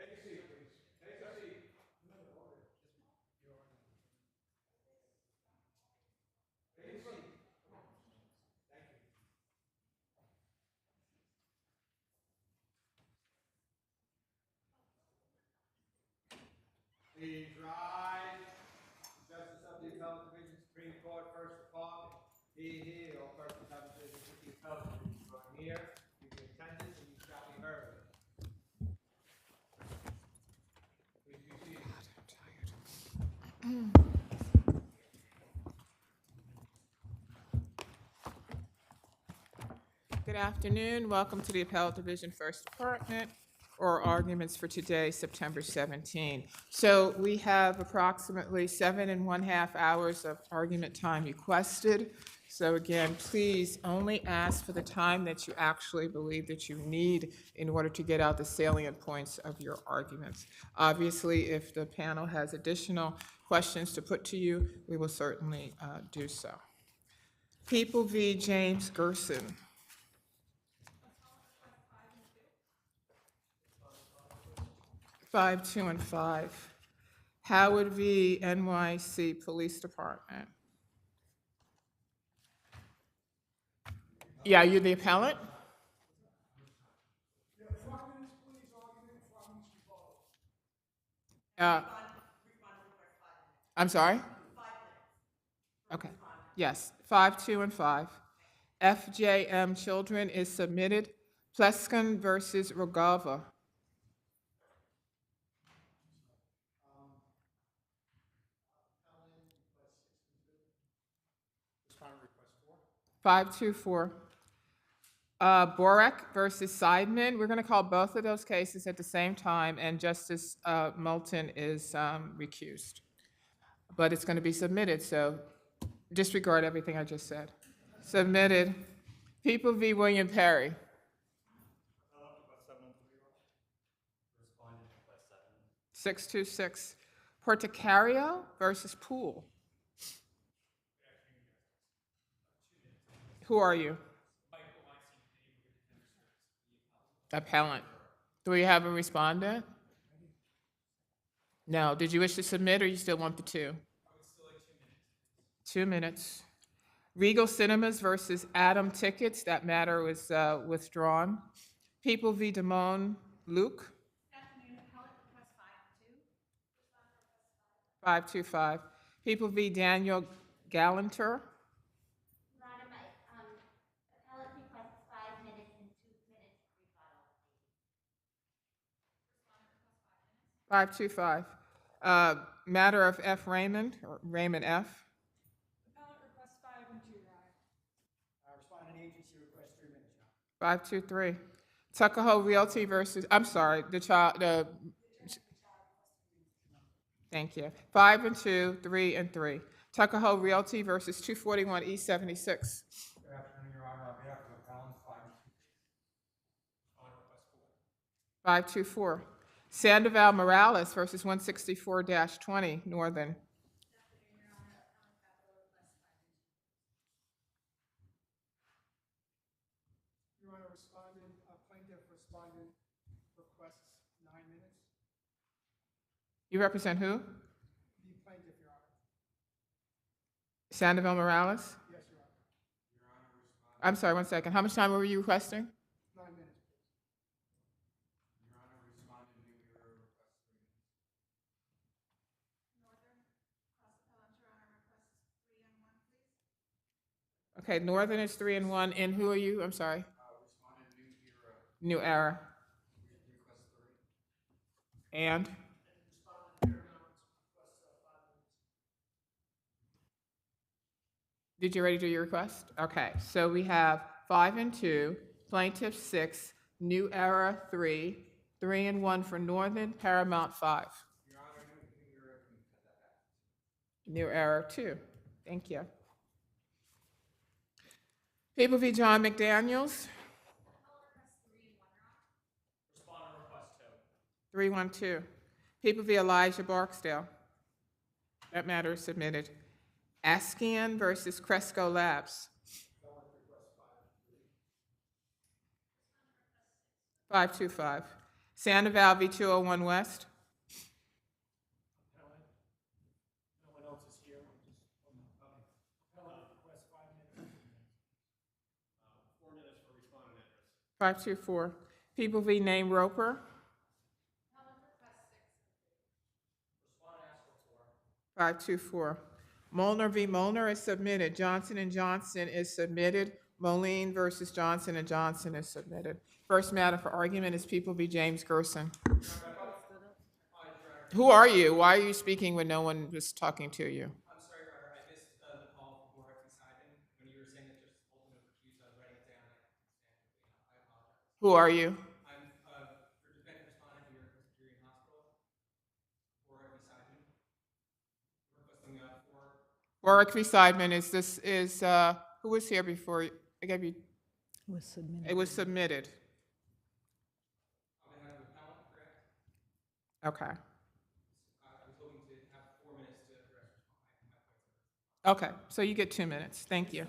Take a seat, please. Take a seat. Take a seat. Thank you. Please rise. Justice of the Appellate Division, Supreme Court, First Department. He, all persons having business with the Appellate Division, draw near, give your attendance, and you shall be heard. Please be seated. Good afternoon. Welcome to the Appellate Division First Department, or arguments for today, September 17. So we have approximately 7.5 hours of argument time requested. So again, please only ask for the time that you actually believe that you need in order to get out the salient points of your arguments. Obviously, if the panel has additional questions to put to you, we will certainly do so. People v. James Gerson. 5, 2, and 5. Howard v. NYC Police Department. Yeah, you're the appellant? Yeah, 5 minutes, please, argument, 5 minutes rebuttal. I'm sorry? 5 minutes. Okay, yes, 5, 2, and 5. FJM Children is submitted. Pleskin versus Rogava. Respondent request 4. 5, 2, 4. Borek versus Seidman. We're going to call both of those cases at the same time, and Justice Moulton is recused. But it's going to be submitted, so disregard everything I just said. Submitted. People v. William Perry. 626. Portocario versus Poole. Who are you? Appellant. Do we have a respondent? No. Did you wish to submit, or you still want the 2? I would still like 2 minutes. 2 minutes. Regal Cinemas versus Adam Tickets. That matter was withdrawn. People v. Damone Luke. Afternoon, appellate request 5-2. 525. People v. Daniel Gallanter. Madam, appellate requests 5 minutes and 2 minutes rebuttal. 525. Matter of F. Raymond, or Raymond F. Appellate request 5 and 2, Your Honor. Respondent agency request 3 minutes, Your Honor. 523. Tuckahoe Realty versus, I'm sorry, thank you. 5 and 2, 3 and 3. Tuckahoe Realty versus 241 East 76. Good afternoon, Your Honor. On behalf of the appellant, 524. Sandoval Morales versus 164-20 Northern. Your Honor, plaintiff respondent requests 9 minutes. You represent who? The plaintiff, Your Honor. Sandoval Morales? Yes, Your Honor. I'm sorry, 1 second. How much time were you requesting? 9 minutes, please. Your Honor, respondent New Bureau request 3 minutes. Northern, cross appellant, Your Honor, requests 3 and 1, please. Okay, Northern is 3 and 1. And who are you? I'm sorry. Respondent New Bureau New Era. request 3. And? Did you already do your request? Okay, so we have 5 and 2, Plaintiff 6, New Era 3, 3 and 1 for Northern, Paramount 5. Your Honor, New Bureau can cut that back. New Era 2. Thank you. People v. John McDaniels. Respondent request 2. 312. People v. Elijah Barksdale. That matter is submitted. Askian versus Cresco Labs. 525. Sandoval v. 201 West. No one else is here. Appellate request 5 minutes. 4 minutes for respondent interest. 524. People v. Name Roper. Respondent asks for 4. 524. Molnar v. Molnar is submitted. Johnson & Johnson is submitted. Moline versus Johnson & Johnson is submitted. First matter for argument is People v. James Gerson. Who are you? Why are you speaking when no one was talking to you? I'm sorry, Your Honor, I missed the call for Borak v. Simon. When you were saying that just ultimate recused, I was writing it down. I apologize. Who are you? I'm for defendant respondent to your Presbyterian Hospital. Borak v. Simon. Requesting for. Warwick v. Seidman who was here before? I gave you. Was submitted. It was submitted. On behalf of the appellant, correct? Okay. I was hoping to have 4 minutes to address my Okay, so you get 2 minutes. Thank you.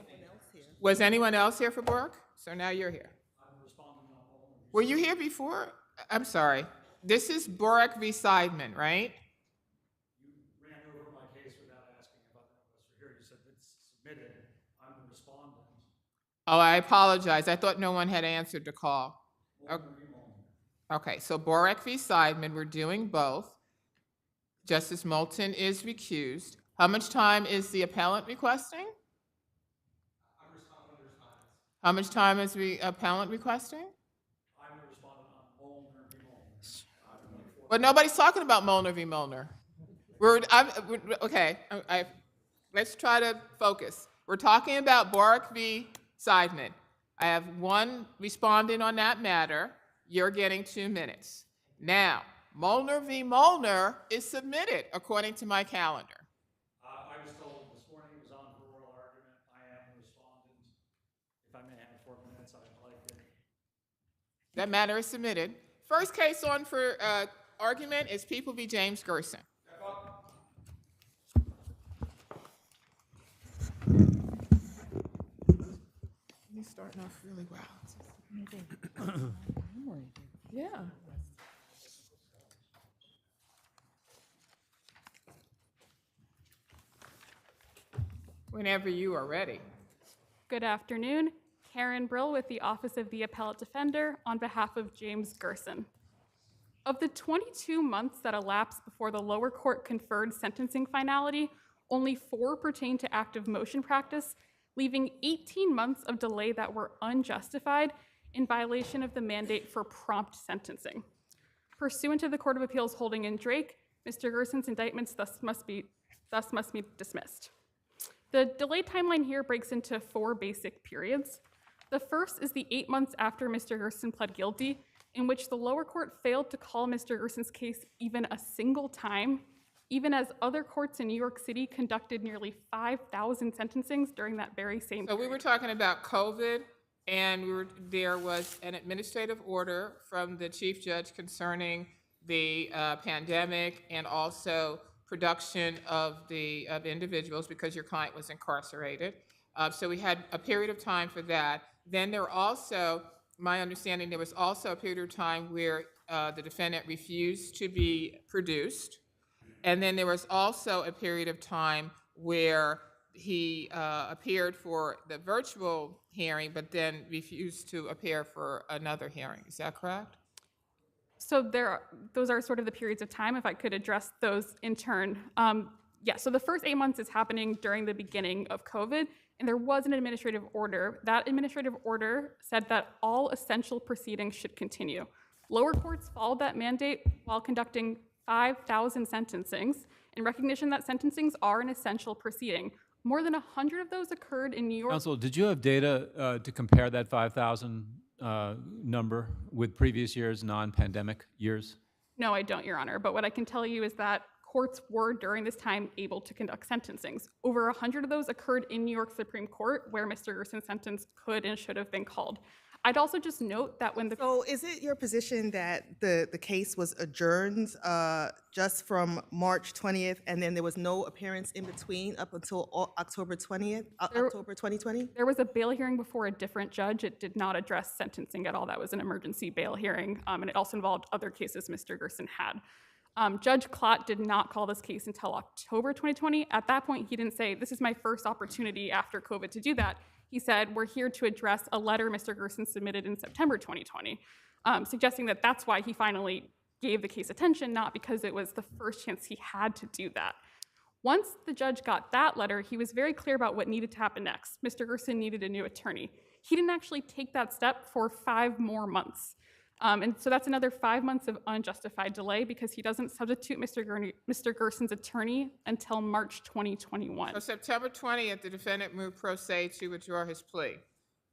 Was anyone else here for Bork? So now you're here. I'm responding on all. Were you here before? I'm sorry. This is Borak v. Seidman, right? You ran over my case without asking about the request for hearing. You said it's submitted. I'm the respondent. Oh, I apologize. I thought no one had answered the call. Okay. Okay, so Borak v. Seidman, we're doing both. Justice Moulton is recused. How much time is the appellant requesting? I'm responding to respondents. How much time is the appellant requesting? I'm the respondent on Molnar v. Molnar. But nobody's talking about Molnar v. Molnar. Let's try to focus. We're talking about Borak v. Seidman. I have one respondent on that matter. You're getting 2 minutes. Now, Molnar v. Molnar is submitted according to my calendar. I was told this morning it was on for oral argument. I am the respondent. If I may have 4 minutes, I'd like it. That matter is submitted. First case on for argument is People v. James Gerson. He's starting off really well. Yeah. Whenever you are ready. Good afternoon. Karen Brill with the Office of the Appellate Defender on behalf of James Gerson. Of the 22 months that elapsed before the lower court conferred sentencing finality, only 4 pertain to active motion practice, leaving 18 months of delay that were unjustified in violation of the mandate for prompt sentencing. Pursuant to the Court of Appeals holding in Drake, Mr. Gerson's indictments thus must be dismissed. The delay timeline here breaks into 4 basic periods. The first is the 8 months after Mr. Gerson pled guilty, in which the lower court failed to call Mr. Gerson's case even a single time, even as other courts in New York City conducted nearly 5,000 sentencings during that very same So period. we were talking about COVID, and there was an administrative order from the chief judge concerning the pandemic and also production of individuals because your client was incarcerated. So we had a period of time for that. Then there also, my understanding, there was also a period of time where the defendant refused to be produced. And then there was also a period of time where he appeared for the virtual hearing, but then refused to appear for another hearing. Is that correct? So those are sort of the periods of time, if I could address those in turn. So the first 8 months is happening during the beginning of COVID, and there was an administrative order. That administrative order said that all essential proceedings should continue. Lower courts followed that mandate while conducting 5,000 sentencings in recognition that sentencings are an essential proceeding. More than 100 of those occurred in New York. Counsel, did you have data to compare that 5,000 number with previous years, non-pandemic years? No, I don't, Your Honor. But what I can tell you is that courts were, during this time, able to conduct sentencings. Over 100 of those occurred in New York Supreme Court, where Mr. Gerson's sentence could and should have been called. I'd also just note that when the So is it your position that the case was adjourned just from March 20th, and then there was no appearance in between up until October 20th, October 2020? there was a bail hearing before a different judge, it did not address sentencing at all. That was an emergency bail hearing, and it also involved other cases Mr. Gerson had. Judge Klott did not call this case until October 2020. At that point, he didn't say, this is my first opportunity after COVID to do that. He said, we're here to address a letter Mr. Gerson submitted in September 2020, suggesting that that's why he finally gave the case attention, not because it was the first chance he had to do that. Once the judge got that letter, he was very clear about what needed to happen next. Mr. Gerson needed a new attorney. He didn't actually take that step for 5 more months. And so that's another 5 months of unjustified delay because he doesn't substitute Mr. Gerson's attorney until March 2021. So September 20th, the defendant moved pro se to withdraw his plea.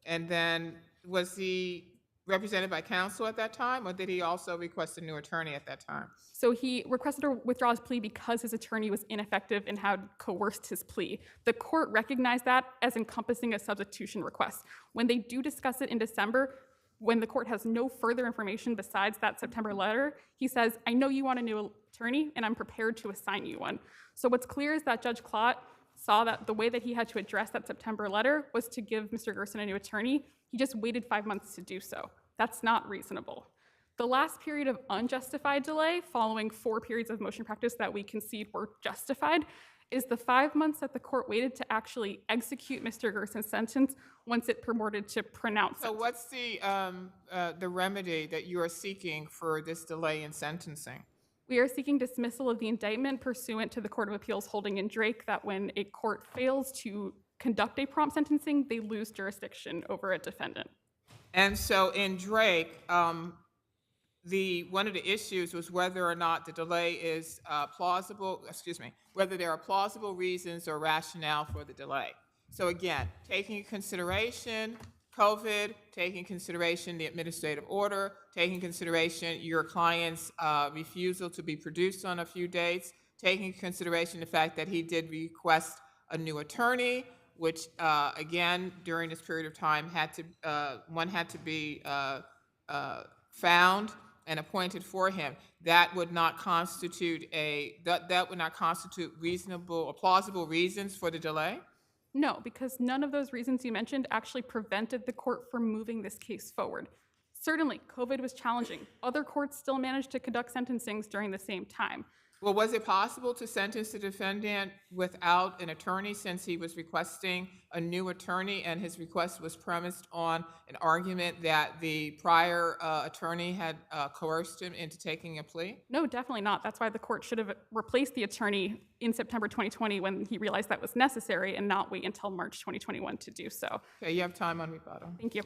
And then was he represented by counsel at that time, or did he also request a new attorney at that time? So he requested to withdraw his plea because his attorney was ineffective and had coerced his plea. The court recognized that as encompassing a substitution request. When they do discuss it in December, when the court has no further information besides that September letter, he says, I know you want a new attorney, and I'm prepared to assign you one. So what's clear is that Judge Klott saw that the way that he had to address that September letter was to give Mr. Gerson a new attorney. He just waited 5 months to do so. That's not reasonable. The last period of unjustified delay, following 4 periods of motion practice that we concede were justified, is the 5 months that the court waited to actually execute Mr. Gerson's sentence once it purported to pronounce So it. what's the remedy that you are seeking for this delay in sentencing? We are seeking dismissal of the indictment pursuant to the Court of Appeals holding in Drake that when a court fails to conduct a prompt sentencing, they lose jurisdiction over a defendant. And so in Drake, one of the issues was whether or not the delay is plausible, whether there are plausible reasons or rationale for the delay. So again, taking into consideration COVID, taking into consideration the administrative order, taking into consideration your client's refusal to be produced on a few dates, taking into consideration the fact that he did request a new attorney, which again, during this period of time, one had to be found and appointed for him. That would not constitute reasonable or plausible reasons for the delay? No, because none of those reasons you mentioned actually prevented the court from moving this case forward. Certainly, COVID was challenging. Other courts still managed to conduct sentencings during the same time. Well, was it possible to sentence the defendant without an attorney since he was requesting a new attorney and his request was premised on an argument that the prior attorney had coerced him into taking a plea? No, definitely not. That's why the court should have replaced the attorney in September 2020 when he realized that was necessary and not wait until March 2021 to do so. Okay, you have time on rebuttal. Thank you.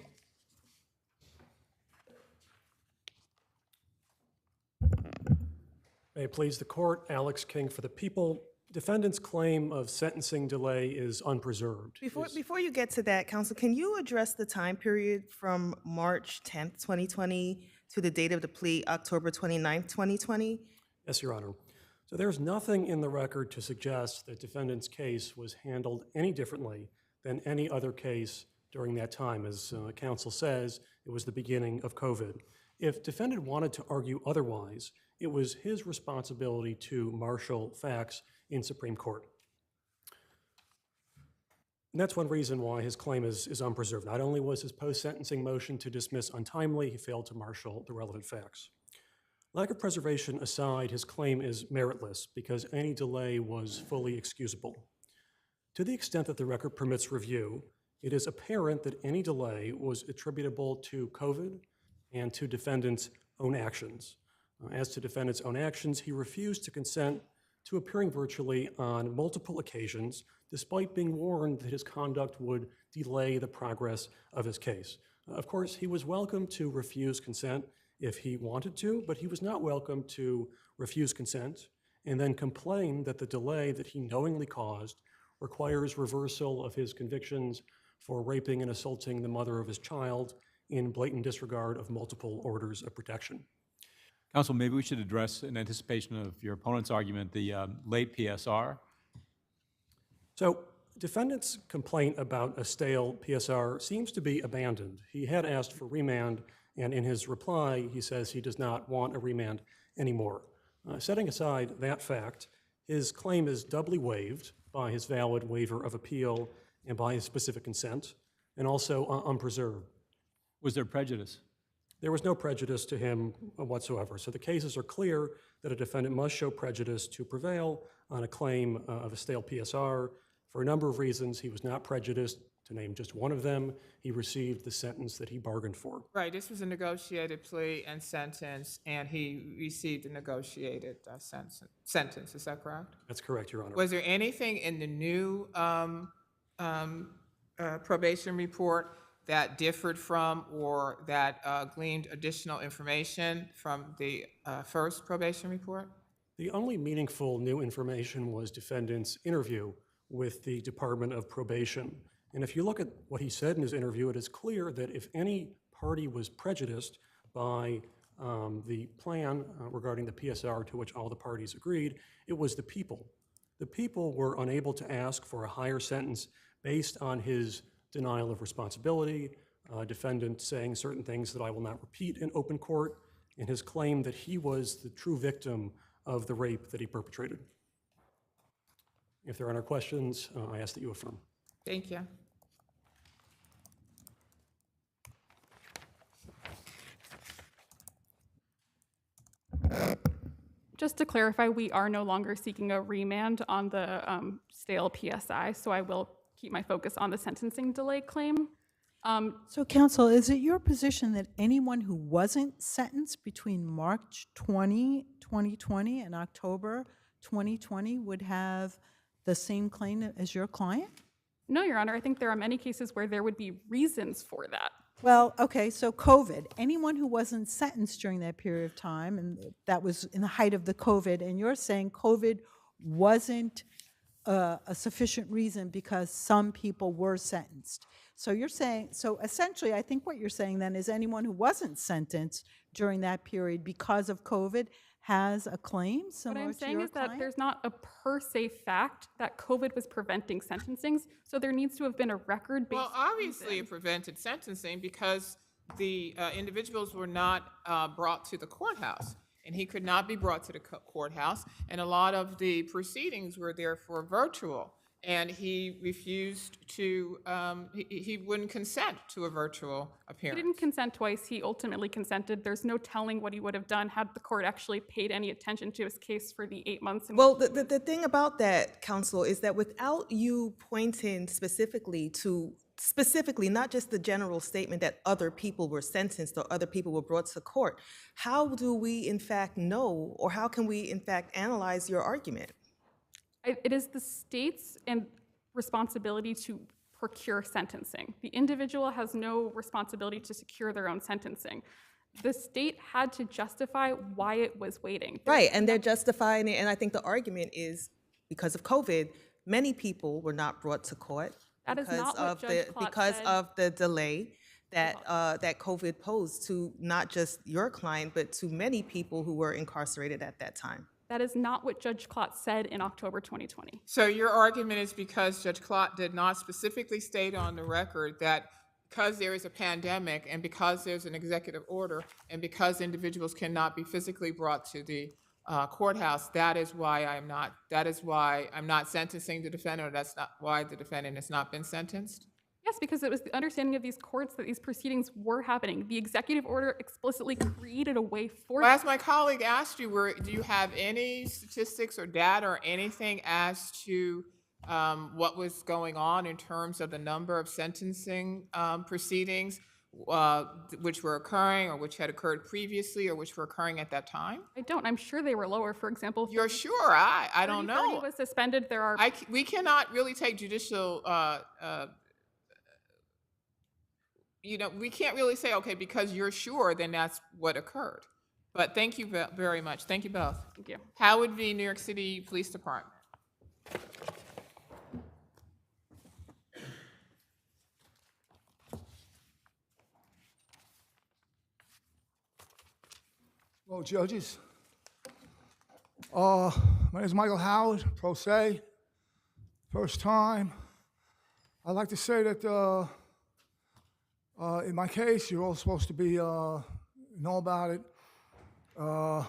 May it please the court, Alex King for the people. Defendant's claim of sentencing delay is unpreserved. Before you get to that, counsel, can you address the time period from March 10th, 2020 to the date of the plea, October 29th, 2020? Yes, Your Honor. So there's nothing in the record to suggest that defendant's case was handled any differently than any other case during that time. As counsel says, it was the beginning of COVID. If defendant wanted to argue otherwise, it was his responsibility to marshal facts in Supreme Court. And that's one reason why his claim is unpreserved. Not only was his post-sentencing motion to dismiss untimely, he failed to marshal the relevant facts. Lack of preservation aside, his claim is meritless because any delay was fully excusable. To the extent that the record permits review, it is apparent that any delay was attributable to COVID and to defendant's own actions. As to defendant's own actions, he refused to consent to appearing virtually on multiple occasions, despite being warned that his conduct would delay the progress of his case. Of course, he was welcome to refuse consent if he wanted to, but he was not welcome to refuse consent and then complain that the delay that he knowingly caused requires reversal of his convictions for raping and assaulting the mother of his child in blatant disregard of multiple orders of protection. Counsel, maybe we should address, in anticipation of your opponent's argument, the late PSR. So Defendant's complaint about a stale PSR seems to be abandoned. He had asked for remand, and in his reply, he says he does not want a remand anymore. Setting aside that fact, his claim is doubly waived by his valid waiver of appeal and by his specific consent, and also unpreserved. Was there prejudice? There was no prejudice to him whatsoever. So the cases are clear that a defendant must show prejudice to prevail on a claim of a stale PSR. For a number of reasons, he was not prejudiced. To name just one of them, he received the sentence that he bargained for. Right, this was a negotiated plea and sentence, and he received a negotiated sentence, is that correct? That's correct, Your Honor. Was there anything in the new probation report that differed from or that gleaned additional information from the first probation report? The only meaningful new information was defendant's interview with the Department of Probation. And if you look at what he said in his interview, it is clear that if any party was prejudiced by the plan regarding the PSR to which all the parties agreed, it was the people. The people were unable to ask for a higher sentence based on his denial of responsibility, defendant saying certain things that I will not repeat in open court, and his claim that he was the true victim of the rape that he perpetrated. If there are no questions, I ask that you affirm. Thank you. Just to clarify, we are no longer seeking a remand on the stale PSI, so I will keep my focus on the sentencing delay claim. So, counsel, is it your position that anyone who wasn't sentenced between March 2020 and October 2020 would have the same claim as your client? No, Your Honor, I think there are many cases where there would be reasons for that. Well, okay, so COVID, anyone who wasn't sentenced during that period of time, and that was in the height of the COVID, and you're saying COVID wasn't a sufficient reason because some people were sentenced. So you're saying, so essentially, I think what you're saying then is anyone who wasn't sentenced during that period because of COVID has a claim similar to your What I'm saying is client? that there's not a per se fact that COVID was preventing sentencings, so there needs to have been a record-based Well, obviously reason. it prevented sentencing because the individuals were not brought to the courthouse, and he could not be brought to the courthouse, and a lot of the proceedings were therefore virtual, and he refused to, he wouldn't consent to a virtual He appearance. didn't consent twice. He ultimately consented. There's no telling what he would have done had the court actually paid any attention to his case for the 8 months. Well, the thing about that, counsel, is that without you pointing specifically, not just the general statement that other people were sentenced or other people were brought to court, how do we in fact know, or how can we in fact analyze your argument? It is the state's responsibility to procure sentencing. The individual has no responsibility to secure their own sentencing. The state had to justify why it was waiting. Right, and they're justifying it, and I think the argument is because of COVID, many people were not brought to court That is not what Judge Klotz because said. of the delay that that COVID posed to not just your client, but to many people who were incarcerated at that time. That is not what Judge Klotz said in October 2020. So your argument is because Judge Klott did not specifically state on the record that because there is a pandemic and because there's an executive order and because individuals cannot be physically brought to the courthouse, that is why I'm not sentencing the defendant, or that's not why the defendant has not been sentenced? Yes, because it was the understanding of these courts that these proceedings were happening. The executive order explicitly created a way for Well, as my colleague asked you, do you have any statistics or data or anything as to what was going on in terms of the number of sentencing proceedings which were occurring or which had occurred previously or which were occurring at that time? I don't. I'm sure they were lower. For example, You're sure? I don't 30 know. was suspended. There are. We cannot really take judicial, we can't really say, okay, because you're sure, then that's what occurred. But thank you very much. Thank you both. Thank you. Howard v. New York City Police Department. Hello, judges. My name is Michael Howard, pro se. First time. I'd like to say that in my case, you're all supposed to be know about it. I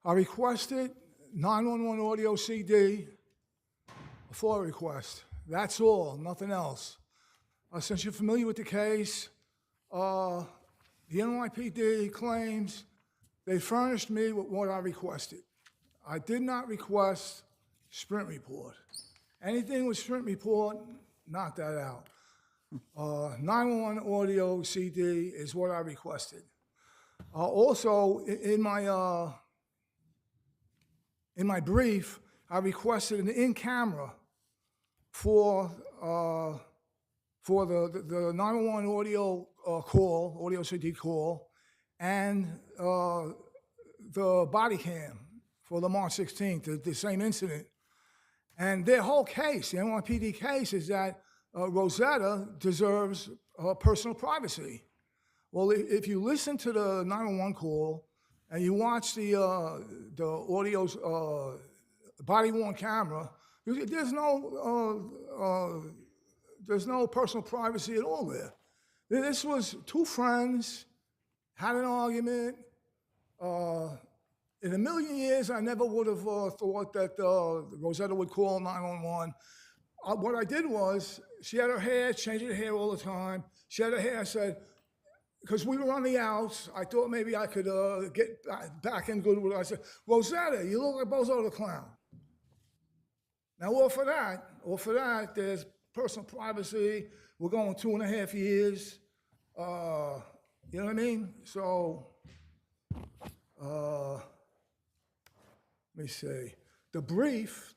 requested 911 audio CD, a FOIA request. That's all, nothing else. Since you're familiar with the case, the NYPD claims they furnished me with what I requested. I did not request Sprint report. Anything with Sprint report, knock that out. 911 audio CD is what I requested. Also, in my brief, I requested an in-camera for the 911 audio call, audio CD call, and the body cam for the March 16th, the same incident. And their whole case, the NYPD case, is that Rosetta deserves personal privacy. Well, if you listen to the 911 call and you watch the audio's body-worn camera, there's no personal privacy at all there. This was two friends, had an argument. In a million years, I never would have thought that Rosetta would call 911. What I did was, she had her hair, changing her hair all the time. She had her hair, I said, because we were on the outs, I thought maybe I could get back in good with her. I said, Rosetta, you look like Bozo the Clown. Now, all for that, there's personal privacy. We're going 2.5 years. You know what I mean? So, let me see. The brief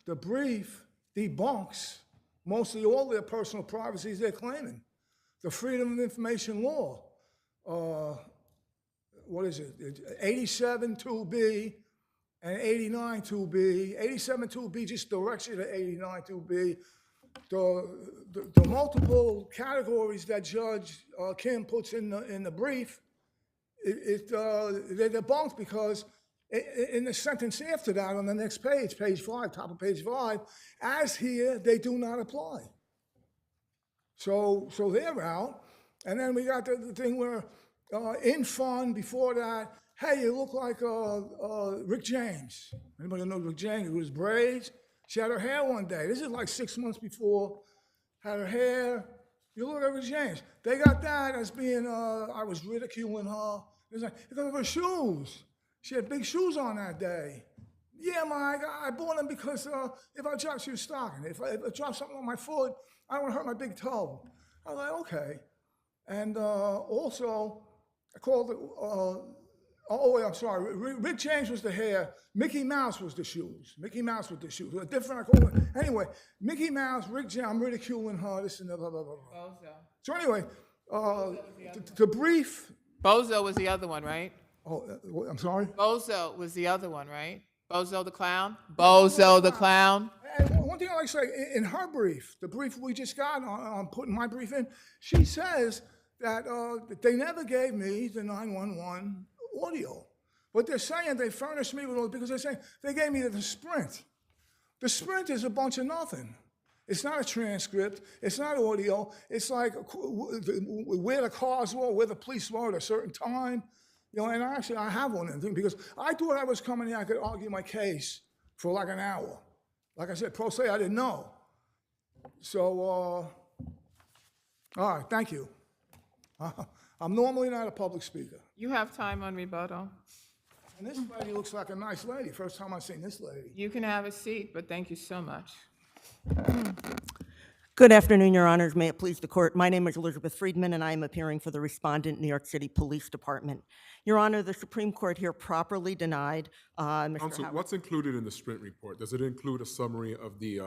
debunks mostly all their personal privacies they're claiming. The Freedom of Information Law, what is it? 87.2b and 89.2b. 87.2b just directs you to 89.2b. The multiple categories that Judge Kim puts in the brief, they're debunked because in the sentence after that, on the next page, page 5, top of page 5, as here, they do not apply. So they're out. And then we got the thing where in fun before that, hey, you look like Rick James. Anybody know Rick James? It was braids. She had her hair one day. This is like 6 months before. Had her hair. You look like Rick James. They got that as being, I was ridiculing her. Because of her shoes. She had big shoes on that day. Yeah, Mike, I bought them because if I drop, she was stocking. If I drop something on my foot, I don't want to hurt my big toe. I was like, okay. And also, I called it, oh wait, I'm sorry. Rick James was the hair. Mickey Mouse was the shoes. Mickey Mouse was the shoes. Different, I call it. Anyway, Mickey Mouse, Rick James, I'm ridiculing her, this and that, blah, blah, blah. Bozo. So anyway, the brief. Bozo was the other one, right? Oh, I'm sorry? Bozo was the other one, right? Bozo the Clown? Bozo the Clown? And one thing I like to say, in her brief, the brief we just got on putting my brief in, she says that they never gave me the 911 audio. But they're saying they furnished me with all, because they're saying they gave me the Sprint. The Sprint is a bunch of nothing. It's not a transcript. It's not audio. It's like where the cars were, where the police were at a certain time. You know, and actually I have one of them because I thought I was coming here, I could argue my case for like an hour. Like I said, pro se, I didn't know. So, all right, thank you. I'm normally not a public speaker. You have time on rebuttal. And this lady looks like a nice lady. First time I've seen this lady. You can have a seat, but thank you so much. Good afternoon, Your Honors. May it please the Court. My name is Elizabeth Friedman, and I am appearing for the respondent, New York City Police Department. Your Honor, the Supreme Court here properly denied Mr. Counsel, Howard. what's included in the Sprint report? Does it include a summary of the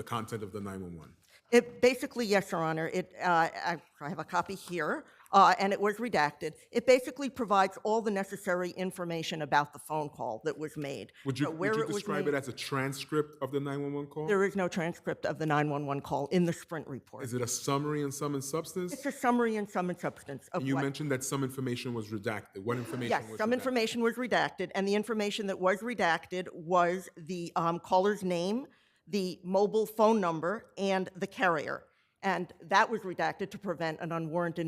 content of the 911? It basically, yes, Your Honor. I have a copy here. and it was redacted. It basically provides all the necessary information about the phone call that was made. Would you, So would where you it was describe made- it as a transcript of the 911 call? There is no transcript of the 911 call in the Sprint report. Is it a summary and sum and substance? It's a summary and sum and substance of And you what. mentioned that some information was redacted. What information Yes, was some redacted? information was redacted, and the information that was redacted was the caller's name, the mobile phone number, and the carrier. And that was redacted to prevent an unwarranted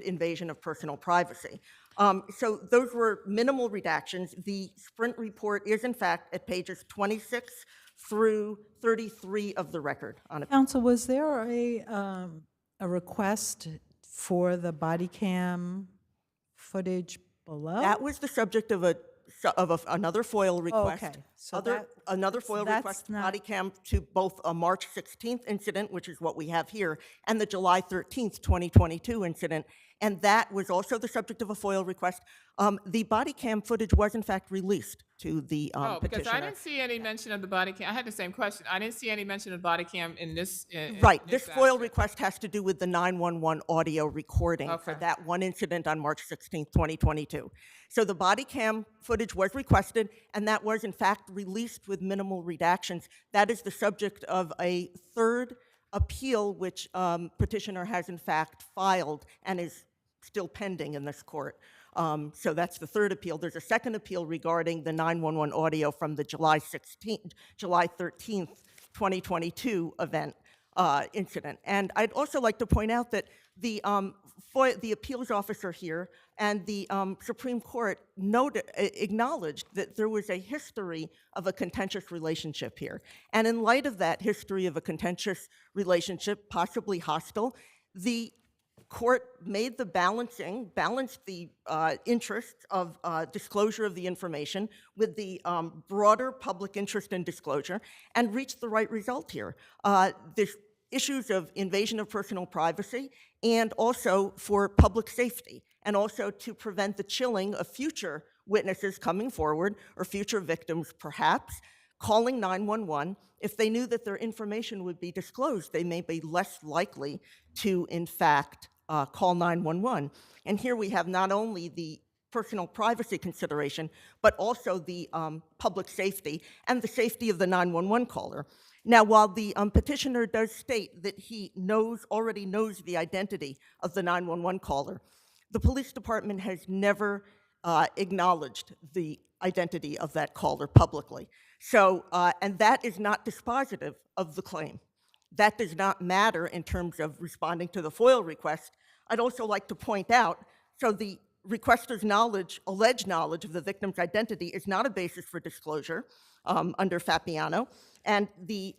invasion of personal privacy. So those were minimal redactions. The Sprint report is, in fact, at pages 26 through 33 of the record on it. Counsel, was there a request for the body cam footage below? That was the subject of another FOIL request. okay. So Another FOIL that's request, not- body cam, to both a March 16th incident, which is what we have here, and the July 13th, 2022 incident. And that was also the subject of a FOIL request. The body cam footage was in fact released to the Oh, because petitioner. I didn't see any mention of the body cam. I had the same question. I didn't see any mention of body cam in this. Right, in this FOIL aspect. request has to do with the 911 audio recording for Okay. that one incident on March 16th, 2022. So the body cam footage was requested, and that was in fact released with minimal redactions. That is the subject of a third appeal, which petitioner has in fact filed and is still pending in this court. So that's the third appeal. There's a second appeal regarding the 911 audio from the July 13th, 2022 event incident. And I'd also like to point out that the appeals officer here and the Supreme Court acknowledged that there was a history of a contentious relationship here. And in light of that history of a contentious relationship, possibly hostile, the court made the balanced the interests of disclosure of the information with the broader public interest in disclosure and reached the right result here. There's issues of invasion of personal privacy and also for public safety, and also to prevent the chilling of future witnesses coming forward or future victims perhaps calling 911. If they knew that their information would be disclosed, they may be less likely to, in fact, call 911. And here we have not only the personal privacy consideration, but also the public safety and the safety of the 911 caller. Now, while the petitioner does state that he already knows the identity of the 911 caller, the police department has never acknowledged the identity of that caller publicly. So, and that is not dispositive of the claim. That does not matter in terms of responding to the FOIL request. I'd also like to point out, so the requester's alleged knowledge of the victim's identity is not a basis for disclosure under Fapiano, and the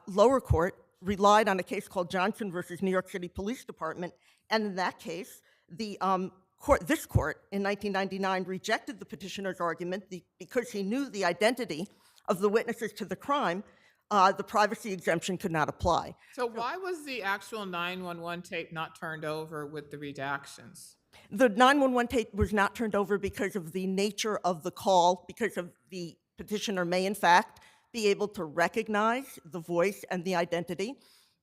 lower court relied on a case called Johnson versus New York City Police Department, and in that case, this court in 1999 rejected the petitioner's argument because he knew the identity of the witnesses to the crime. The privacy exemption could not apply. So why was the actual 911 tape not turned over with the redactions? The 911 tape was not turned over because of the nature of the call, because of the petitioner may, in fact, be able to recognize the voice and the identity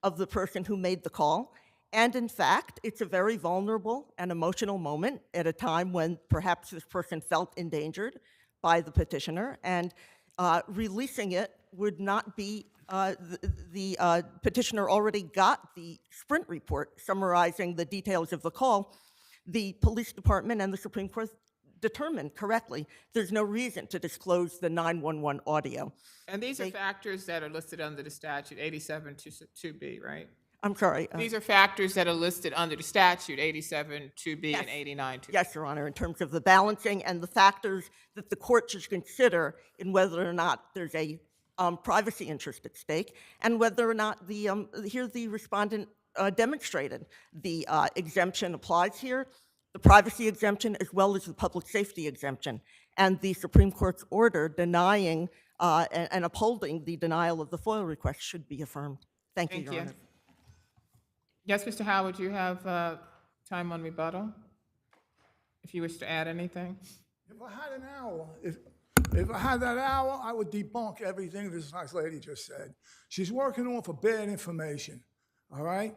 of the person who made the call. And in fact, it's a very vulnerable and emotional moment at a time when perhaps this person felt endangered by the petitioner, and releasing it would not be, the petitioner already got the Sprint report summarizing the details of the call. The police department and the Supreme Court determined correctly there's no reason to disclose the 911 audio. And these are factors that are listed under the statute 87-2B, right? I'm sorry. These are factors that are listed under the statute 87-2B Yes. and 89-2B. Yes, Your Honor, in terms of the balancing and the factors that the court should consider in whether or not there's a privacy interest at stake, and whether or not here the respondent demonstrated the exemption applies here, the privacy exemption as well as the public safety exemption, and the Supreme Court's order denying and upholding the denial of the FOIL request should be affirmed. Thank you, Your Honor. Yes, Mr. Howard, you have time on rebuttal, if you wish to add anything. If I had an hour, if I had that hour, I would debunk everything this nice lady just said. She's working off of bad information, all right?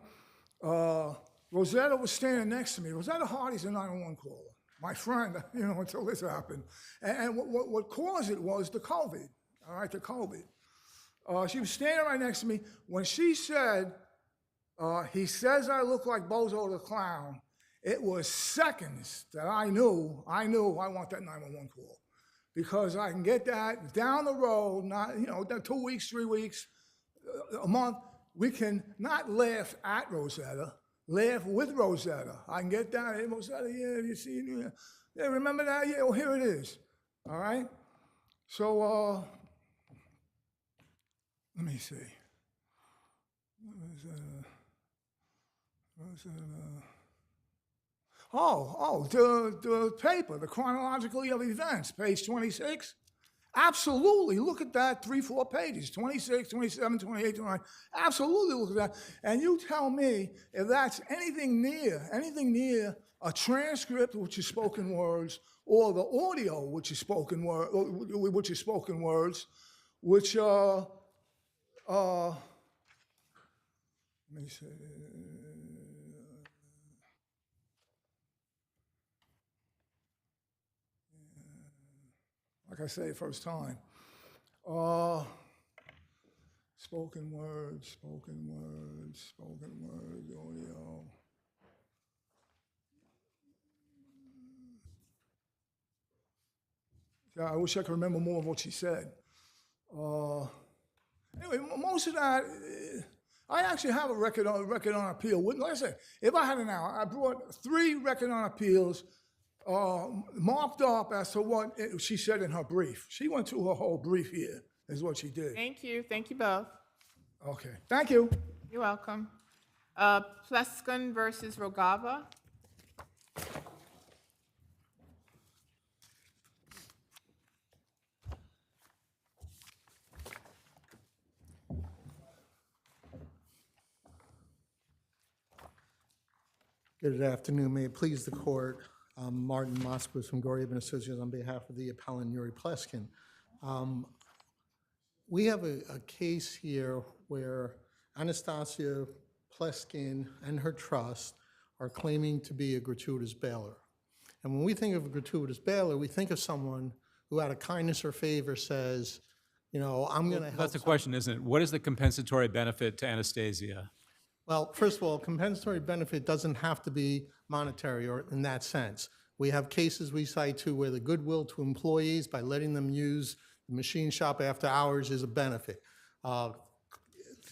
Rosetta was standing next to me. Rosetta Hardy's a 911 caller, my friend, until this happened. And what caused it was the COVID, all right, the COVID. She was standing right next to me. When she said, he says I look like Bozo the Clown, it was seconds that I knew I want that 911 call. Because I can get that down the road, not, 2 weeks, 3 weeks, a month. We can not laugh at Rosetta, laugh with Rosetta. I can get that. Hey, Rosetta, yeah, you see, yeah, remember that? Yeah, well, here it is. All right? So, let me see. The paper, the chronologically of events, page 26. Absolutely, look at that, 3-4 pages, 26, 27, 28, 29. Absolutely look at that. And you tell me if that's anything near a transcript, which is spoken words, or the audio, which is spoken words, which let me see. Like I say, first time. Spoken words, audio. Yeah, I wish I could remember more of what she said. Anyway, most of that, I actually have a record on appeal. Like I said, if I had an hour, I brought 3 record on appeals marked up as to what she said in her brief. She went through her whole brief here, is what she did. Thank you. Thank you both. Okay, thank you. You're welcome. Pleskin versus Rogava. Good afternoon. May it please the court. I'm Martin Moskowitz from Goriev & Associates on behalf of the appellant Yuri Pleskin. We have a case here where Anastasia Pleskin and her trust are claiming to be a gratuitous bailer. And when we think of a gratuitous bailer, we think of someone who out of kindness or favor says, I'm going to help. That's the question, isn't it? What is the compensatory benefit to Anastasia? Well, first of all, compensatory benefit doesn't have to be monetary or in that sense. We have cases we cite too where the goodwill to employees by letting them use the machine shop after hours is a benefit.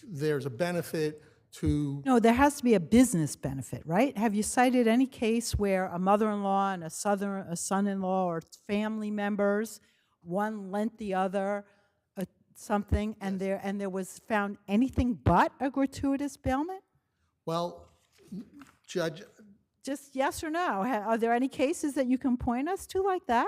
There's a benefit to... No, there has to be a business benefit, right? Have you cited any case where a mother-in-law and a son-in-law or family members, one lent the other something, and there was found anything but a gratuitous bailment? Well, Judge... Just yes or no. Are there any cases that you can point us to like that?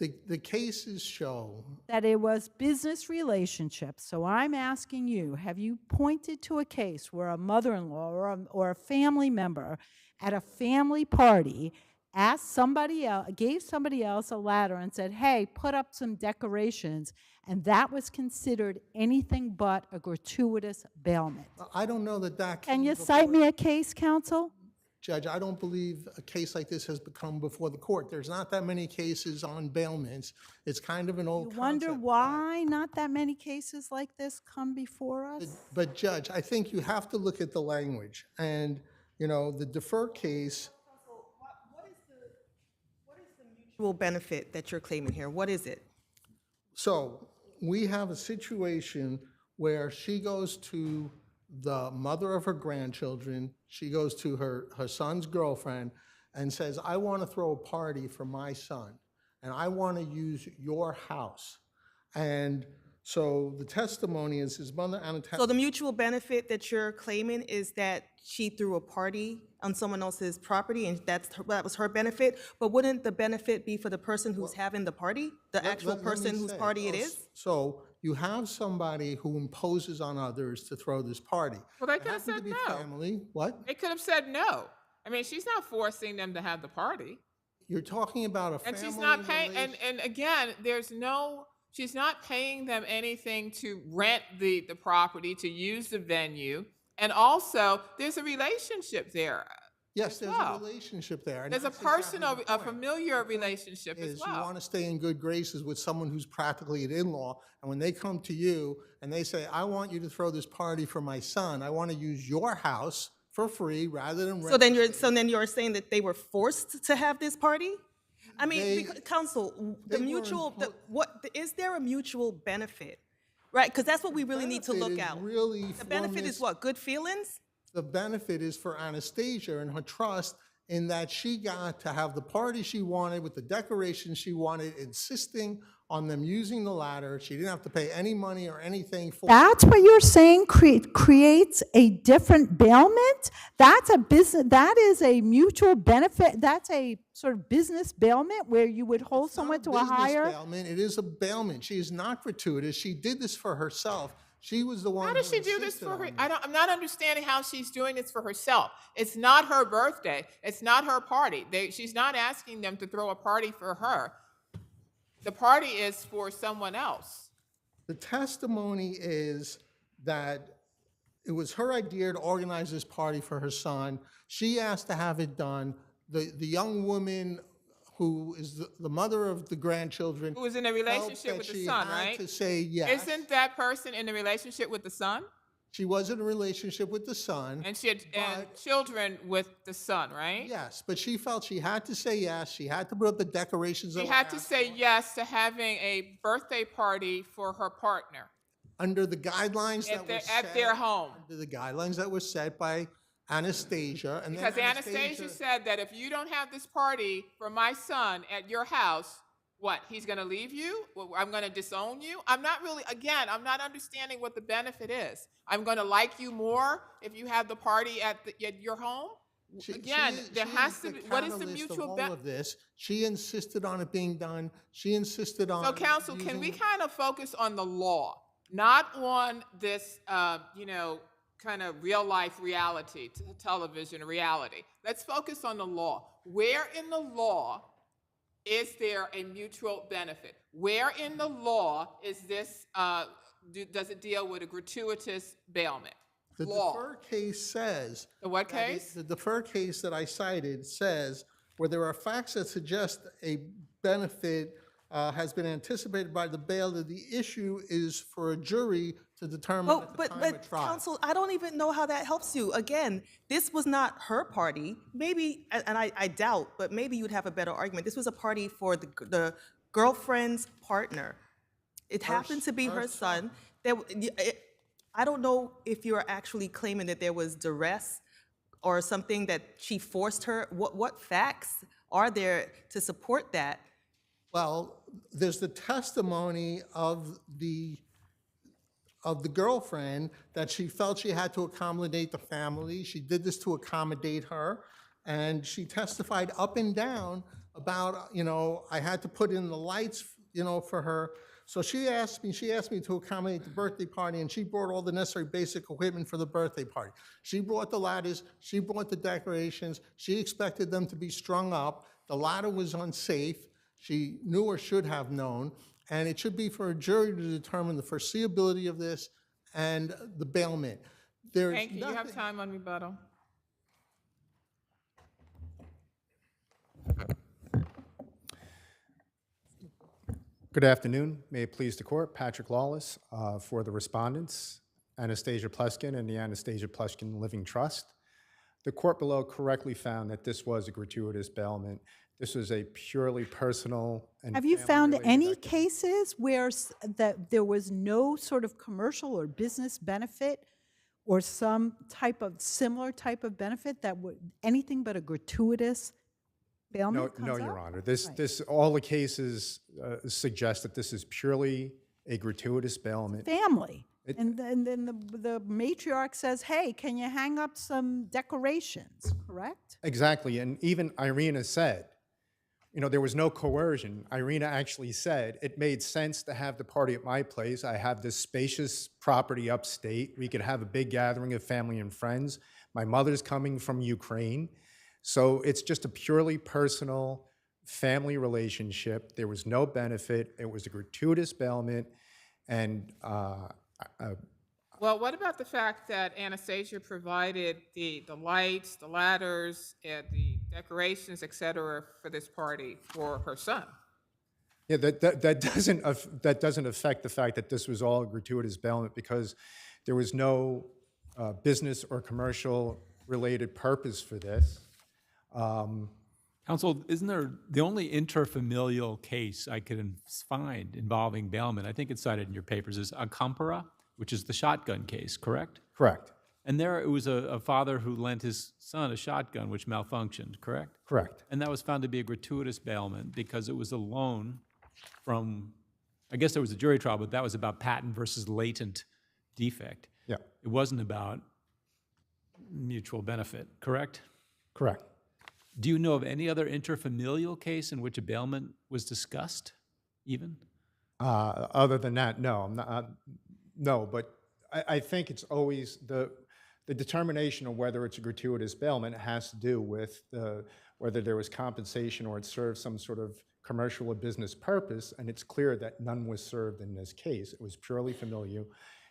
The cases show... That it was business relationships. So I'm asking you, have you pointed to a case where a mother-in-law or a family member at a family party asked somebody else, gave somebody else a ladder and said, hey, put up some decorations, and that was considered anything but a gratuitous bailment? I don't know that Can you cite me a case, counsel? Judge, I don't believe a case like this has become before the court. There's not that many cases on bailments. It's kind of an old You wonder why not that many cases like this come before us? But Judge, I think you have to look at the language. And, the defer case... What is the mutual benefit that you're claiming here? What is it? So we have a situation where she goes to the mother of her grandchildren, she goes to her son's girlfriend and says, I want to throw a party for my son, and I want to use your house. And so the testimony is his mother, Anastasia. So the mutual benefit that you're claiming is that she threw a party on someone else's property and that was her benefit, but wouldn't the benefit be for the person who's having the party, the actual person whose party it is? So you have somebody who imposes on others to throw this party. Well, they could have said no. Family. What? They could have said no. I mean, she's not forcing them to have the party. You're talking about a family. And she's not paying, and again, she's not paying them anything to rent the property, to use the venue. And also, there's a relationship there. Yes, as there's well. a relationship there. and There's a that's exactly personal, the a point. familiar relationship as Is you well. want to stay in good graces with someone who's practically an in-law, and when they come to you and they say, I want you to throw this party for my son, I want to use your house for free rather than rent. So then you're saying that they were forced to have this party? I mean, They- counsel, they the were mutual, impo- is there a mutual benefit? Right, because that's what we really need to benefit look is at. really The benefit for is what, good feelings? The benefit is for Anastasia and her trust in that she got to have the party she wanted with the decorations she wanted, insisting on them using the ladder. She didn't have to pay any money or anything for it. That's what you're saying creates a different bailment? That's a business, that is a mutual benefit, that's a sort of business bailment where you would hold someone to a Business higher? bailment. It is a bailment. She is not gratuitous. She did this for herself. She was the one How who does she do this insisted for her? on it. I'm not understanding how she's doing this for herself. It's not her birthday. It's not her party. She's not asking them to throw a party for her. The party is for someone else. The testimony is that it was her idea to organize this party for her son. She asked to have it done. The young woman who is the mother of the grandchildren. Who was in a relationship with the son, right? She had to say yes. Isn't that person in a relationship with the son? She was in a relationship with the son. And she had and children with the son, right? Yes, but she felt she had to say yes. She had to put up the decorations. She that had were to asked say for yes to having a birthday party for her partner under the guidelines that at were their, set. at their home. Under the guidelines that were set by Anastasia. And Because then Anastasia said that if you don't have this party for my son at your house, what, he's going to leave you? Well, I'm going to disown you? I'm not really, again, I'm not understanding what the benefit is. I'm going to like you more if you have the party at your home? There has to be, what is the mutual benefit? Of this. She insisted on it being done. She insisted on. So, counsel, can we kind of focus on the law, not on this, kind of real life reality, television reality? Let's focus on the law. Where in the law is there a mutual benefit? Where in the law is this, does it deal with a gratuitous bailment? The defer case says. The what case? The defer case that I cited says where there are facts that suggest a benefit has been anticipated by the bailor, the issue is for a jury to determine at the time of trial. Counsel, I don't even know how that helps you. Again, this was not her party. Maybe, and I doubt, but maybe you'd have a better argument. This was a party for the girlfriend's partner. It happened to be her son. I don't know if you're actually claiming that there was duress or something that she forced her. What facts are there to support that? Well, there's the testimony of the girlfriend that she felt she had to accommodate the family. She did this to accommodate her, and she testified up and down about, I had to put in the lights, for her. So she asked me to accommodate the birthday party, and she brought all the necessary basic equipment for the birthday party. She brought the ladders, she brought the decorations, she expected them to be strung up. The ladder was unsafe. She knew or should have known, and it should be for a jury to determine the foreseeability of this and the bailment. Thank you. You have time on rebuttal. Good afternoon. May it please the court. Patrick Lawless for the respondents, Anastasia Pleskin and the Anastasia Pleskin Living Trust. The court below correctly found that this was a gratuitous bailment. This was a purely personal and Have you found family-related any activity. cases where that there was no sort of commercial or business benefit or some type of similar type of benefit that would anything but a gratuitous bailment comes No, up? Your Honor. All the cases suggest that this is purely a gratuitous bailment. Family. And then the matriarch says, hey, can you hang up some decorations, correct? Exactly. And even Irina said, there was no coercion. Irina actually said, it made sense to have the party at my place. I have this spacious property upstate. We could have a big gathering of family and friends. My mother's coming from Ukraine. So it's just a purely personal family relationship. There was no benefit. It was a gratuitous bailment. And Well, what about the fact that Anastasia provided the lights, the ladders, and the decorations, et cetera, for this party for her son? Yeah, that doesn't affect the fact that this was all a gratuitous bailment because there was no business or commercial related purpose for this. Counsel, isn't there, the only interfamilial case I could find involving bailment, I think it's cited in your papers, is Acampora, which is the shotgun case, correct? Correct. And there it was a father who lent his son a shotgun which malfunctioned, correct? Correct. And that was found to be a gratuitous bailment because it was a loan from, I guess there was a jury trial, but that was about patent versus latent defect. Yeah. It wasn't about mutual benefit, correct? Correct. Do you know of any other interfamilial case in which a bailment was discussed, even? Other than that, no. I'm not, no, but I think it's always the determination of whether it's a gratuitous bailment has to do with whether there was compensation or it served some sort of commercial or business purpose, and it's clear that none was served in this case. It was purely familial.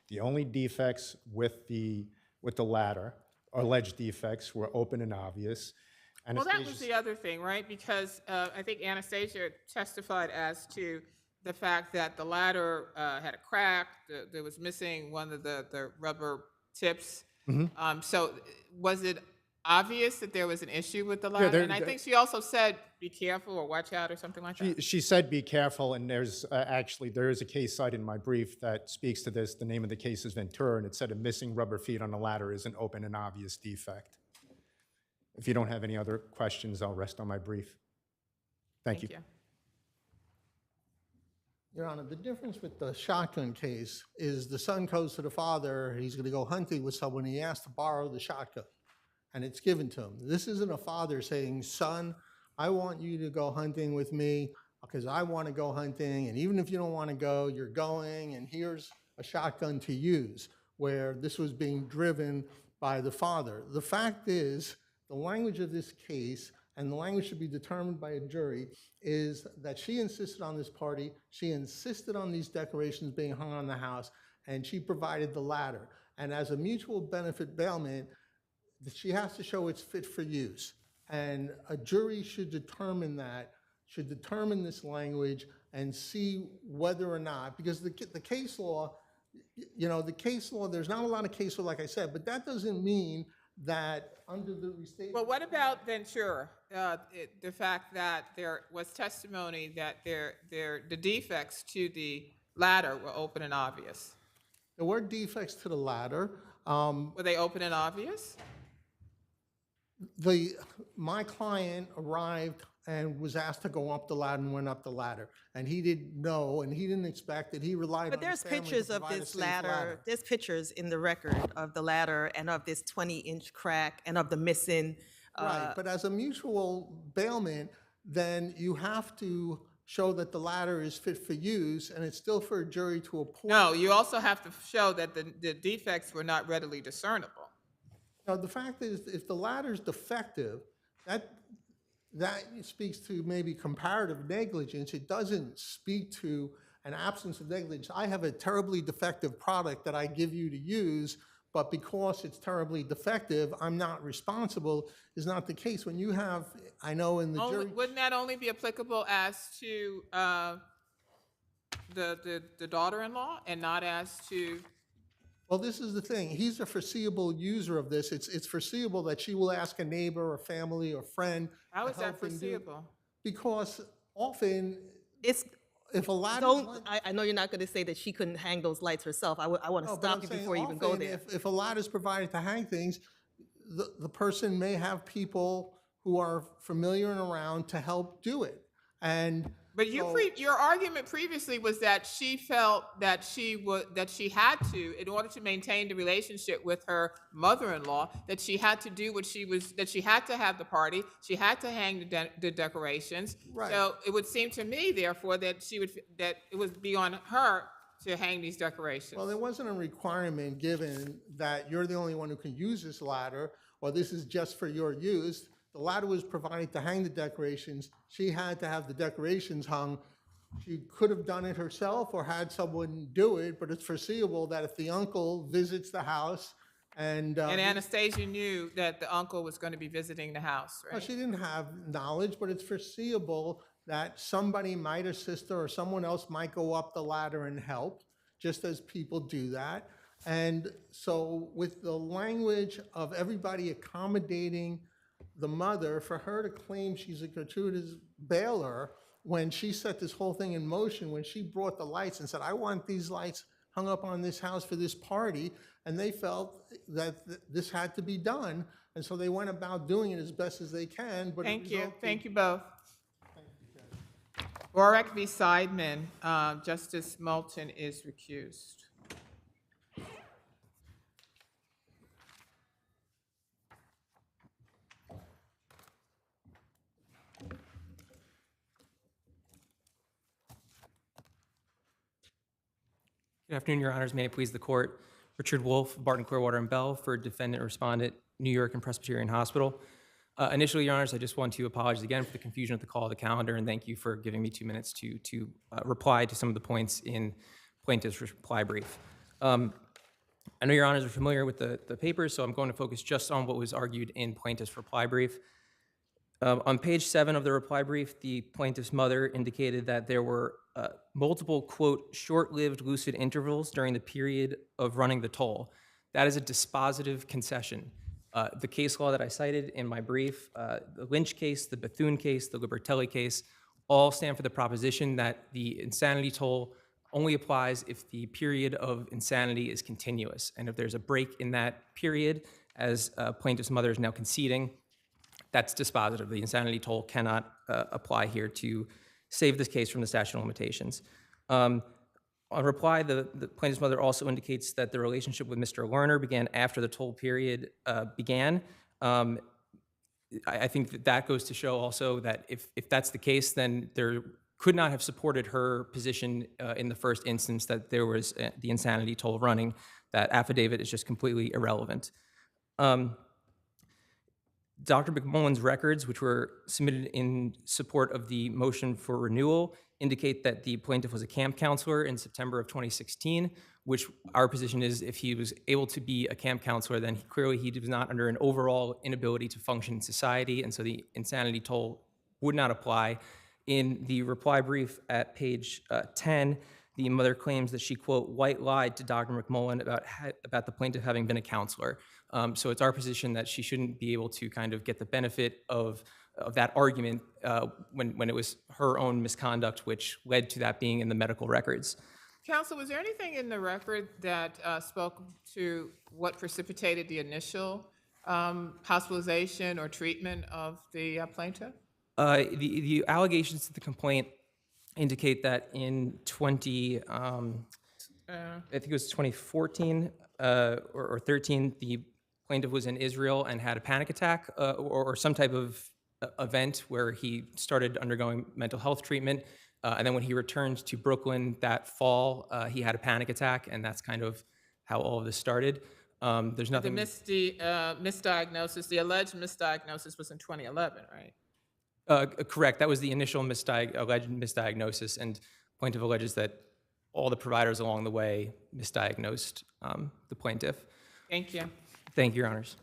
The only defects with the ladder, or alleged defects, were open and obvious. Well, that was the other thing, right? Because I think Anastasia testified as to the fact that the ladder had a crack, there was missing one of the rubber tips. So was it obvious that there was an issue with the ladder? And I think she also said, be careful or watch out or something like that. She said be careful, and there's actually, there is a case cited in my brief that speaks to this. The name of the case is Ventura, and it said a missing rubber feet on the ladder is an open and obvious defect. If you don't have any other questions, I'll rest on my brief. Thank you. Your Honor, the difference with the shotgun case is the son goes to the father, he's gonna go hunting with someone, he asks to borrow the shotgun, and it's given to him. This isn't a father saying, son, I want you to go hunting with me because I wanna go hunting, and even if you don't wanna go, you're going, and here's a shotgun to use, where this was being driven by the father. The fact is, the language of this case, and the language should be determined by a jury, is that she insisted on this party, she insisted on these decorations being hung on the house, and she provided the ladder. And as a mutual benefit bailment, she has to show it's fit for use. And a jury should determine that, should determine this language and see whether or not, because the case law, you know, the case law, there's not a lot of case law, like I said, but that doesn't mean that under the restatement. Well, what about Ventura? The fact that there was testimony that the defects to the ladder were open and obvious. There were defects to the ladder. Were they open and obvious? My client arrived and was asked to go up the ladder and went up the ladder. And he didn't know, and he didn't expect it. He relied But on his there's family to pictures of provide a this safe ladder, there's pictures in the record of the ladder and of this 20-inch crack and of the missing. Right, but as a mutual bailment, then you have to show that the ladder is fit for use, and it's still for a jury to appoint. No, you also have to show that the defects were not readily discernible. Now, the fact is, if the ladder's defective, that speaks to maybe comparative negligence. It doesn't speak to an absence of negligence. I have a terribly defective product that I give you to use, but because it's terribly defective, I'm not responsible, is not the case. When you have, I know in the jury... Wouldn't that only be applicable as to the daughter-in-law and not as to... Well, this is the thing. He's a foreseeable user of this. It's foreseeable that she will ask a neighbor or family or friend. How is to that help him do- foreseeable? Because often, It's, if a ladder... I know you're not going to say that she couldn't hang those lights herself. I want to No, but stop I'm you saying before you even go often there. If a ladder is provided to hang things, the person may have people who are familiar and around to help do it. And But your argument previously was that she felt that she had to, in order to maintain the relationship with her mother-in-law, that she had to do what that she had to have the party, she had to hang the decorations. Right. So it would seem to me, therefore, that it would be on her to hang these decorations. well, there wasn't a requirement given that you're the only one who can use this ladder, or this is just for your use. The ladder was provided to hang the decorations. She had to have the decorations hung She could have done it herself or had someone do it, but it's foreseeable that if the uncle visits the house and Anastasia knew that the uncle was going to be visiting the house, well, right? she didn't have knowledge, but it's foreseeable that somebody might assist her or someone else might go up the ladder and help, just as people do that. And so with the language of everybody accommodating the mother, for her to claim she's a gratuitous bailer when she set this whole thing in motion, when she brought the lights and said, I want these lights hung up on this house for this party, and they felt that this had to be done, and so they went about doing it as best as they can, but Thank you. Thank you both. Warwick v. Seidman, Justice Moulton is recused. Good afternoon, Your Honors. May it please the court. Richard Wolf, Barton, Clearwater, and Bell for defendant respondent, New York and Presbyterian Hospital. Initially, Your Honors, I just want to apologize again for the confusion of the call of the calendar, and thank you for giving me 2 minutes to reply to some of the points in plaintiff's reply brief. I know Your Honors are familiar with the papers, so I'm going to focus just on what was argued in plaintiff's reply brief. On page 7 of the reply brief, the plaintiff's mother indicated that there were multiple, quote, short-lived lucid intervals during the period of running the toll. That is a dispositive concession. The case law that I cited in my brief, the Lynch case, the Bethune case, the Libertelli case, all stand for the proposition that the insanity toll only applies if the period of insanity is continuous. And if there's a break in that period, as plaintiff's mother is now conceding, that's dispositive. The insanity toll cannot apply here to save this case from the statute of limitations. On reply, the plaintiff's mother also indicates that the relationship with Mr. Lerner began after the toll period began. I think that goes to show also that if that's the case, then there could not have supported her position in the first instance that there was the insanity toll running. That affidavit is just completely irrelevant. Dr. McMullen's records, which were submitted in support of the motion for renewal, indicate that the plaintiff was a camp counselor in September of 2016, which our position is if he was able to be a camp counselor, then clearly he was not under an overall inability to function in society, and so the insanity toll would not apply. In the reply brief at page 10, the mother claims that she, quote, white lied to Dr. McMullen about the plaintiff having been a counselor. So it's our position that she shouldn't be able to kind of get the benefit of that argument when it was her own misconduct which led to that being in the medical records. Counsel, was there anything in the record that spoke to what precipitated the initial hospitalization or treatment of the plaintiff? The allegations to the complaint indicate that in I think it was 2014 or 13, the plaintiff was in Israel and had a panic attack or some type of event where he started undergoing mental health treatment. And then when he returned to Brooklyn that fall, he had a panic attack, and that's kind of how all of this started. There's nothing. The misdiagnosis, the alleged misdiagnosis was in 2011, right? Correct. That was the initial alleged misdiagnosis, and plaintiff alleges that all the providers along the way misdiagnosed the plaintiff. Thank you. Thank you, Your Honors.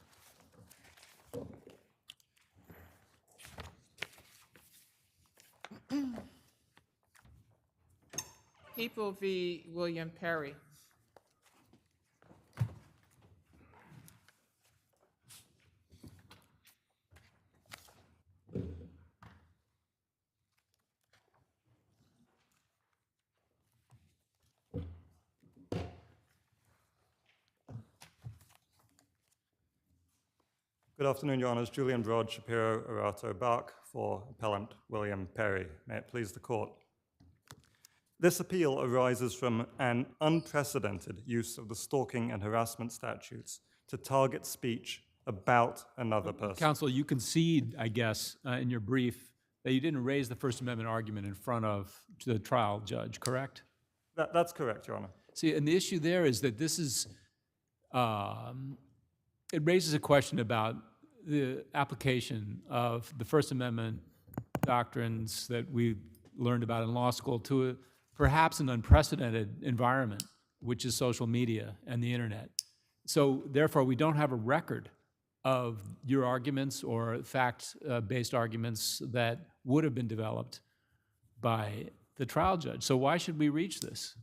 People v. William Perry. Good afternoon, Your Honors. Julian Broad, Shapiro, Arato, Bach for Appellant William Perry. May it please the Court. This appeal arises from an unprecedented use of the stalking and harassment statutes to target speech about another person. Counsel, you concede, I guess, in your brief that you didn't raise the First Amendment argument in front of the trial judge, correct? That's correct, Your Honor. See, and the issue there is that this is, it raises a question about the application of the First Amendment doctrines that we learned about in law school, to perhaps an unprecedented environment, which is social media and the internet. So therefore, we don't have a record of your arguments or fact-based arguments that would have been developed by the trial judge. So why should we reach this?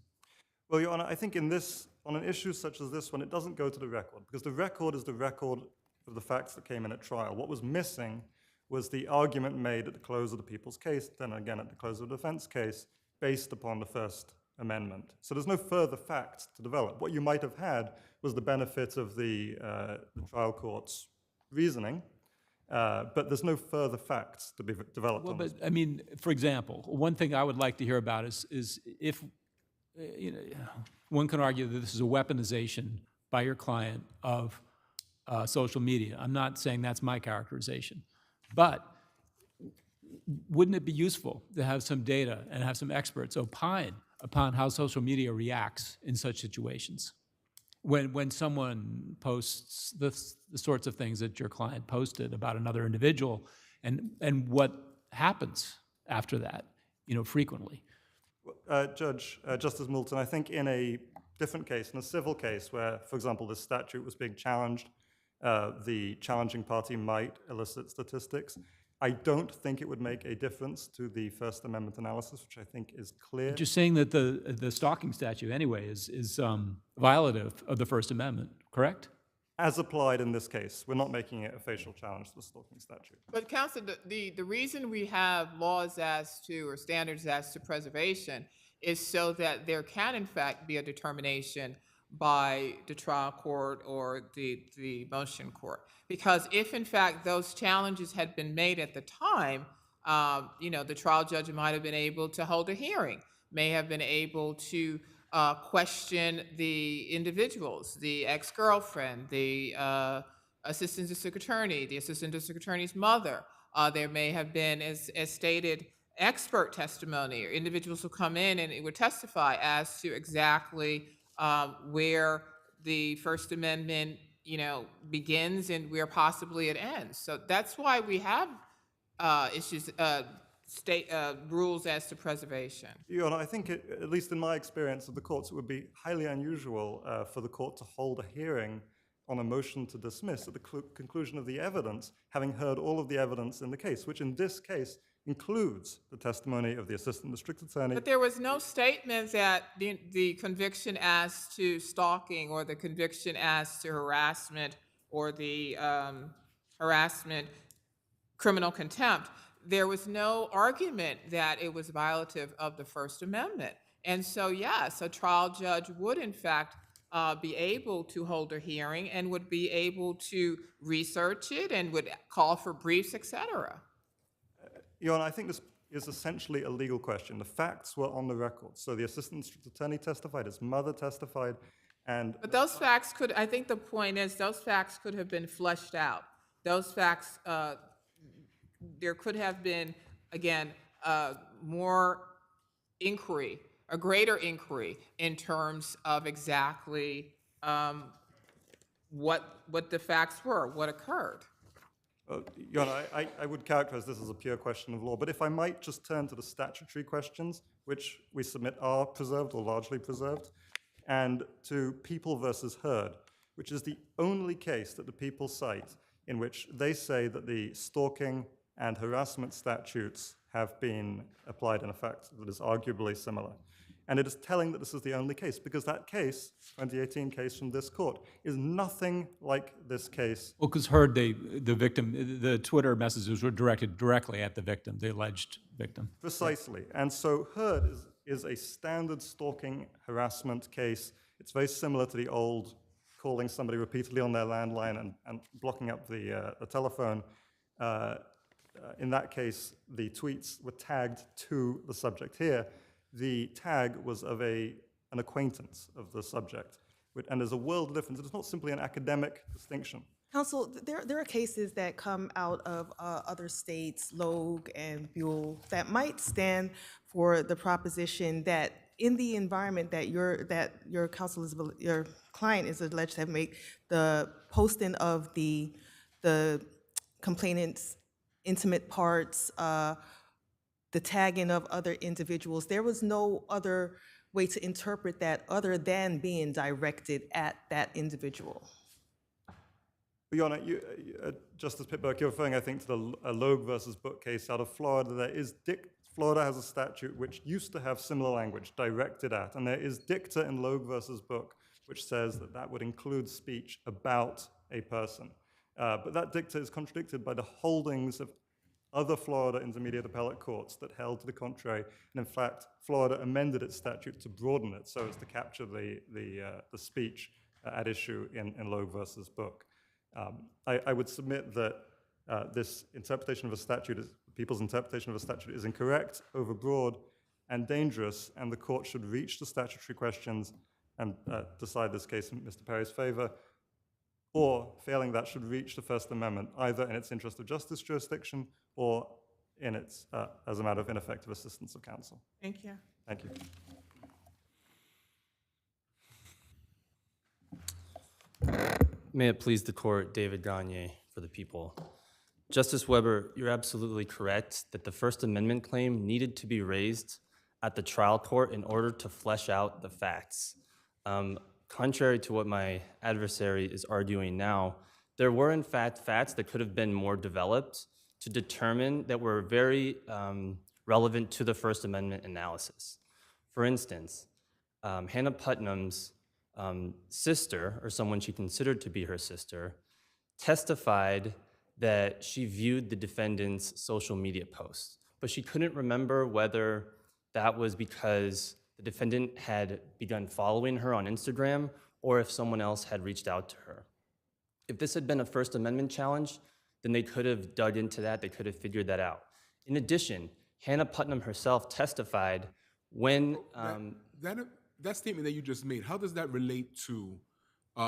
Well, Your Honor, I think on an issue such as this one, it doesn't go to the record, because the record is the record of the facts that came in at trial. What was missing was the argument made at the close of the people's case, then again at the close of the defense case, based upon the First Amendment. So there's no further facts to develop. What you might have had was the benefit of the trial court's reasoning, but there's no further facts to be developed on this. But I mean, for example, one thing I would like to hear about is if, one can argue that this is a weaponization by your client of social media. I'm not saying that's my characterization. But wouldn't it be useful to have some data and have some experts opine upon how social media reacts in such situations? When someone posts the sorts of things that your client posted about another individual, and what happens after that, frequently. Justice Moulton, I think in a different case, in a civil case where, for example, this statute was being challenged, the challenging party might elicit statistics. I don't think it would make a difference to the First Amendment analysis, which I think is clear. Just saying that the stalking statute anyway is violative of the First Amendment, correct? As applied in this case. We're not making it a facial challenge to the stalking statute. But Counsel, the reason we have laws as to, or standards as to preservation is so that there can in fact be a determination by the trial court or the motion court. Because if in fact those challenges had been made at the time, the trial judge might have been able to hold a hearing, may have been able to question the individuals, the ex-girlfriend, the assistant district attorney, the assistant district attorney's mother. There may have been, as stated, expert testimony, or individuals who come in and would testify as to exactly where the First Amendment, begins and where possibly it ends. So that's why we have rules as to preservation. Your Honor, I think, at least in my experience of the courts, it would be highly unusual for the court to hold a hearing on a motion to dismiss at the conclusion of the evidence, having heard all of the evidence in the case, which in this case includes the testimony of the assistant district attorney. But there was no statement that the conviction as to stalking or the conviction as to harassment or the harassment criminal contempt, there was no argument that it was violative of the First Amendment. And so, yes, a trial judge would in fact be able to hold a hearing and would be able to research it and would call for briefs, etc. Your Honor, I think this is essentially a legal question. The facts were on the record. So the assistant district attorney testified, his mother testified, and... But those facts could, I think the point is, those facts could have been fleshed out. Those facts, there could have been, again, more inquiry, a greater inquiry in terms of exactly what the facts were, what occurred. Your Honor, I would characterize this as a pure question of law, but if I might just turn to the statutory questions, which we submit are preserved or largely preserved, and to People versus Heard, which is the only case that the people cite in which they say that the stalking and harassment statutes have been applied in a fact that is arguably similar. And it is telling that this is the only case, because that case, 2018 case from this court, is nothing like this case. Well, because Heard, the victim, the Twitter messages were directed directly at the victim, the alleged victim. Precisely. And so Heard is a standard stalking harassment case. It's very similar to the old calling somebody repeatedly on their landline and blocking up the telephone. In that case, the tweets were tagged to the subject. Here, the tag was of an acquaintance of the subject. And there's a world difference. It's not simply an academic distinction. Counsel, there are cases that come out of other states, Logue and Buell, that might stand for the proposition that in the environment that your client is alleged to have made, the posting of the complainant's intimate parts the tagging of other individuals. There was no other way to interpret that other than being directed at that individual. Your Honor, Justice Pitberg, you're referring, I think, to the Logue versus Book case out of Florida. Florida has a statute which used to have similar language, directed at, and there is dicta in Logue versus Book, which says that that would include speech about a person. But that dicta is contradicted by the holdings of other Florida intermediate appellate courts that held to the contrary. And in fact, Florida amended its statute to broaden it so as to capture the speech at issue in Logue versus Book. I would submit that this interpretation of a statute, people's interpretation of a statute, is incorrect, overbroad, and dangerous, and the court should reach the statutory questions and decide this case in Mr. Perry's favor, or, failing that, should reach the First Amendment, either in its interest of justice jurisdiction or in its, as a matter of ineffective assistance of counsel. Thank you. Thank you. May it please the court, David Gagne for the people. Justice Weber, you're absolutely correct that the First Amendment claim needed to be raised at the trial court in order to flesh out the facts. Contrary to what my adversary is arguing now, there were in fact facts that could have been more developed to determine that were very relevant to the First Amendment analysis. For instance, Hannah Putnam's sister, or someone she considered to be her sister, testified that she viewed the defendant's social media posts, but she couldn't remember whether that was because the defendant had begun following her on Instagram or if someone else had reached out to her. If this had been a First Amendment challenge, then they could have dug into that, they could have figured that out. In addition, Hannah Putnam herself testified when... That statement that you just made, how does that relate to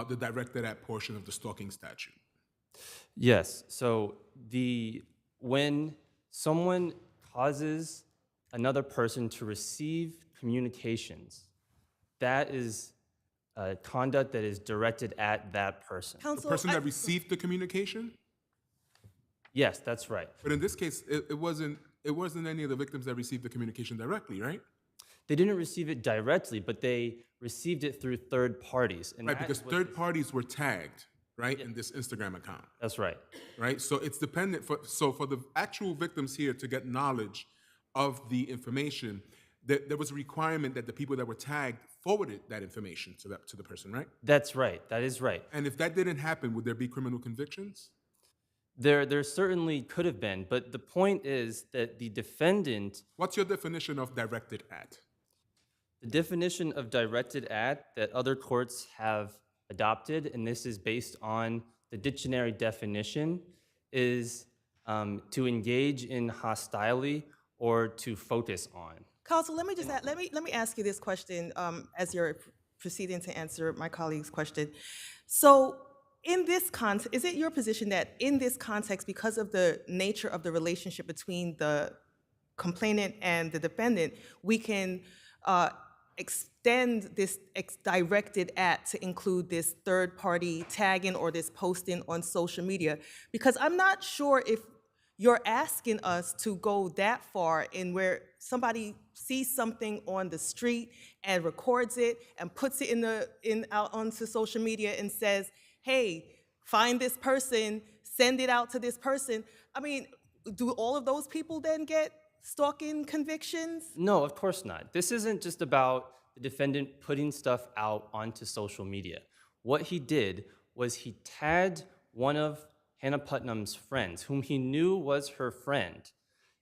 the directed at portion of the stalking statute? Yes, so when someone causes another person to receive communications, that is conduct that is directed at that person. The person that received the communication? Yes, that's right. But in this case, it wasn't any of the victims that received the communication directly, right? They didn't receive it directly, but they received it through third parties. And right, because third parties were tagged, right, in this Instagram account. That's right. Right, so it's dependent, for the actual victims here to get knowledge of the information, there was a requirement that the people that were tagged forwarded that information to the person, right? That's right, that is right. And if that didn't happen, would there be criminal convictions? There certainly could have been, but the point is that the defendant... What's your definition of directed at? The definition of directed at that other courts have adopted, and this is based on the dictionary definition, is to engage in hostility or to focus on. Counsel, let me ask you this question as you're proceeding to answer my colleague's question. So, in this context, is it your position that in this context, because of the nature of the relationship between the complainant and the defendant, we can extend this directed at to include this third-party tagging or this posting on social media? Because I'm not sure if you're asking us to go that far in where somebody sees something on the street and records it and puts it out onto social media and says, hey, find this person, send it out to this person. I mean, do all of those people then get stalking convictions? No, of course not. This isn't just about the defendant putting stuff out onto social media. What he did was he tagged one of Hannah Putnam's friends, whom he knew was her friend,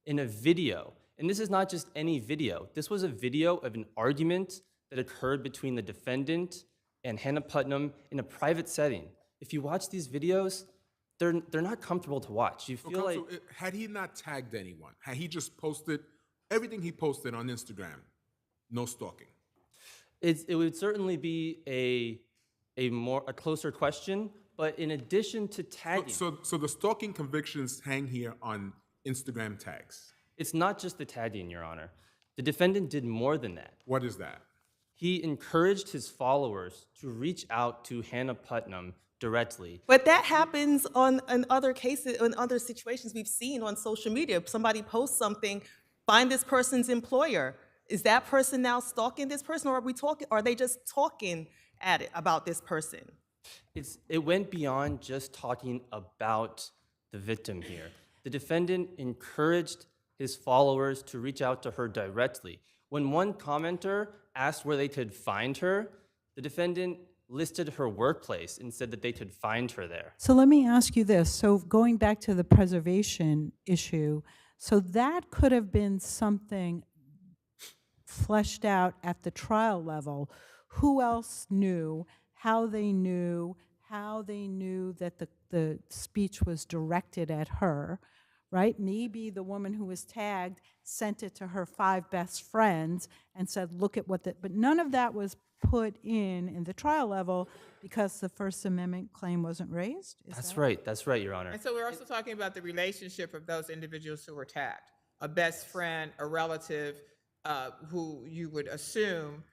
in a video. And this is not just any video. This was a video of an argument that occurred between the defendant and Hannah Putnam in a private setting. If you watch these videos, they're not comfortable to watch. You feel like... Had he not tagged anyone, had he just posted everything he posted on Instagram, no stalking? It would certainly be a closer question, but in addition to tagging... So the stalking convictions hang here on Instagram tags? It's not just the tagging, Your Honor. The defendant did more than that. What is that? He encouraged his followers to reach out to Hannah Putnam directly. But that happens in other cases, in other situations we've seen on social media. Somebody posts something, find this person's employer. Is that person now stalking this person, or are they just talking at it about this person? It went beyond just talking about the victim here. The defendant encouraged his followers to reach out to her directly. When one commenter asked where they could find her, the defendant listed her workplace and said that they could find her there. So let me ask you this. So going back to the preservation issue, so that could have been something fleshed out at the trial level. Who else knew, how they knew that the speech was directed at her, right? Maybe the woman who was tagged sent it to her 5 best friends and said, look at what but none of that was put in the trial level because the First Amendment claim wasn't raised? That's right, Your Honor. And so we're also talking about the relationship of those individuals who were tagged. A best friend, a relative, who you would assume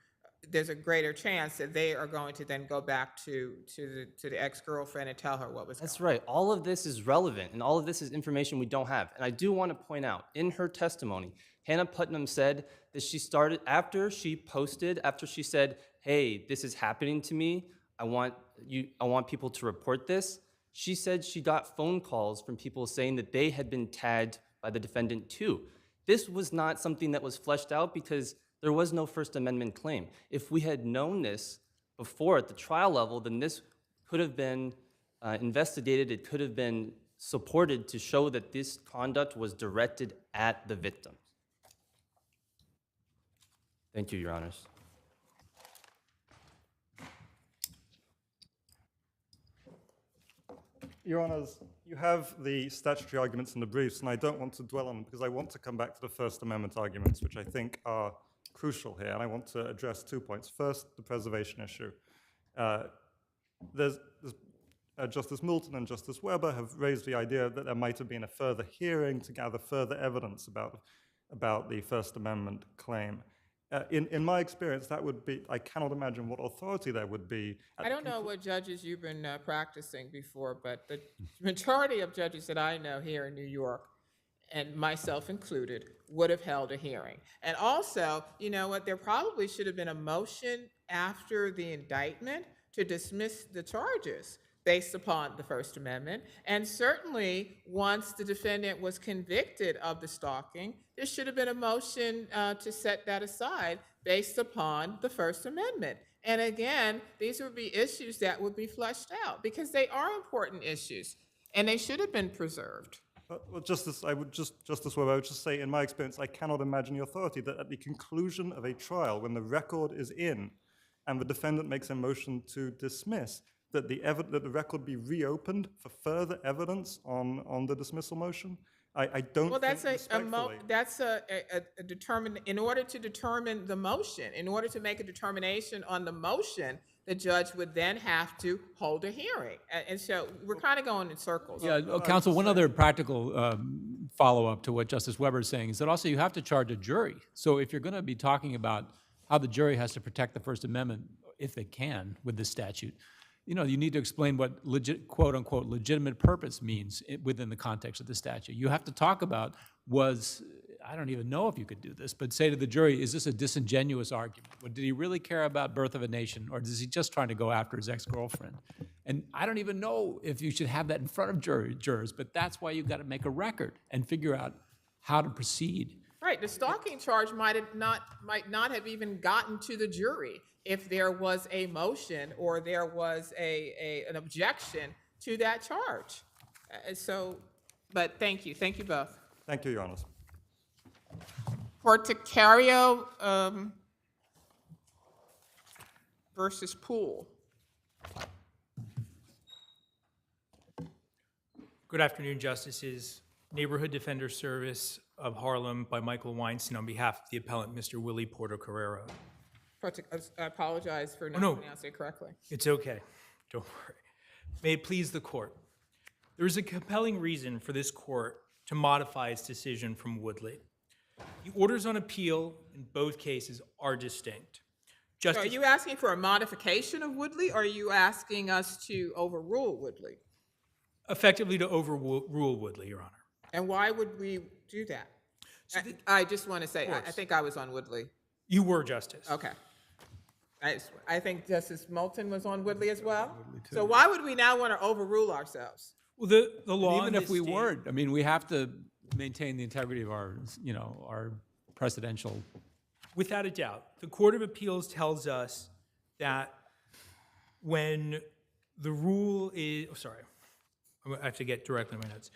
there's a greater chance that they are going to then go back to the ex-girlfriend and tell her what was going on. That's right. All of this is relevant, and all of this is information we don't have. And I do want to point out, in her testimony, Hannah Putnam said that she started, after she said, hey, this is happening to me, I want people to report this, she said she got phone calls from people saying that they had been tagged by the defendant too. This was not something that was fleshed out because there was no First Amendment claim. If we had known this before at the trial level, then this could have been investigated, it could have been supported to show that this conduct was directed at the victim. Thank you, Your Honors. Your Honors, you have the statutory arguments in the briefs, and I don't want to dwell on them because I want to come back to the First Amendment arguments, which I think are crucial here, and I want to address 2 points. First, the preservation issue. Justice Moulton and Justice Weber have raised the idea that there might have been a further hearing to gather further evidence about the First Amendment claim. In my experience, that would be, I cannot imagine what authority there would be. I don't know what judges you've been practicing before, but the majority of judges that I know here in New York, and myself included, would have held a hearing. And also, you know what, there probably should have been a motion after the indictment to dismiss the charges based upon the First Amendment. And certainly, once the defendant was convicted of the stalking, there should have been a motion to set that aside based upon the First Amendment. And again, these would be issues that would be fleshed out because they are important issues and they should have been preserved. Well, Justice Weber, I would just say, in my experience, I cannot imagine the authority that at the conclusion of a trial, when the record is in and the defendant makes a motion to dismiss, that the record be reopened for further evidence on the dismissal motion. I don't. Well, that's in order to determine the motion, in order to make a determination on the motion, the judge would then have to hold a hearing. And so we're kind of going in circles. Yeah, counsel, one other practical follow-up to what Justice Weber is saying is that also you have to charge a jury. So if you're going to be talking about how the jury has to protect the First Amendment, if they can, with this statute, you know, you need to explain what quote-unquote legitimate purpose means within the context of the statute. You have to talk about I don't even know if you could do this, but say to the jury, is this a disingenuous argument? Did he really care about Birth of a Nation, or is he just trying to go after his ex-girlfriend? And I don't even know if you should have that in front of jurors, but that's why you've got to make a record and figure out how to proceed. Right, the stalking charge might not have even gotten to the jury if there was a motion or there was an objection to that charge. But thank you both. Thank you, Your Honors. Porticario versus Poole. Good afternoon, Justices. Neighborhood Defender Service of Harlem by Michael Weinstein on behalf of the appellant, Mr. Willie Porter Carrero. I apologize for not pronouncing it correctly. It's okay. Don't worry. May it please the court. There is a compelling reason for this court to modify its decision from Woodley. The orders on appeal in both cases are distinct. So are you asking for a modification of Woodley, or are you asking us to overrule Woodley? Effectively to overrule Woodley, Your Honor. And why would we do that? I just want to say, I think I was on Woodley. You were, Justice. Okay. I think Justice Moulton was on Woodley as well. So why would we now want to overrule ourselves? Well, the law Even in if this we state- weren't, I mean, we have to maintain the integrity of our, our precedential. Without a doubt, the Court of Appeals tells us that when the rule is, I have to get directly to my notes.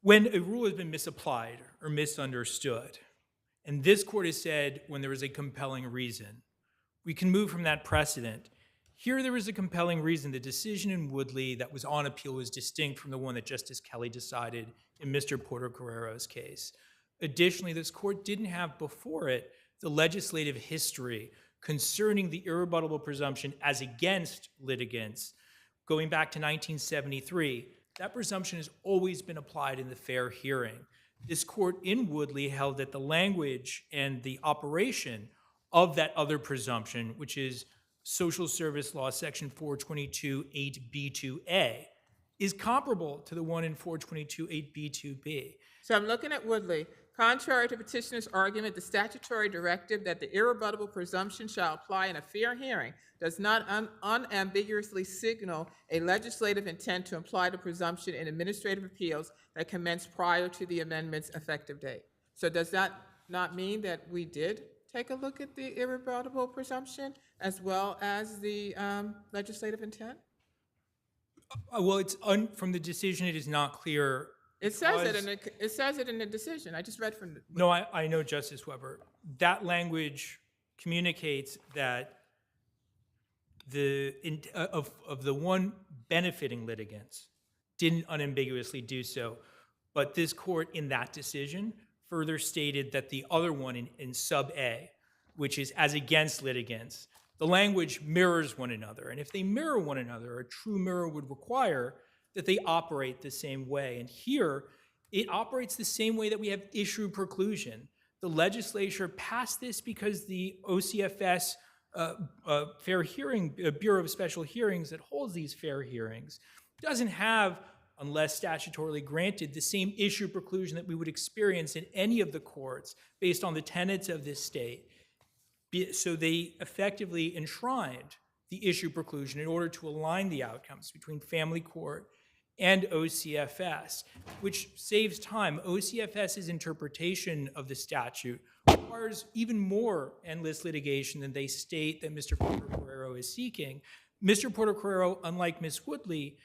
When a rule has been misapplied or misunderstood, and this court has said when there is a compelling reason, we can move from that precedent. Here there is a compelling reason. The decision in Woodley that was on appeal was distinct from the one that Justice Kelly decided in Mr. Porter-Carrero's case. Additionally, this court didn't have before it the legislative history concerning the irrebuttable presumption as against litigants going back to 1973. That presumption has always been applied in the fair hearing. This court in Woodley held that the language and the operation of that other presumption, which is Social Service Law Section 422.8b2a, is comparable to the one in 422.8b2b. So I'm looking at Woodley. Contrary to petitioner's argument, the statutory directive that the irrebuttable presumption shall apply in a fair hearing does not unambiguously signal a legislative intent to apply the presumption in administrative appeals that commenced prior to the amendment's effective date. So does that not mean that we did take a look at the irrebuttable presumption as well as the legislative intent? Well, it's from the decision, it is not clear. It says it in the decision. I just read from the... No, I know, Justice Weber. That language communicates that of the one benefiting litigants didn't unambiguously do so, but this court in that decision further stated that the other one in sub A, which is as against litigants, the language mirrors one another. And if they mirror one another, a true mirror would require that they operate the same way. And here, it operates the same way that we have issue preclusion. The legislature passed this because the OCFS fair hearing, Bureau of Special Hearings that holds these fair hearings, doesn't have, unless statutorily granted, the same issue preclusion that we would experience in any of the courts based on the tenets of this state. So they effectively enshrined the issue preclusion in order to align the outcomes between family court and OCFS, which saves time. OCFS's interpretation of the statute requires even more endless litigation than they state that Mr. Porter-Carrero is seeking. Mr. Porter-Carrero, unlike Ms. Woodley,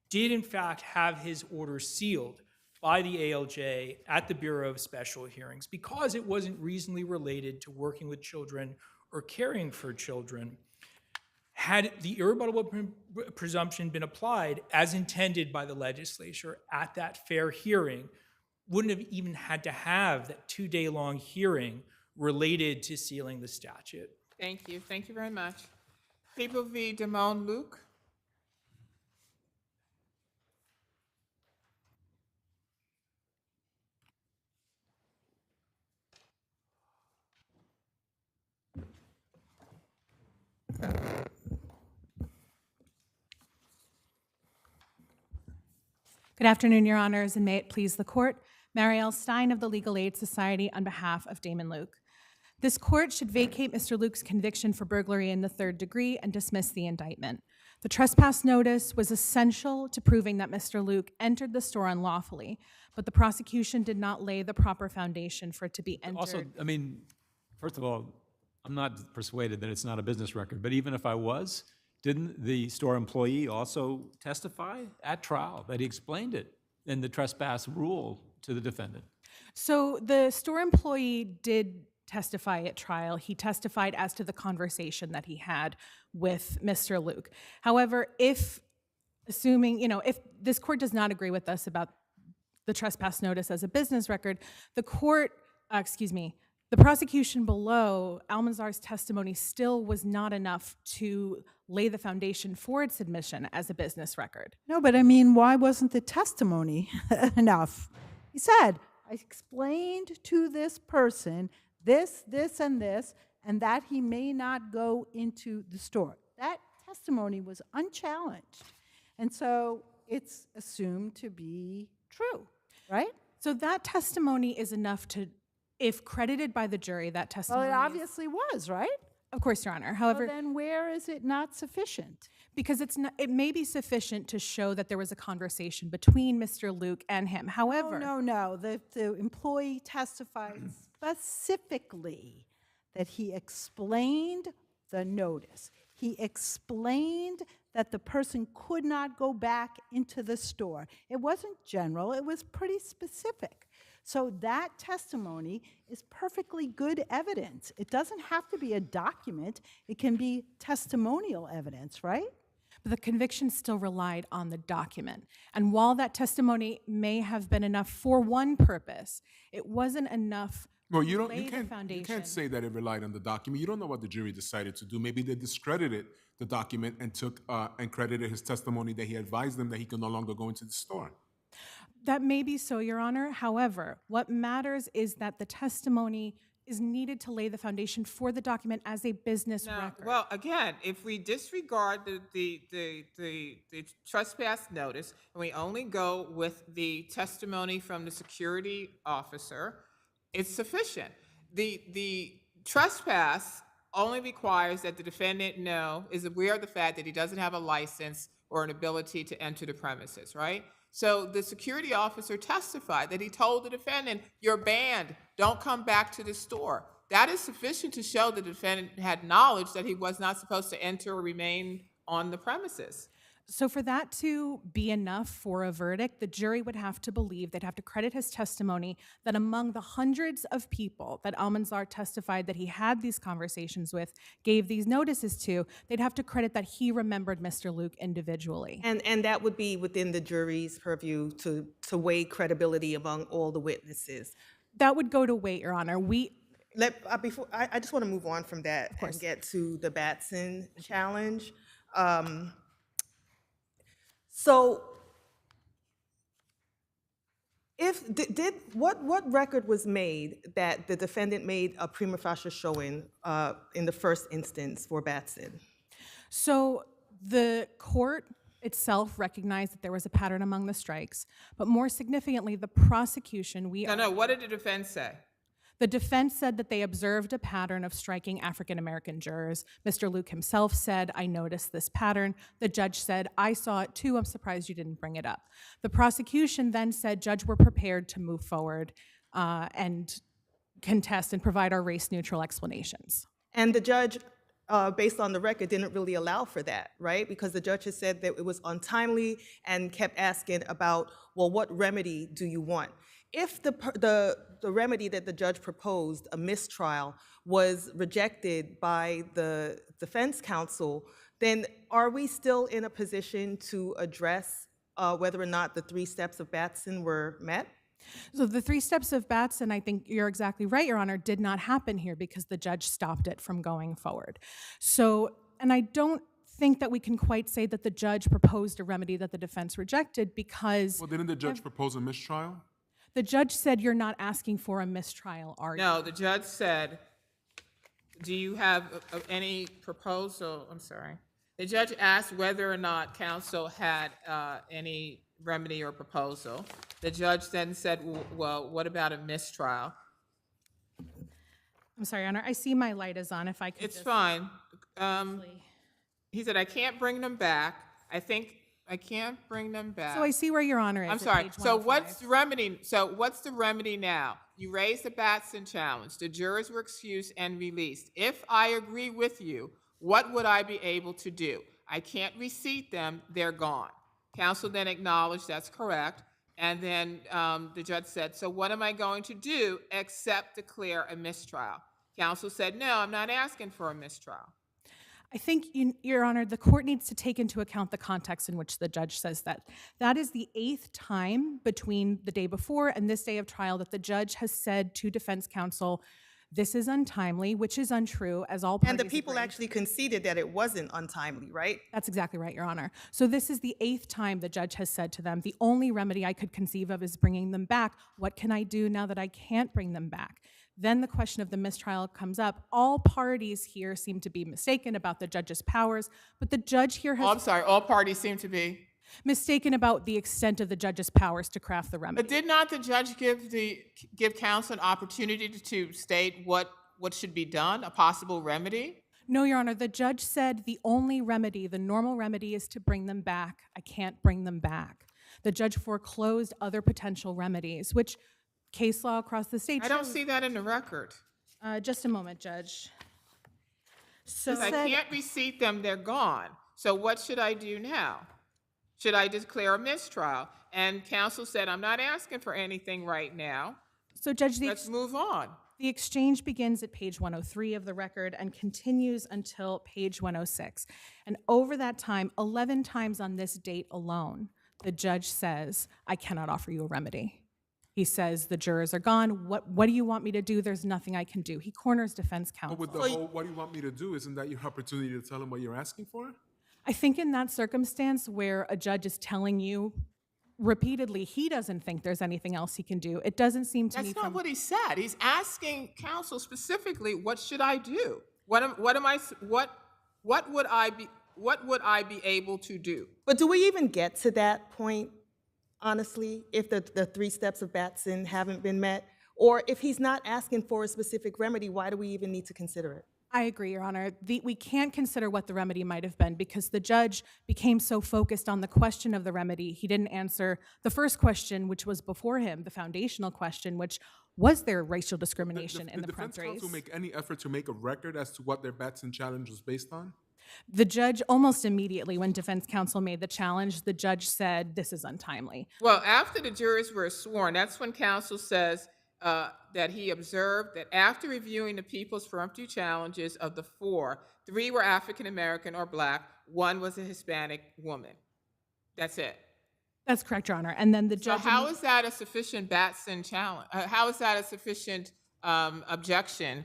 did in fact have his order sealed by the ALJ at the Bureau of Special Hearings because it wasn't reasonably related to working with children or caring for children. Had the irrebuttable presumption been applied as intended by the legislature at that fair hearing, wouldn't have even had to have that 2-day-long hearing related to sealing the statute. Thank you. Thank you very much. People v. Damone Luke. Good afternoon, Your Honors, and may it please the Court. Marielle Stein of the Legal Aid Society on behalf of Damon Luke. This court should vacate Mr. Luke's conviction for burglary in the 3rd degree and dismiss the indictment. The trespass notice was essential to proving that Mr. Luke entered the store unlawfully, but the prosecution did not lay the proper foundation for it to be entered. Also, I mean, first of all, I'm not persuaded that it's not a business record, but even if I was, didn't the store employee also testify at trial that he explained it in the trespass rule to the defendant? So the store employee did testify at trial. He testified as to the conversation that he had with Mr. Luke. However, if this court does not agree with us about the trespass notice as a business record, the prosecution below, Almanzar's testimony still was not enough to lay the foundation for its admission as a business record. No, but I mean, why wasn't the testimony enough? He said, I explained to this person this, this, and this, and that he may not go into the store. That testimony was unchallenged. And so it's assumed to be true, right? So that testimony is enough to, if credited by the jury, that Well, testimony it is- obviously was, right? Of course, Your Honor. Well, However, then where is it not sufficient? because it's not, it may be sufficient to show that there was a conversation between Mr. Luke and him. However, No. The employee testified specifically that he explained the notice. He explained that the person could not go back into the store. It wasn't general, it was pretty specific. So that testimony is perfectly good evidence. It doesn't have to be a document, it can be testimonial evidence, right? but the conviction still relied on the document. And while that testimony may have been enough for one purpose, it wasn't enough Well, to you lay the can't foundation. say that it relied on the document. You don't know what the jury decided to do. Maybe they discredited the document and took and credited his testimony that he advised them that he could no longer go into the store. That may be so, Your Honor. However, what matters is that the testimony is needed to lay the foundation for the document as a business record. Well, again, if we disregard the trespass notice and we only go with the testimony from the security officer, it's sufficient. The trespass only requires that the defendant is aware of the fact that he doesn't have a license or an ability to enter the premises, right? So the security officer testified that he told the defendant, "You're banned. Don't come back to the store." That is sufficient to show the defendant had knowledge that he was not supposed to enter or remain on the premises. So for that to be enough for a verdict, the jury would have to believe, they'd have to credit his testimony that among the hundreds of people that Almanzar testified that he had these conversations with, gave these notices to, they'd have to credit that he remembered Mr. Luke individually. And that would be within the jury's purview to weigh credibility among all the witnesses. That would go to weight, Your Honor. I just want to move on from that and get to the Batson challenge. So, what record was made that the defendant made a prima facie showing in the first instance for Batson? So the court itself recognized that there was a pattern among the strikes, but more significantly, the prosecution, what did the defense say? The defense said that they observed a pattern of striking African-American jurors. Mr. Luke himself said, "I noticed this pattern." The judge said, "I saw it too. I'm surprised you didn't bring it up." The prosecution then said, "Judge, we're prepared to move forward and contest and provide our race-neutral explanations." And the judge, based on the record, didn't really allow for that, right? Because the judge had said that it was untimely and kept asking about, well, what remedy do you want? If the remedy that the judge proposed, a mistrial, was rejected by the defense counsel, then are we still in a position to address whether or not the 3 steps of Batson were met? So the 3 steps of Batson, I think you're exactly right, Your Honor, did not happen here because the judge stopped it from going forward. So, and I don't think that we can quite say that the judge proposed a remedy that the defense rejected because— Well, didn't the judge propose a mistrial? The judge said you're not asking for a mistrial, are you? No, the judge said, "Do you have any proposal?" I'm sorry. The judge asked whether or not counsel had any remedy or proposal. The judge then said, "Well, what about a mistrial?" I'm sorry, Your Honor, I see my light is on. If I could It's just— fine. He said, "I can't bring them back. I think I can't bring them back." So I see where Your Honor is. I'm at sorry. page So 105. what's the remedy now? You raised the Batson challenge. The jurors were excused and released. If I agree with you, what would I be able to do? I can't reseat them. They're gone. Counsel then acknowledged that's correct. And then the judge said, "So what am I going to do except declare a mistrial?" Counsel said, "No, I'm not asking for a mistrial." I think, Your Honor, the court needs to take into account the context in which the judge says that. That is the 8th time between the day before and this day of trial that the judge has said to defense counsel, "This is untimely," which is untrue, as all parties And the people agree. actually conceded that it wasn't untimely, right? That's exactly right, Your Honor. So this is the 8th time the judge has said to them, "The only remedy I could conceive of is bringing them back. What can I do now that I can't bring them back?" Then the question of the mistrial comes up. All parties here seem to be mistaken about the judge's powers, but the judge here has— Oh, I'm sorry. All parties seem to be. Mistaken about the extent of the judge's powers to craft the remedy. But did not the judge give counsel an opportunity to state what should be done, a possible remedy? No, Your Honor, the judge said the only remedy, the normal remedy, is to bring them back. I can't bring them back. The judge foreclosed other potential remedies, which case law across the state I don't shows. see that in the record. Just a moment, Judge. So Because I can't reseat them, they're gone. So what should I do now? Should I declare a mistrial? And counsel said, I'm not asking for anything right now. So, Judge, let's move on. The exchange begins at page 103 of the record and continues until page 106. And over that time, 11 times on this date alone, the judge says, I cannot offer you a remedy. He says, the jurors are gone. What do you want me to do? There's nothing I can do. He corners defense counsel. But with the whole, what do you want me to do? Isn't that your opportunity to tell him what you're asking for? I think in that circumstance where a judge is telling you repeatedly he doesn't think there's anything else he can do, it doesn't seem to me. That's not what he said. He's asking counsel specifically, what should I do? What would I be able to do? But do we even get to that point, honestly, if the 3 steps of Batson haven't been met? Or if he's not asking for a specific remedy, why do we even need to consider it? I agree, Your Honor. We can't consider what the remedy might have been because the judge became so focused on the question of the remedy, he didn't answer the first question, which was before him, the foundational question, which was there racial discrimination in the Prince race? Did defense counsel make any effort to make a record as to what their Batson challenge was based on? The judge, almost immediately when defense counsel made the challenge, the judge said, this is untimely. Well, after the jurors were sworn, that's when counsel says that he observed that after reviewing the people's peremptory challenges of the 4, 3 were African American or Black, 1 was a Hispanic woman. That's it. That's correct, Your Honor. And then the judge. So how is that a sufficient Batson challenge? How is that a sufficient objection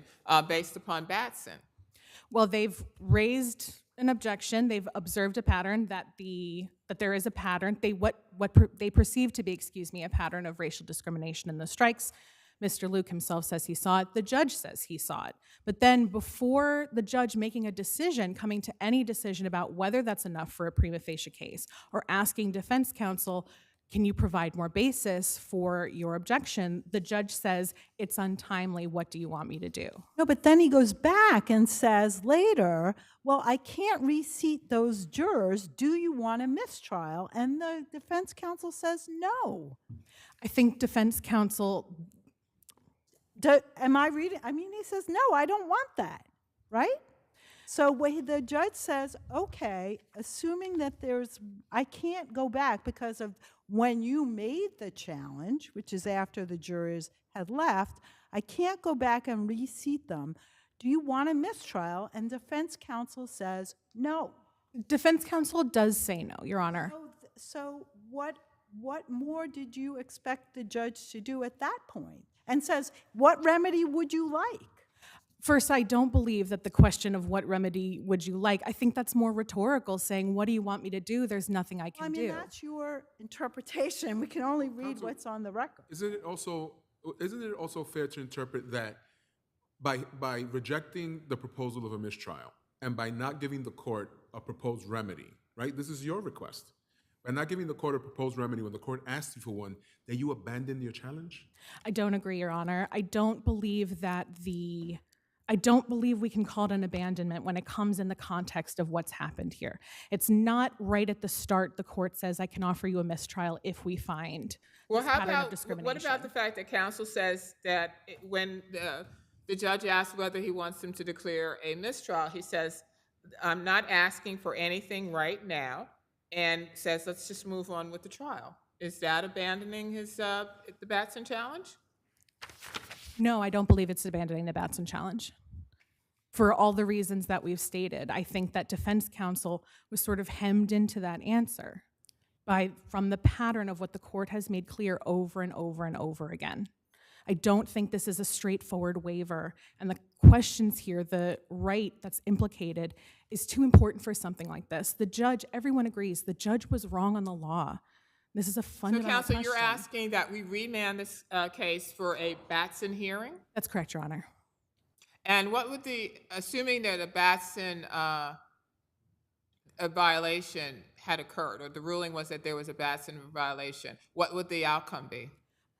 based upon Batson? Well, they've raised an objection. They've observed a pattern that there is a pattern. They perceive to be, a pattern of racial discrimination in the strikes. Mr. Luke himself says he saw it. The judge says he saw it. But then before the judge making a decision, coming to any decision about whether that's enough for a prima facie case, or asking defense counsel, can you provide more basis for your objection? The judge says, it's untimely. What do you want me to do? No, but then he goes back and says later, well, I can't reseat those jurors. Do you want a mistrial? And the defense counsel says no. I think defense counsel. Am I reading? I mean, he says, no, I don't want that, right? So the judge says, okay, assuming that I can't go back because of when you made the challenge, which is after the jurors had left, I can't go back and reseat them. Do you want a mistrial? And defense counsel says no. Defense counsel does say no, Your Honor. So what more did you expect the judge to do at that point? And says, what remedy would you like? First, I don't believe that the question of what remedy would you like, I think that's more rhetorical, saying, what do you want me to do? There's nothing I can do. I mean, that's your interpretation. We can only read what's on the record. Isn't it also fair to interpret that by rejecting the proposal of a mistrial and by not giving the court a proposed remedy, right? This is your request. By not giving the court a proposed remedy when the court asked you for one, that you abandon your challenge? I don't agree, Your Honor. I don't believe we can call it an abandonment when it comes in the context of what's happened here. It's not right at the start the court says, I can offer you a mistrial if we find this pattern of discrimination. What about the fact that counsel says that when the judge asks whether he wants him to declare a mistrial, he says, I'm not asking for anything right now, and says, let's just move on with the trial. Is that abandoning the Batson challenge? No, I don't believe it's abandoning the Batson challenge. For all the reasons that we've stated, I think that defense counsel was sort of hemmed into that answer from the pattern of what the court has made clear over and over and over again. I don't think this is a straightforward waiver, and the questions here, the right that's implicated, is too important for something like this. The judge, everyone agrees, the judge was wrong on the law. This is a fundamental question. So, counsel, you're asking that we remand this case for a Batson hearing? That's correct, Your Honor. And what would assuming that a Batson a violation had occurred, or the ruling was that there was a Batson violation, what would the outcome be?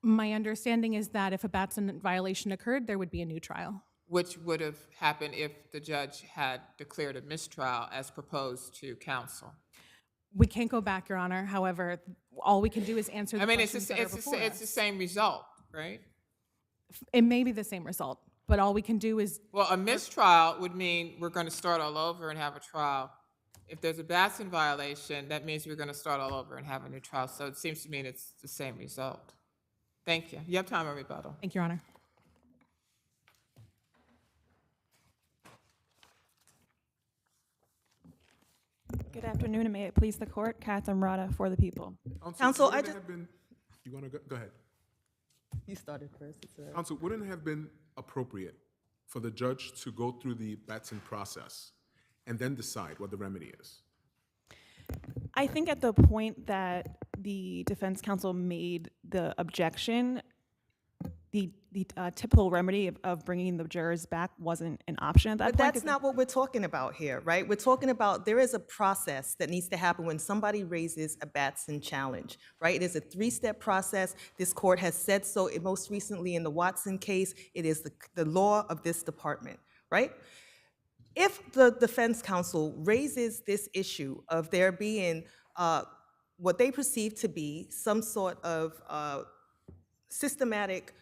My understanding is that if a Batson violation occurred, there would be a new trial. Which would have happened if the judge had declared a mistrial as proposed to counsel? We can't go back, Your Honor. However, all we can do is answer the I mean, it's questions the, that are it's, before the, it's the us. same result, right? It may be the same result, but all we can do is... Well, a mistrial would mean we're going to start all over and have a trial. If there's a Batson violation, that means we're going to start all over and have a new trial. So it seems to me it's the same result. Thank you. You have time for rebuttal. Thank you, Your Honor. Good afternoon, and may it please the court. Catherine Rada for the people. Counsel, I just... You want to go ahead? You started first. Counsel, wouldn't it have been appropriate for the judge to go through the Batson process and then decide what the remedy is? I think at the point that the defense counsel made the objection, the typical remedy of bringing the jurors back wasn't an option at that But point. that's not what we're talking about here, right? We're talking about there is a process that needs to happen when somebody raises a Batson challenge, right? It is a three-step process. This court has said so most recently in the Watson case. It is the law of this department, right? If the defense counsel raises this issue of there being what they perceive to be some sort of systematic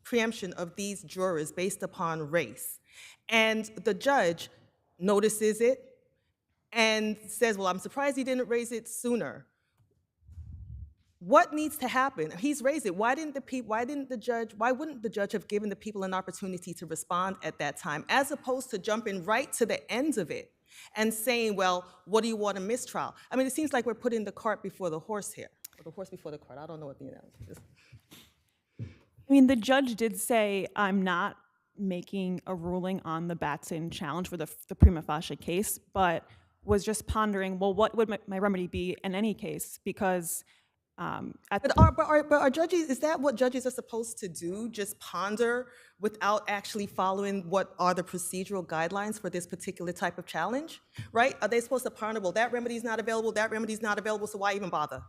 preemption of these jurors based upon race, and the judge notices it and says, well, I'm surprised he didn't raise it sooner. What needs to happen? He's raised it. Why wouldn't the judge have given the people an opportunity to respond at that time, as opposed to jumping right to the end of it and saying, well, what do you want, a mistrial? I mean, it seems like we're putting the cart before the horse here, or the horse before the cart. I don't know what the analogy is. I mean, the judge did say, I'm not making a ruling on the Batson challenge for the prima facie case, but was just pondering, well, what would my remedy be in any case? Because But are judges, is that what judges are supposed to do? Just ponder without actually following what are the procedural guidelines for this particular type of challenge, right? Are they supposed to ponder, well, that remedy is not available, that remedy is not available, so why even bother?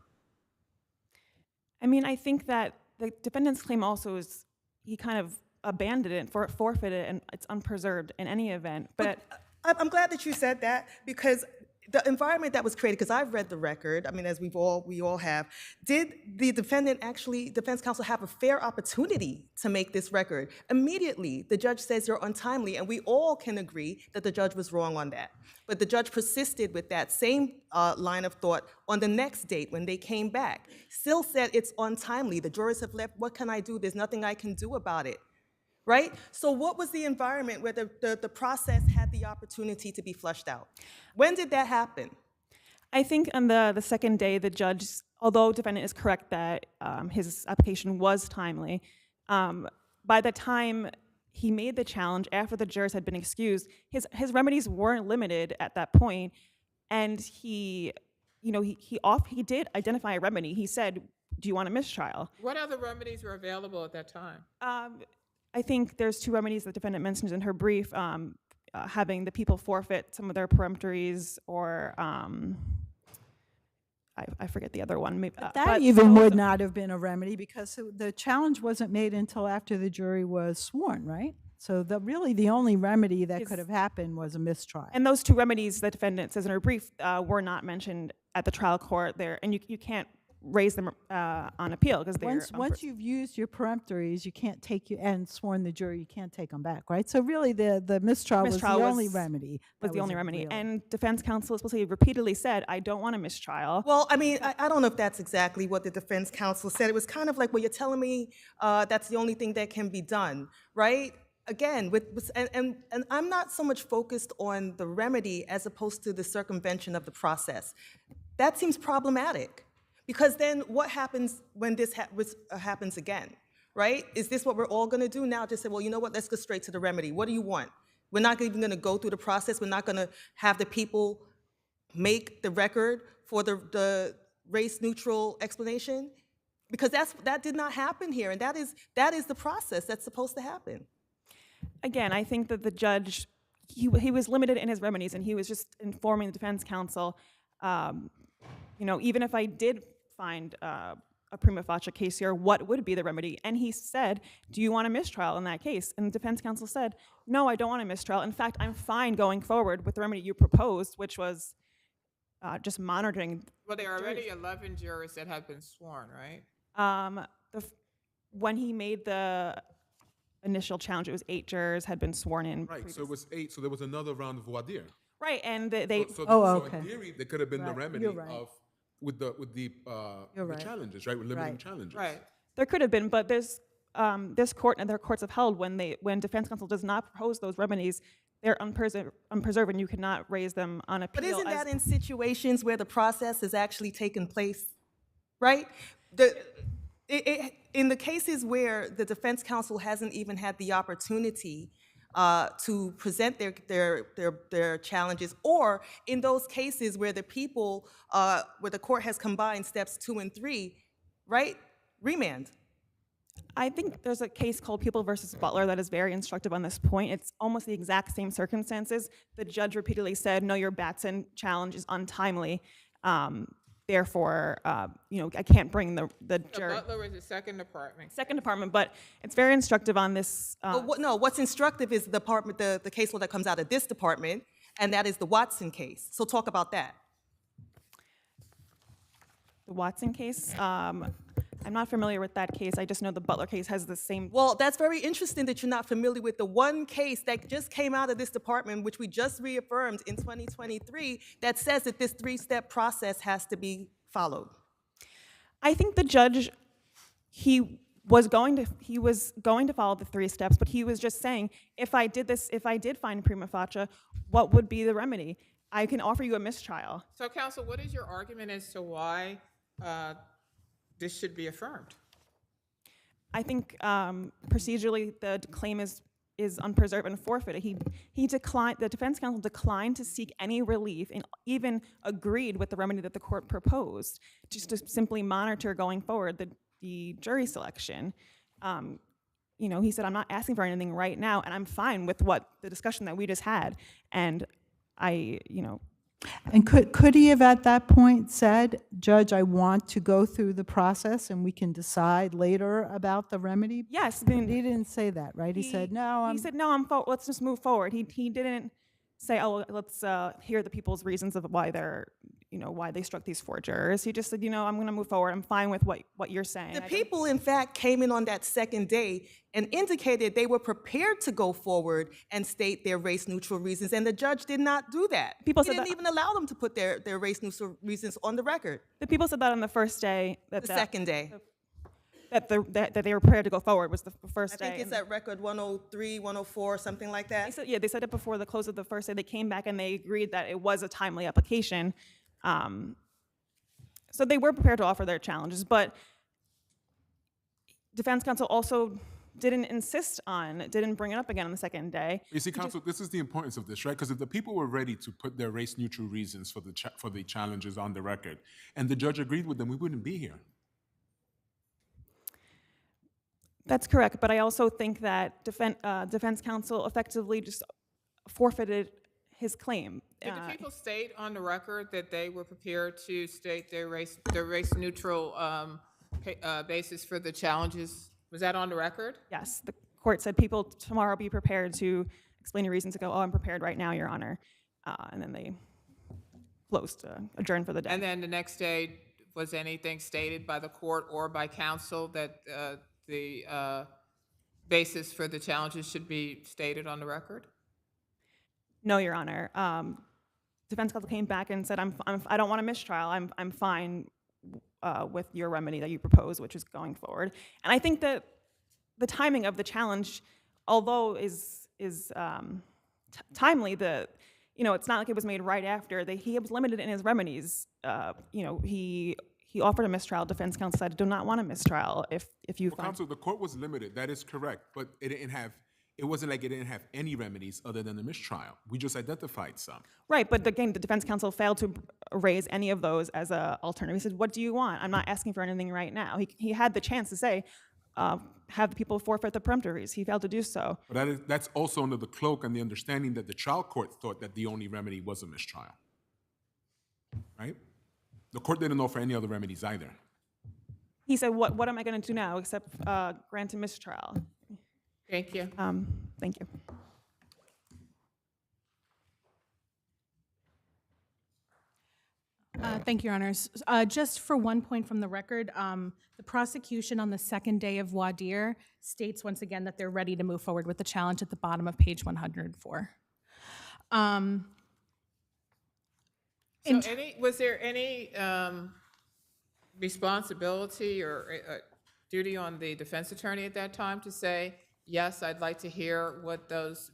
I mean, I think that the defendant's claim also is he kind of abandoned it, forfeited it, and it's unpreserved in any event. But I'm glad that you said that, because the environment that was created, because I've read the record, I mean, as we all have, did the defense counsel have a fair opportunity to make this record? Immediately, the judge says you're untimely, and we all can agree that the judge was wrong on that. But the judge persisted with that same line of thought on the next date when they came back. Still said it's untimely. The jurors have left. What can I do? There's nothing I can do about it. Right? So what was the environment where the process had the opportunity to be flushed out? When did that happen? I think on the second day, the judge, although defendant is correct that his application was timely, by the time he made the challenge, after the jurors had been excused, his remedies weren't limited at that point, and he did identify a remedy. He said, "Do you want a mistrial?" What other remedies were available at that time? I think there's two remedies the defendant mentions in her brief, having the people forfeit some of their peremptories, or I forget the other one. That even would not have been a remedy, because the challenge wasn't made until after the jury was sworn, right? So really the only remedy that could have happened was a mistrial. And those two remedies the defendant says in her brief were not mentioned at the trial court there, and you can't raise them on appeal because they're once you've used your peremptories, you can't take and sworn the jury, you can't take them back, right? So really the mistrial was the only remedy. Was the only remedy, and defense counsel supposedly repeatedly said, "I don't want a mistrial." Well, I mean, I don't know if that's exactly what the defense counsel said. It was kind of like, well, you're telling me that's the only thing that can be done, right? Again, and I'm not so much focused on the remedy as opposed to the circumvention of the process. That seems problematic. Because then what happens when this happens again, right? Is this what we're all going to do now? Just say, well, you know what, let's go straight to the remedy. What do you want? We're not even going to go through the process. We're not going to have the people make the record for the race-neutral explanation? Because that did not happen here, and that is the process that's supposed to happen. Again, I think that the judge he was limited in his remedies, and he was just informing the defense counsel, even if I did find a prima facie case here, what would be the remedy? And he said, do you want a mistrial in that case? And the defense counsel said, no, I don't want a mistrial. In fact, I'm fine going forward with the remedy you proposed, which was just monitoring. Well, there are already 11 jurors that have been sworn, right? When he made the initial challenge, it was 8 jurors had been sworn in. Right, so it was 8, so there was another round of voir dire. Right, and So in theory, there could have been the Right, remedy you're right. of with the right. challenges, right? With limiting Right. challenges. Right. there could have been, but this court and their courts have held when defense counsel does not propose those remedies, they're unpreserved and you cannot raise them on appeal. But isn't as- that in situations where the process has actually taken place, right? In the cases where the defense counsel hasn't even had the opportunity to present their challenges, or in those cases where the people, where the court has combined steps 2 and 3, right? Remand. I think there's a case called People versus Butler that is very instructive on this point. It's almost the exact same circumstances. The judge repeatedly said, no, your Batson challenge is untimely. Therefore, I can't bring the jury. Butler is the second department. Second department, but it's very instructive on this. What's instructive is the case law that comes out of this department, and that is the Watson case. So talk about that. The Watson case, I'm not familiar with that case. I just know the Butler case has the same. Well, that's very interesting that you're not familiar with the one case that just came out of this department, which we just reaffirmed in 2023, that says that this 3-step process has to be followed. I think the judge, he was going to follow the 3 steps, but he was just saying, if I did find prima facie, what would be the remedy? I can offer you a mistrial. So, counsel, what is your argument as to why this should be affirmed? I think procedurally the claim is unpreserved and forfeited. He declined. The defense counsel declined to seek any relief, and even agreed with the remedy that the court proposed, just to simply monitor going forward the jury selection. He said, I'm not asking for anything right now, and I'm fine with what the discussion that we just had. And And could he have at that point said, Judge, I want to go through the process and we can decide later about the remedy? Yes. He didn't say that, right? He said, no, He said, no, let's just move forward. He didn't say, oh, let's hear the people's reasons of why why they struck these 4 jurors. He just said, I'm going to move forward. I'm fine with what you're saying. The people, in fact, came in on that second day and indicated they were prepared to go forward and state their race-neutral reasons, and the judge did not do that. He didn't even allow them to put their race-neutral reasons on the record. The people said that on the first day. Second day. That they were prepared to go forward was the first day. I think it's at record 103, 104, something like that. They said it before the close of the first day. They came back and they agreed that it was a timely application. So they were prepared to offer their challenges, but defense counsel also didn't bring it up again on the second day. You see, counsel, this is the importance of this, right? Because if the people were ready to put their race-neutral reasons for the challenges on the record, and the judge agreed with them, we wouldn't be here. That's correct, but I also think that defense counsel effectively just forfeited his claim. Did the people state on the record that they were prepared to state their race-neutral basis for the challenges? Was that on the record? Yes, the court said people tomorrow be prepared to explain your reasons to go, oh, I'm prepared right now, Your Honor. And then they closed, adjourned for the day. And then the next day, was anything stated by the court or by counsel that the basis for the challenges should be stated on the record? No, Your Honor. Defense counsel came back and said, I don't want a mistrial. I'm fine with your remedy that you propose, which is going forward. And I think that the timing of the challenge, although is timely, it's not like it was made right after. He was limited in his remedies. He offered a mistrial. Defense counsel said, I do not want a mistrial if you find. Counsel, the court was limited. That is correct, but it wasn't like it didn't have any remedies other than the mistrial. We just identified some. Right, but again, the defense counsel failed to raise any of those as an alternative. He said, what do you want? I'm not asking for anything right now. He had the chance to say, have the people forfeit the peremptories. He failed to do so. But that's also under the cloak and the understanding that the trial court thought that the only remedy was a mistrial, right? The court didn't offer any other remedies either. He said, what am I going to do now except grant a mistrial? Thank you. Thank you. Thank you, Your Honors. Just for one point from the record, the prosecution on the second day of voir dire states once again that they're ready to move forward with the challenge at the bottom of page 104. Was there any responsibility or duty on the defense attorney at that time to say, yes, I'd like to hear what those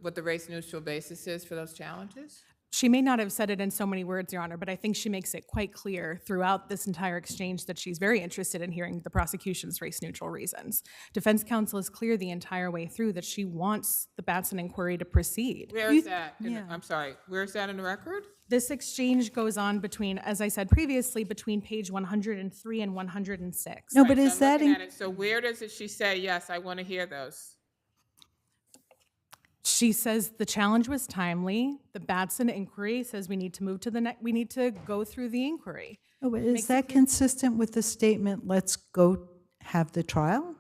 what the race neutral basis is for those challenges? She may not have said it in so many words, Your Honor, but I think she makes it quite clear throughout this entire exchange that she's very interested in hearing the prosecution's race-neutral reasons. Defense counsel is clear the entire way through that she wants the Batson inquiry to proceed. Where is that? I'm sorry, where is that in the record? This exchange goes on between, as I said previously, between page 103 and 106. No, but Right, is so I'm that looking at it. So where does she say, yes, I want to hear those? She says the challenge was timely. The Batson inquiry says we need to move to the next. We need to go through the inquiry. Oh, but is that consistent with the statement, let's go have the trial?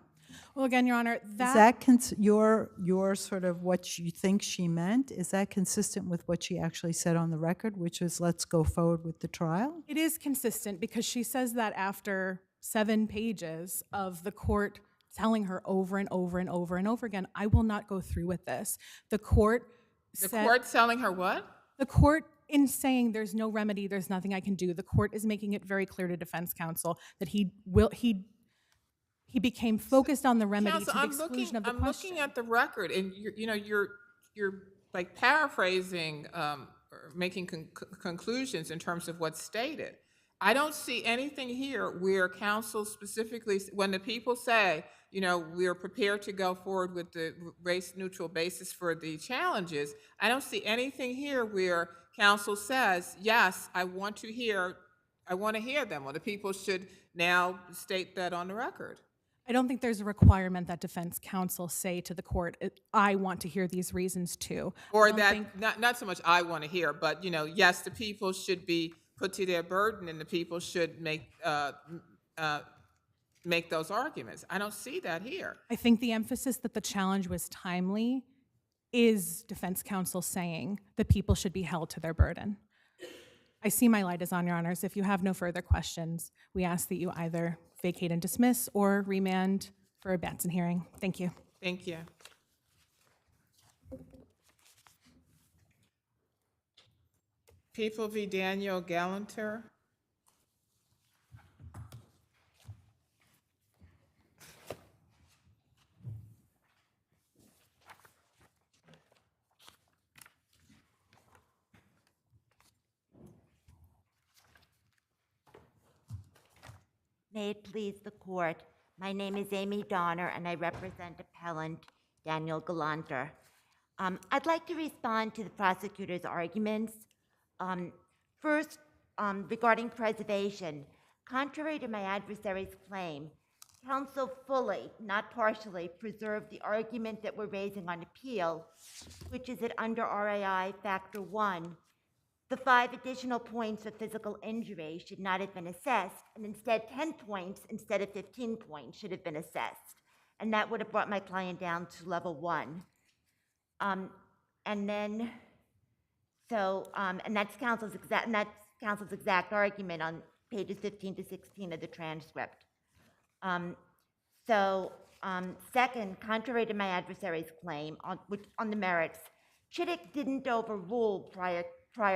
Well, again, Your Honor, Is that your sort of what you think she meant? Is that consistent with what she actually said on the record, which is let's go forward with the trial? It is consistent because she says that after 7 pages of the court telling her over and over and over and over again, I will not go through with this. The court telling her what? The court, in saying there's no remedy, there's nothing I can do, the court is making it very clear to defense counsel that he became focused on the remedy Counsel, to the exclusion of the I'm question. looking at the record, and you're like paraphrasing or making conclusions in terms of what's stated. I don't see anything here where counsel specifically, when the people say, we're prepared to go forward with the race-neutral basis for the challenges, I don't see anything here where counsel says, yes, I want to hear them, or the people should now state that on the record. I don't think there's a requirement that defense counsel say to the court, I want to hear these reasons too. Or that, not so much I want to hear, but, yes, the people should be put to their burden and the people should make those arguments. I don't see that here. I think the emphasis that the challenge was timely is defense counsel saying the people should be held to their burden. I see my light is on, Your Honors. If you have no further questions, we ask that you either vacate and dismiss or remand for a Batson hearing. Thank you. Thank you. People v. Daniel Gallanter. May it please the court, my name is Amy Donner and I represent appellant Daniel Gallanter. I'd like to respond to the prosecutor's arguments. First, regarding preservation, contrary to my adversary's claim, counsel fully, not partially, preserved the argument that we're raising on appeal, which is that under RAI Factor 1, the 5 additional points of physical injury should not have been assessed, and instead 10 points instead of 15 points should have been assessed. And that would have brought my client down to level 1. And that's counsel's exact argument on pages 15 to 16 of the transcript. Second, contrary to my adversary's claim on the merits, Chittick didn't overrule prior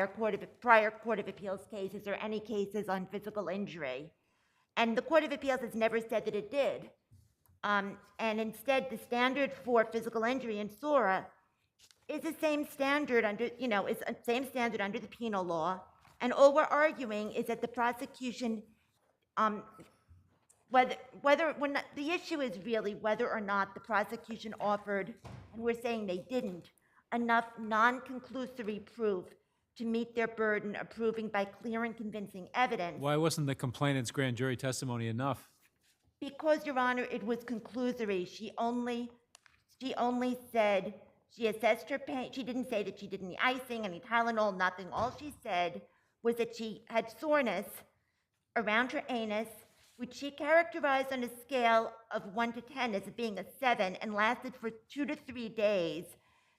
Court of Appeals cases or any cases on physical injury. And the Court of Appeals has never said that it did. And instead, the standard for physical injury in SORA is the same standard under, under the penal law. And all we're arguing is that the prosecution, the issue is really whether or not the prosecution offered, and we're saying they didn't, enough non-conclusory proof to meet their burden of proving by clear and convincing evidence. Why wasn't the complainant's grand jury testimony enough? Because, Your Honor, it was conclusory. She only said she assessed her pain. She didn't say that she did any icing, any Tylenol, nothing. All she said was that she had soreness around her anus, which she characterized on a scale of 1 to 10 as being a 7 and lasted for 2 to 3 days.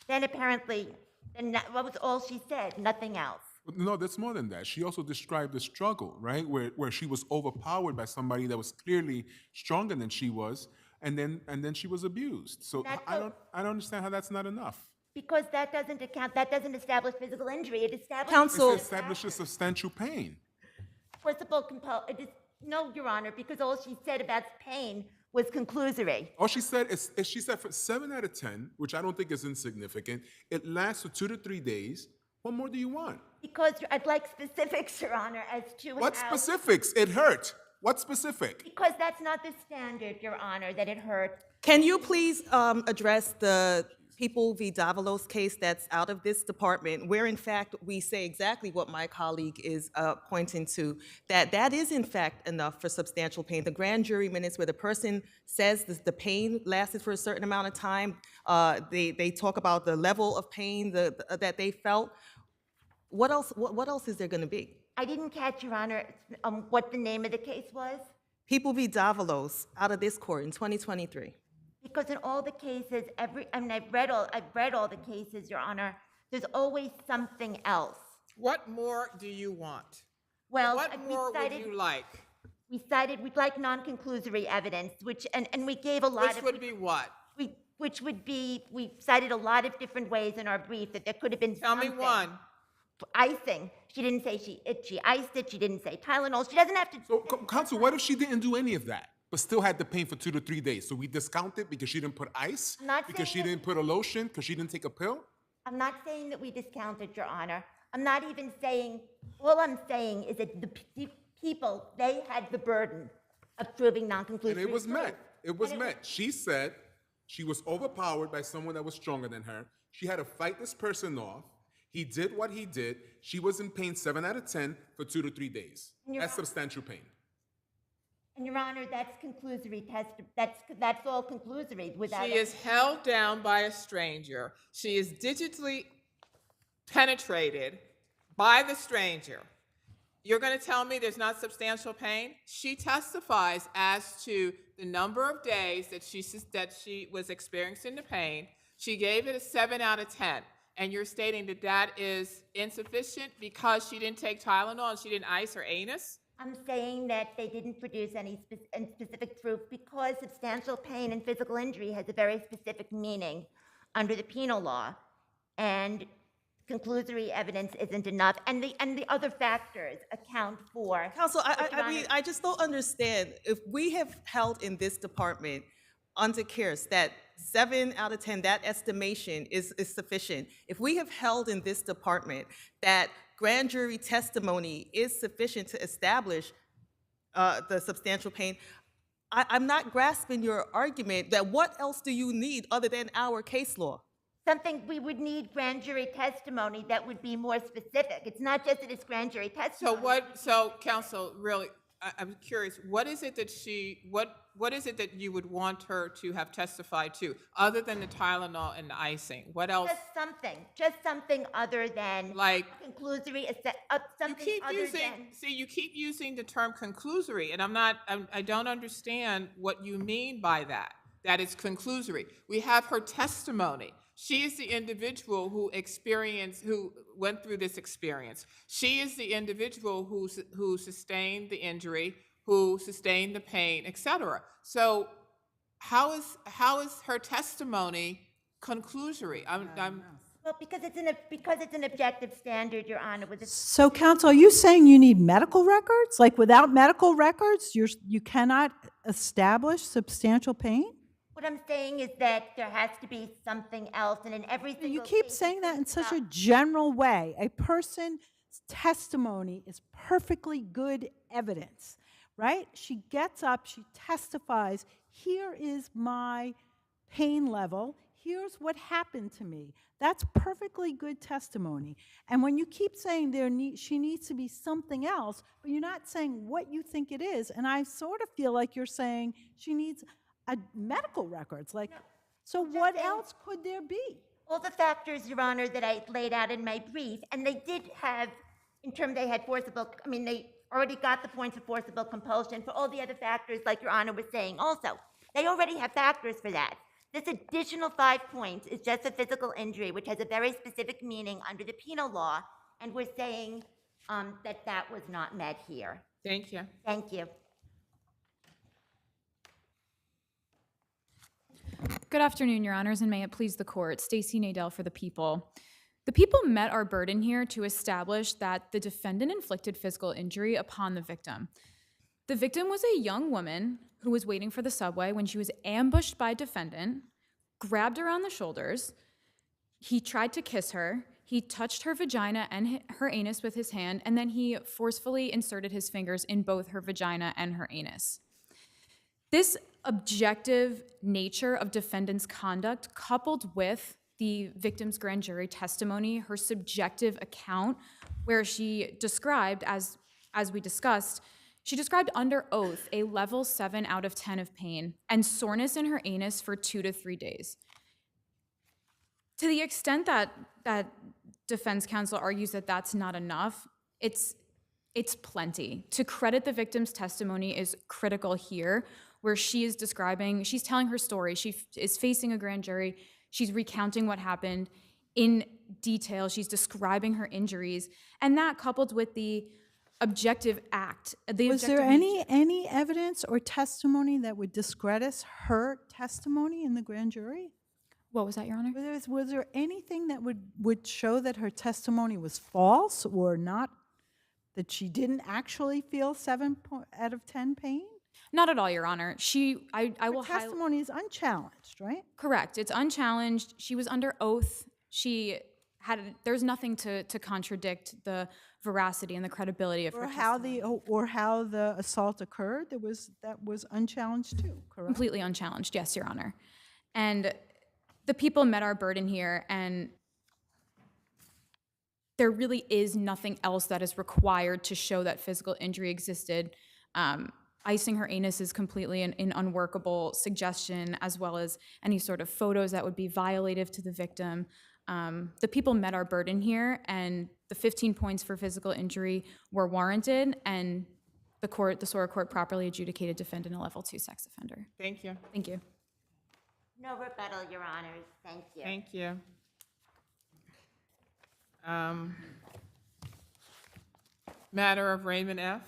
Then apparently, and that was all she said, nothing else. No, that's more than that. She also described the struggle, right? Where she was overpowered by somebody that was clearly stronger than she was, and then she was abused. So I don't understand how that's not enough. Because that doesn't account, that doesn't establish physical injury. It establishes Counsel, it establishes substantial pain. forcible no, Your Honor, because all she said about pain was conclusory. All she said is she said for 7 out of 10, which I don't think is insignificant, it lasts for 2 to 3 days. What more do you want? Because I'd like specifics, Your Honor, as to What how... specifics? It hurt. What specific? Because that's not the standard, Your Honor, that it hurt. Can you please address the People v. Davalos case that's out of this department, where in fact we say exactly what my colleague is pointing to, that is in fact enough for substantial pain. The grand jury minutes where the person says the pain lasted for a certain amount of time, they talk about the level of pain that they felt. What else is there going to be? I didn't catch, Your Honor, what the name of the case was. People v. Davalos out of this court in 2023. Because in all the cases, I've read all the cases, Your Honor. There's always something else. What more do you want? Well, what more would you like? We'd like non-conclusory evidence, and we gave a lot of... Which would be what? Which would be, we cited a lot of different ways in our brief that there could have been something. Tell me one. Icing. She didn't say she iced it. She didn't say Tylenol. She doesn't have to... So, counsel, what if she didn't do any of that, but still had the pain for 2 to 3 days? So we discount it because she didn't put ice? Because she didn't put a lotion? Because she didn't take a pill? I'm not saying that we discounted, Your Honor. I'm not even saying... All I'm saying is that the people, they had the burden of proving non-conclusory. And it was met. It was met. She said she was overpowered by someone that was stronger than her. She had to fight this person off. He did what he did. She was in pain 7 out of 10 for 2 to 3 days. That's substantial pain. And Your Honor, that's conclusory that's all conclusory without... She is held down by a stranger. She is digitally penetrated by the stranger. You're going to tell me there's not substantial pain? She testifies as to the number of days that she was experiencing the pain. She gave it a 7 out of 10. And you're stating that that is insufficient because she didn't take Tylenol and she didn't ice her anus? I'm saying that they didn't produce any specific proof because substantial pain and physical injury has a very specific meaning under the penal law. And conclusory evidence isn't enough. And the other factors account for... Counsel, I just don't understand. If we have held in this department under Kearse that 7 out of 10, that estimation is sufficient. If we have held in this department that grand jury testimony is sufficient to establish the substantial pain, I'm not grasping your argument that what else do you need other than our case law? Something we would need grand jury testimony that would be more specific. It's not just that it's grand jury testimony. So counsel, really, I'm curious, what is it that you would want her to have testified to, other than the Tylenol and the icing? What else? Just something other than like conclusory. You keep using the term conclusory, and I don't understand what you mean by that. That it's conclusory. We have her testimony. She is the individual who went through this experience. She is the individual who sustained the injury, who sustained the pain, etc. So how is her testimony conclusory? Well, because it's an objective standard, Your Honor. So, counsel, are you saying you need medical records? Like, without medical records, you cannot establish substantial pain? What I'm saying is that there has to be something else, and in every single You keep saying that in such a general way. A person's testimony is perfectly good evidence, right? She gets up, she testifies, here is my pain level, here's what happened to me. That's perfectly good testimony. And when you keep saying she needs to be something else, but you're not saying what you think it is, and I sort of feel like you're saying she needs medical records. Like, so what else could there be? All the factors, Your Honor, that I laid out in my brief, and they did have, in terms they had forcible, I mean, they already got the points of forcible compulsion for all the other factors, like Your Honor was saying also. They already have factors for that. This additional 5 points is just a physical injury, which has a very specific meaning under the penal law, and we're saying that that was not met here. Thank you. Thank you. Good afternoon, Your Honors, and may it please the court. Stacey Nadell for the people. The people met our burden here to establish that the defendant inflicted physical injury upon the victim. The victim was a young woman who was waiting for the subway when she was ambushed by defendant, grabbed her on the shoulders. He tried to kiss her. He touched her vagina and her anus with his hand, and then he forcefully inserted his fingers in both her vagina and her anus. This objective nature of defendant's conduct, coupled with the victim's grand jury testimony, her subjective account, where she described, as we discussed, she described under oath a level 7 out of 10 of pain and soreness in her anus for 2 to 3 days. To the extent that defense counsel argues that that's not enough, it's plenty. To credit the victim's testimony is critical here, where she is describing, she's telling her story. She is facing a grand jury. She's recounting what happened in detail. She's describing her injuries. And that coupled with the objective act. Was there any evidence or testimony that would discredit her testimony in the grand jury? What was that, Your Honor? Was there anything that would show that her testimony was false or not, that she didn't actually feel 7 out of 10 pain? Not at all, Your Honor. I will Her testimony is unchallenged, right? Correct. It's unchallenged. She was under oath. There's nothing to contradict the veracity and the credibility of her testimony. Or how the assault occurred. That was unchallenged too, correct? Completely unchallenged, yes, Your Honor. And the people met our burden here, and there really is nothing else that is required to show that physical injury existed. Icing her anus is completely an unworkable suggestion, as well as any sort of photos that would be violative to the victim. The people met our burden here, and the 15 points for physical injury were warranted, and the SORA court properly adjudicated defendant a level 2 sex offender. Thank you. Thank you. No rebuttal, Your Honors. Thank you. Thank you. Matter of Raymond F.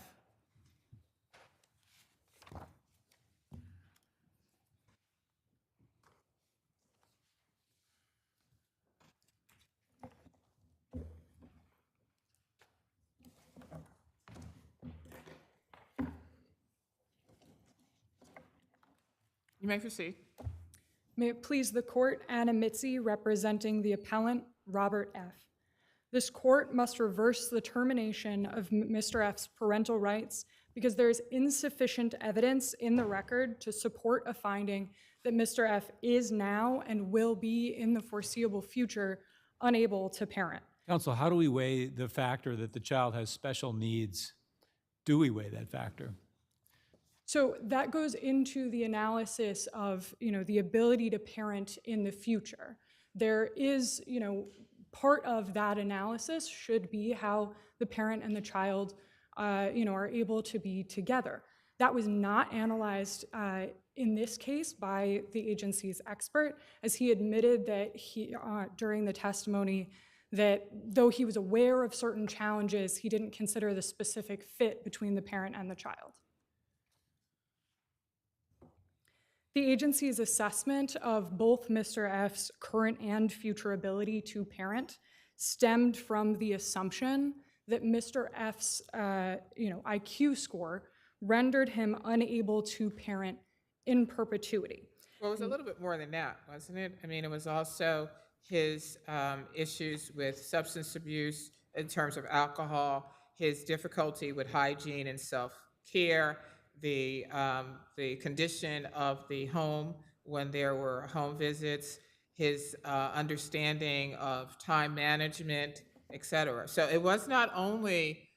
You may proceed. May it please the court, Anna Mitzi representing the appellant, Robert F. This court must reverse the termination of Mr. F's parental rights because there is insufficient evidence in the record to support a finding that Mr. F is now and will be in the foreseeable future unable to parent. Counsel, how do we weigh the factor that the child has special needs? Do we weigh that factor? So that goes into the analysis of, the ability to parent in the future. There is, part of that analysis should be how the parent and the child, are able to be together. That was not analyzed in this case by the agency's expert, as he admitted that during the testimony that though he was aware of certain challenges, he didn't consider the specific fit between the parent and the child. The agency's assessment of both Mr. F's current and future ability to parent stemmed from the assumption that Mr. F's IQ score rendered him unable to parent in perpetuity. Well, it was a little bit more than that, wasn't it? I mean, it was also his issues with substance abuse in terms of alcohol, his difficulty with hygiene and self-care, the condition of the home when there were home visits, his understanding of time management, et cetera. So it was not only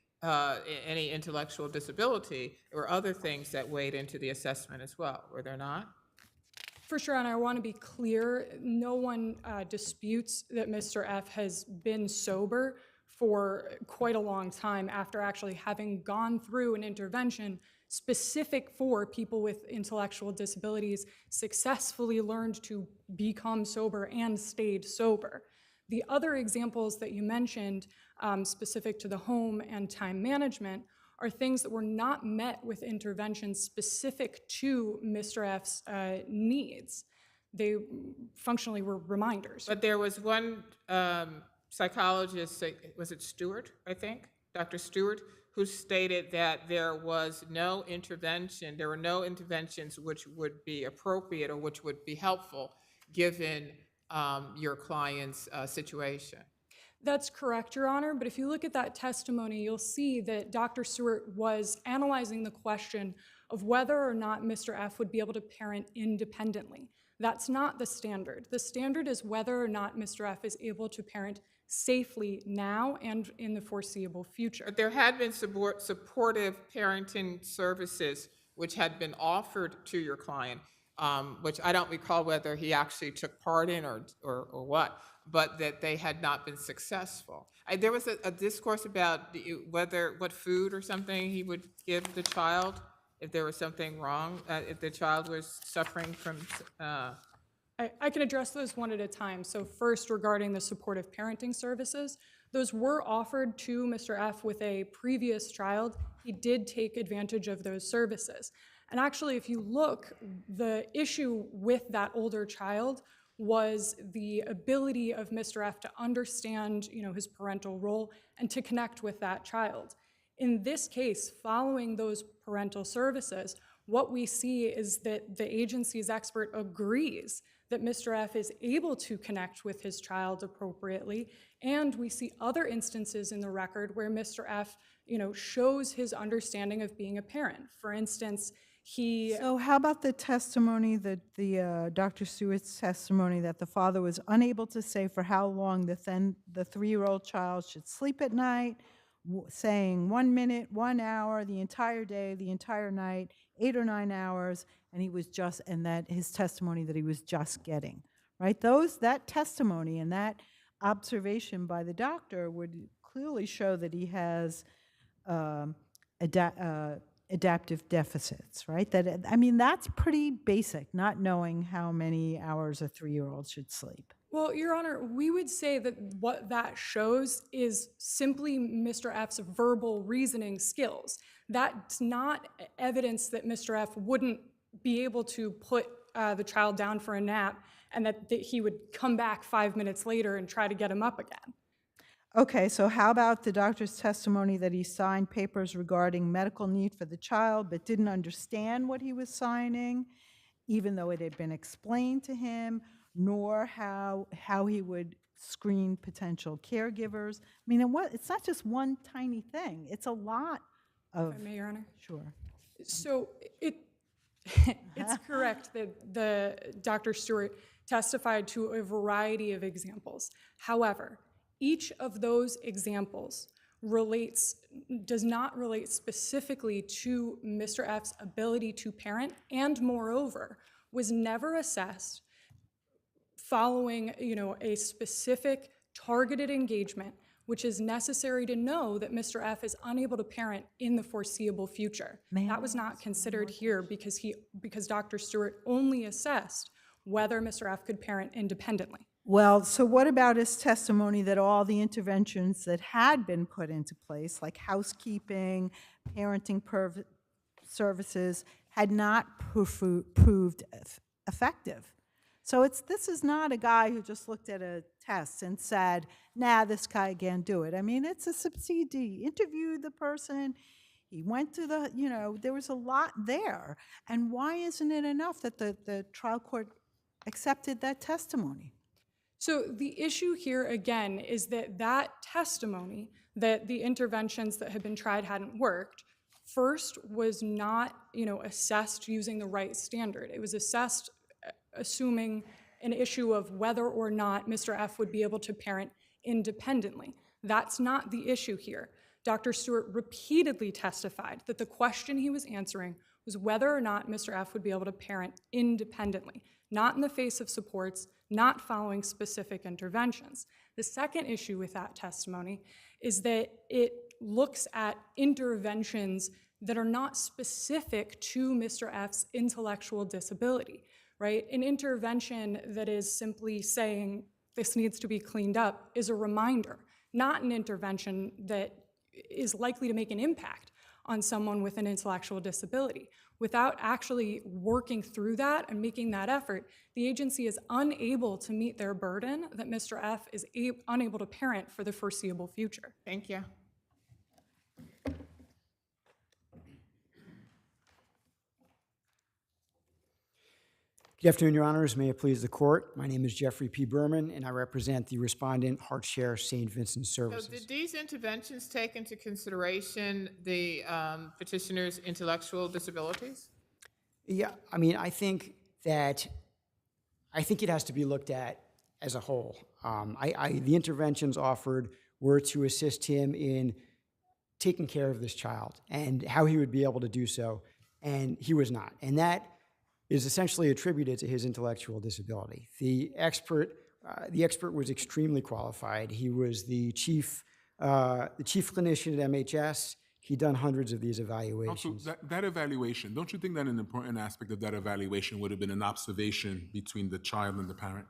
any intellectual disability, there were other things that weighed into the assessment as well, were there not? For sure, and I want to be clear, no one disputes that Mr. F has been sober for quite a long time after actually having gone through an intervention specific for people with intellectual disabilities, successfully learned to become sober and stayed sober. The other examples that you mentioned, specific to the home and time management, are things that were not met with interventions specific to Mr. F's needs. They functionally were reminders. But there was one psychologist, was it Stewart, I think, Dr. Stewart, who stated that there was no intervention, there were no interventions which would be appropriate or which would be helpful given your client's situation. That's correct, Your Honor, but if you look at that testimony, you'll see that Dr. Stewart was analyzing the question of whether or not Mr. F would be able to parent independently. That's not the standard. The standard is whether or not Mr. F is able to parent safely now and in the foreseeable future. But there had been supportive parenting services which had been offered to your client, which I don't recall whether he actually took part in or what, but that they had not been successful. There was a discourse about what food or something he would give the child if there was something wrong, if the child was suffering from... I can address those one at a time. So first, regarding the supportive parenting services, those were offered to Mr. F with a previous child. He did take advantage of those services. And actually, if you look, the issue with that older child was the ability of Mr. F to understand, his parental role and to connect with that child. In this case, following those parental services, what we see is that the agency's expert agrees that Mr. F is able to connect with his child appropriately, and we see other instances in the record where Mr. F, shows his understanding of being a parent. For instance, So how about the testimony that the Dr. Stewart's testimony that the father was unable to say for how long the 3-year-old child should sleep at night, saying 1 minute, 1 hour, the entire day, the entire night, 8 or 9 hours, and that his testimony that he was just getting, right? That testimony and that observation by the doctor would clearly show that he has adaptive deficits, right? That's pretty basic, not knowing how many hours a 3-year-old should sleep. Well, Your Honor, we would say that what that shows is simply Mr. F's verbal reasoning skills. That's not evidence that Mr. F wouldn't be able to put the child down for a nap and that he would come back 5 minutes later and try to get him up again. Okay, so how about the doctor's testimony that he signed papers regarding medical need for the child but didn't understand what he was signing, even though it had been explained to him, nor how he would screen potential caregivers? It's not just one tiny thing. It's a lot of... If I may, Your Honor? Sure. So it's correct that Dr. Stewart testified to a variety of examples. However, each of those examples does not relate specifically to Mr. F's ability to parent, and moreover, was never assessed following, a specific targeted engagement, which is necessary to know that Mr. F is unable to parent in the foreseeable future. That was not considered here because Dr. Stewart only assessed whether Mr. F could parent independently. Well, so what about his testimony that all the interventions that had been put into place, like housekeeping, parenting services, had not proved effective? So this is not a guy who just looked at a test and said, nah, this guy can't do it. It's a subsidy. Interviewed the person. He went to there was a lot there. And why isn't it enough that the trial court accepted that testimony? So the issue here, again, is that testimony, that the interventions that had been tried hadn't worked, first was not, assessed using the right standard. It was assessed assuming an issue of whether or not Mr. F would be able to parent independently. That's not the issue here. Dr. Stewart repeatedly testified that the question he was answering was whether or not Mr. F would be able to parent independently, not in the face of supports, not following specific interventions. The second issue with that testimony is that it looks at interventions that are not specific to Mr. F's intellectual disability, right? An intervention that is simply saying this needs to be cleaned up is a reminder, not an intervention that is likely to make an impact on someone with an intellectual disability. Without actually working through that and making that effort, the agency is unable to meet their burden that Mr. F is unable to parent for the foreseeable future. Thank you. Good afternoon, Your Honors. May it please the Court. My name is Jeffrey P. Berman, and I represent the respondent, HeartShare St. Vincent Services. So did these interventions take into consideration the petitioner's intellectual disabilities? Yeah, I mean, I think it has to be looked at as a whole. The interventions offered were to assist him in taking care of this child and how he would be able to do so, and he was not. And that is essentially attributed to his intellectual disability. The expert was extremely qualified. He was the chief clinician at MHS. He'd done hundreds of these evaluations. Also, that evaluation, don't you think that an important aspect of that evaluation would have been an observation between the child and the parent?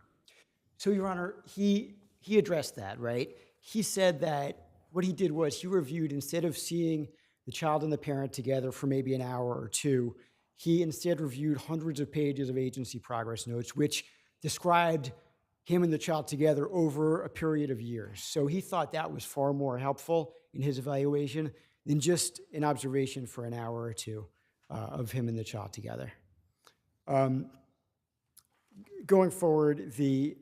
So, Your Honor, he addressed that, right? He said that what he did was he reviewed, instead of seeing the child and the parent together for maybe an hour or two, he instead reviewed hundreds of pages of agency progress notes, which described him and the child together over a period of years. So he thought that was far more helpful in his evaluation than just an observation for an hour or two of him and the child together. Going forward, the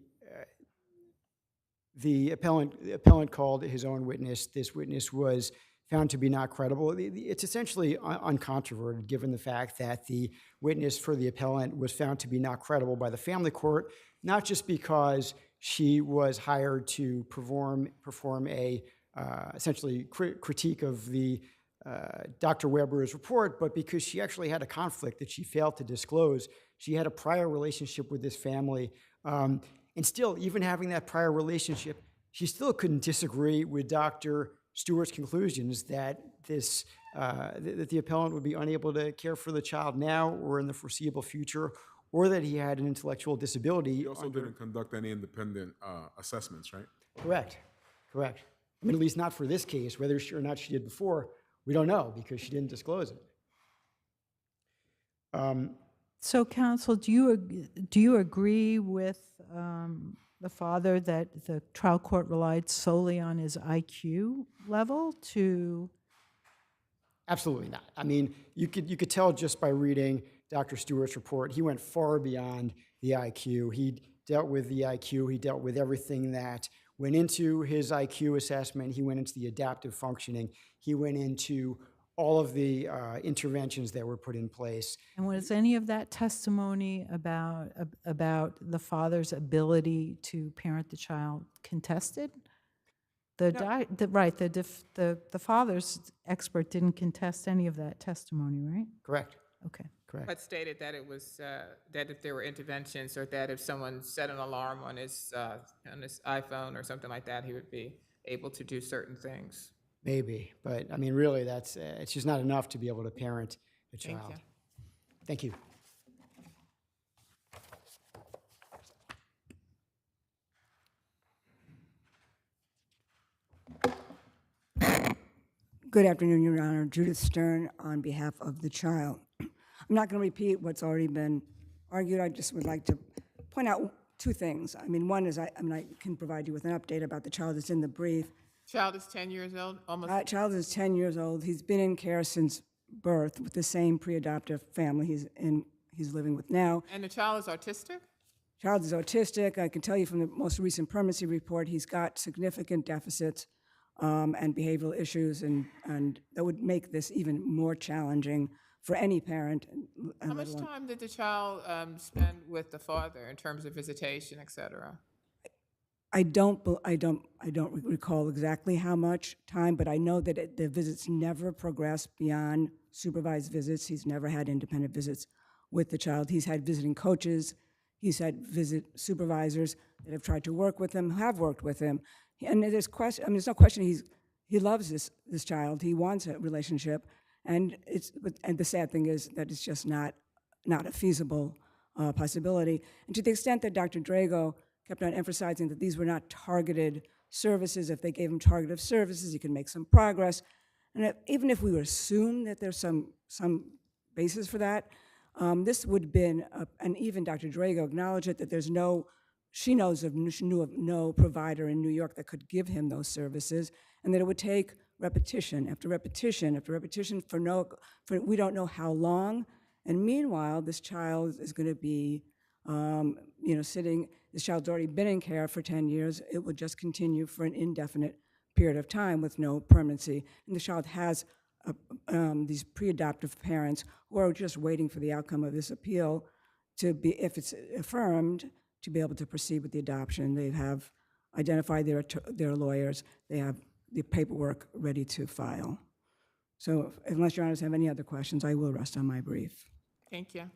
appellant called his own witness. This witness was found to be not credible. It's essentially uncontroverted, given the fact that the witness for the appellant was found to be not credible by the family court, not just because she was hired to perform a essentially critique of the Dr. Weber's report, but because she actually had a conflict that she failed to disclose. She had a prior relationship with this family, and still, even having that prior relationship, she still couldn't disagree with Dr. Stewart's conclusions that that the appellant would be unable to care for the child now or in the foreseeable future, or that he had an intellectual disability. He also didn't conduct any independent assessments, right? Correct. I mean, at least not for this case. Whether or not she did before, we don't know because she didn't disclose it. So, counsel, do you agree with the father that the trial court relied solely on his IQ level to? Absolutely not. I mean, you could tell just by reading Dr. Stewart's report. He went far beyond the IQ. He dealt with the IQ. He dealt with everything that went into his IQ assessment. He went into the adaptive functioning. He went into all of the interventions that were put in place. And was any of that testimony about the father's ability to parent the child contested? The father's expert didn't contest any of that testimony, right? Correct. Okay. Correct. But stated that it was that if there were interventions, or that if someone set an alarm on his iPhone or something like that, he would be able to do certain things. Maybe, but I mean, really, that's it's just not enough to be able to parent a child. Thank you. Good afternoon, Your Honor. Judith Stern on behalf of the child. I'm not going to repeat what's already been argued. I just would like to point out two things. I mean, one is I can provide you with an update about the child that's in the brief. Child is 10 years old, almost. Child is 10 years old. He's been in care since birth with the same pre-adoptive family he's living with now. And the child is autistic? Child is autistic. I can tell you from the most recent permanency report, he's got significant deficits and behavioral issues, and that would make this even more challenging for any parent. How let much alone- time did the child spend with the father in terms of visitation, et cetera? I don't recall exactly how much time, but I know that the visits never progressed beyond supervised visits. He's never had independent visits with the child. He's had visiting coaches. He's had visit supervisors that have tried to work with him, have worked with him. And there's no question he loves this child. He wants a relationship. And the sad thing is that it's just not a feasible possibility. And to the extent that Dr. Drago kept on emphasizing that these were not targeted services, if they gave him targeted services, he could make some progress. And even if we would assume that there's some basis for that, this would have been, and even Dr. Drago acknowledged it, that she knew of no provider in New York that could give him those services, and that it would take repetition after repetition after repetition for we don't know how long. And meanwhile, this child is going to be, this child's already been in care for 10 years. It would just continue for an indefinite period of time with no permanency. And the child has these pre-adoptive parents who are just waiting for the outcome of this appeal to be, if it's affirmed, to be able to proceed with the adoption. They have identified their lawyers. They have the paperwork ready to file. So unless Your Honors have any other questions, I will rest on my brief. Thank you.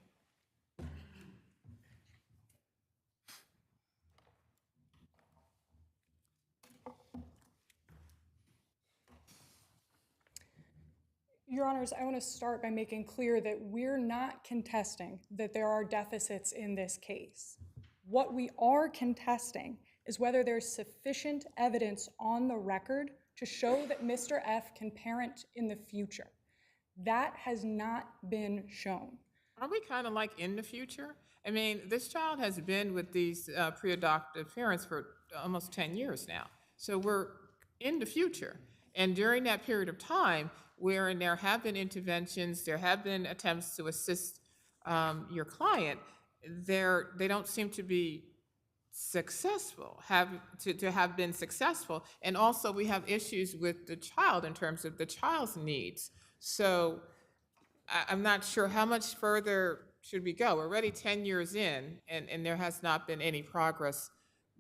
Your Honors, I want to start by making clear that we're not contesting that there are deficits in this case. What we are contesting is whether there's sufficient evidence on the record to show that Mr. F can parent in the future. That has not been shown. Are we kind of like in the future? I mean, this child has been with these pre-adoptive parents for almost 10 years now. So we're in the future. And during that period of time, wherein there have been interventions, there have been attempts to assist your client, they don't seem to be successful, to have been successful. And also we have issues with the child in terms of the child's needs. So I'm not sure how much further should we go. We're already 10 years in, and there has not been any progress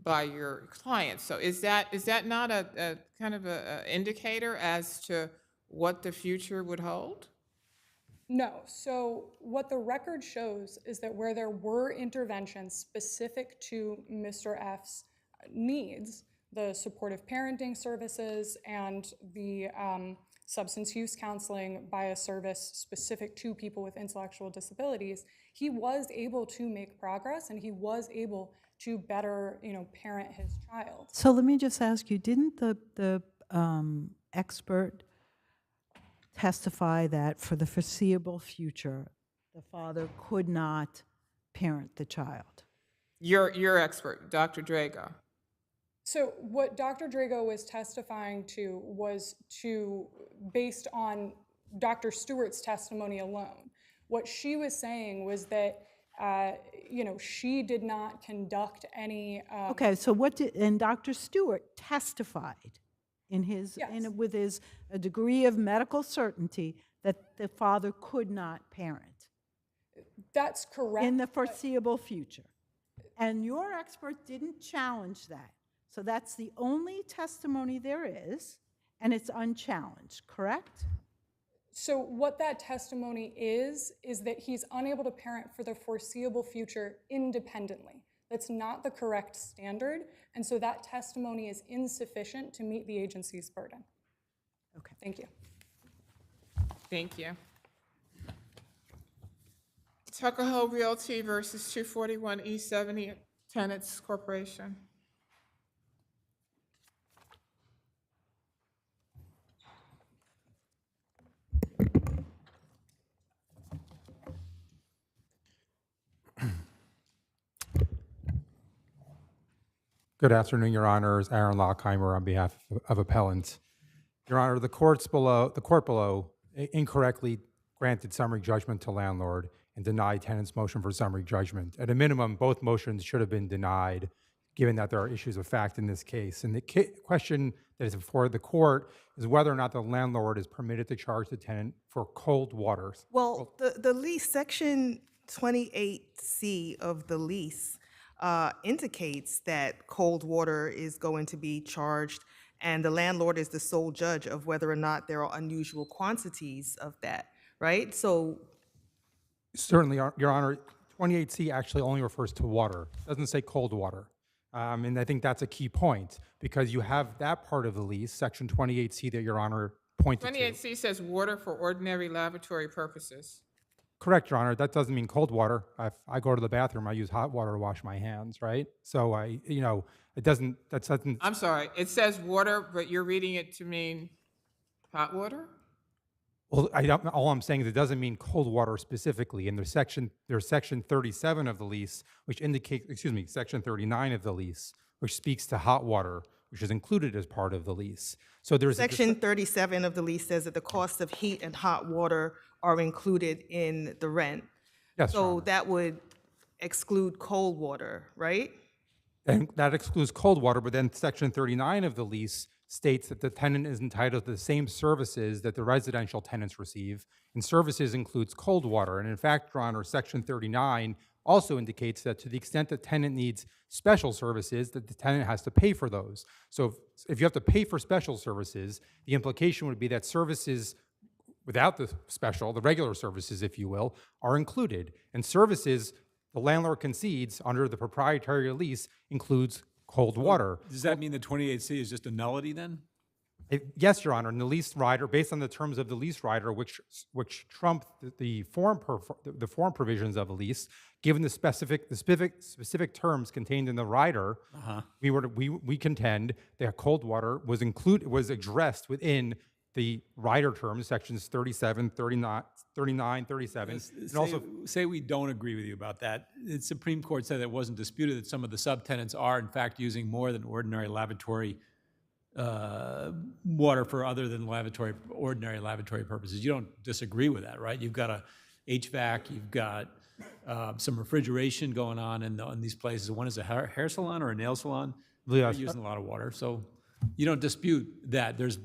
by your client. So is that not a kind of a indicator as to what the future would hold? No. So what the record shows is that where there were interventions specific to Mr. F's needs, the supportive parenting services and the substance use counseling by a service specific to people with intellectual disabilities, he was able to make progress and he was able to better, parent his child. So let me just ask you, didn't the expert testify that for the foreseeable future, the father could not parent the child? Your expert, Dr. Drago. So what Dr. Drago was testifying to was based on Dr. Stewart's testimony alone. What she was saying was that, she did not conduct any. Okay, so and Dr. Stewart testified with a degree of medical certainty that the father could not parent. That's correct. In the foreseeable future. And your expert didn't challenge that. So that's the only testimony there is, and it's unchallenged, correct? So what that testimony is that he's unable to parent for the foreseeable future independently. That's not the correct standard, and so that testimony is insufficient to meet the agency's burden. Okay. Thank you. Thank you. Tuckahoe Realty versus 241 East 70 Tenants Corporation. Good afternoon, Your Honors. Aaron Lockheimer on behalf of Appellant. Your Honor, the court below incorrectly granted summary judgment to landlord and denied tenant's motion for summary judgment. At a minimum, both motions should have been denied, given that there are issues of fact in this case. And the question that is before the court is whether or not the landlord is permitted to charge the tenant for cold water. Well, the lease, section 28C of the lease indicates that cold water is going to be charged, and the landlord is the sole judge of whether or not there are unusual quantities of that, right? So, Certainly, Your Honor, 28C actually only refers to water. It doesn't say cold water. And I think that's a key point because you have that part of the lease, section 28C that Your Honor pointed to. 28C says water for ordinary lavatory purposes. Correct, Your Honor. That doesn't mean cold water. If I go to the bathroom, I use hot water to wash my hands, right? So it doesn't, that doesn't. I'm sorry, it says water, but you're reading it to mean hot water? Well, all I'm saying is it doesn't mean cold water specifically. And there's section 37 of the lease, which indicates, section 39 of the lease, which speaks to hot water, which is included as part of the lease. So there's section 37 of the lease says that the cost of heat and hot water are included in the rent. Yes, Your so Honor. that would exclude cold water, right? And that excludes cold water, but then section 39 of the lease states that the tenant is entitled to the same services that the residential tenants receive, and services includes cold water. And in fact, Your Honor, section 39 also indicates that to the extent the tenant needs special services, that the tenant has to pay for those. So if you have to pay for special services, the implication would be that services without the special, the regular services, if you will, are included. And services, the landlord concedes under the proprietary lease, includes cold water. Does that mean the 28C is just a nullity then? Yes, Your Honor. And the lease rider, based on the terms of the lease rider, which trump the form provisions of a lease, given the specific terms contained in the rider, we contend that cold water was addressed within the rider terms, sections 37, 39, 37. And also, say we don't agree with you about that. The Supreme Court said it wasn't disputed that some of the subtenants are, in fact, using more than ordinary lavatory water for other than ordinary lavatory purposes. You don't disagree with that, right? You've got a HVAC, you've got some refrigeration going on in these places. One is a hair salon or a nail salon. They're using a lot of water. So you don't dispute that there's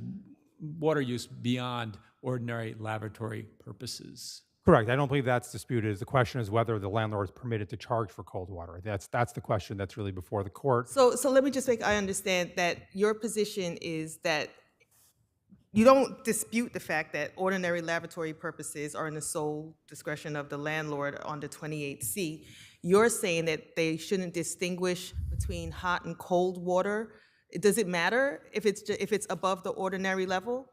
water use beyond ordinary lavatory purposes. Correct. I don't believe that's disputed. The question is whether the landlord is permitted to charge for cold water. That's the question that's really before the court. So let me just I understand that your position is that you don't dispute the fact that ordinary lavatory purposes are in the sole discretion of the landlord under 28C. You're saying that they shouldn't distinguish between hot and cold water. Does it matter if it's above the ordinary level?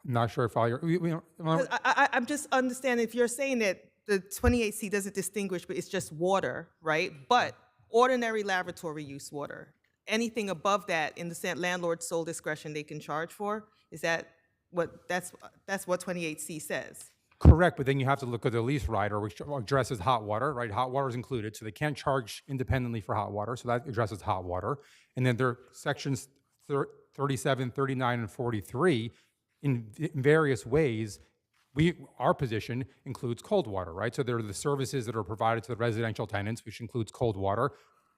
I'm not sure if I'm just understanding if you're saying that the 28C doesn't distinguish, but it's just water, right? But ordinary lavatory use water, anything above that in the landlord's sole discretion they can charge for? Is that that's what 28C says? Correct, but then you have to look at the lease rider, which addresses hot water, right? Hot water is included, so they can't charge independently for hot water, so that addresses hot water. And then there are sections 37, 39, and 43 in various ways. Our position includes cold water, right? So there are the services that are provided to the residential tenants, which includes cold water.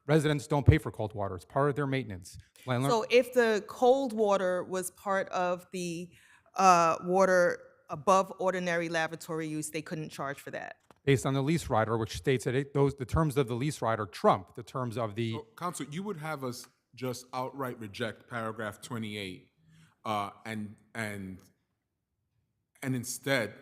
Residents don't pay for cold water. It's part of their maintenance. So if the cold water was part of the water above ordinary lavatory use, they couldn't charge for that? Based on the lease rider, which states that the terms of the lease rider trump the terms of the... So, Counsel, you would have us just outright reject paragraph 28 and instead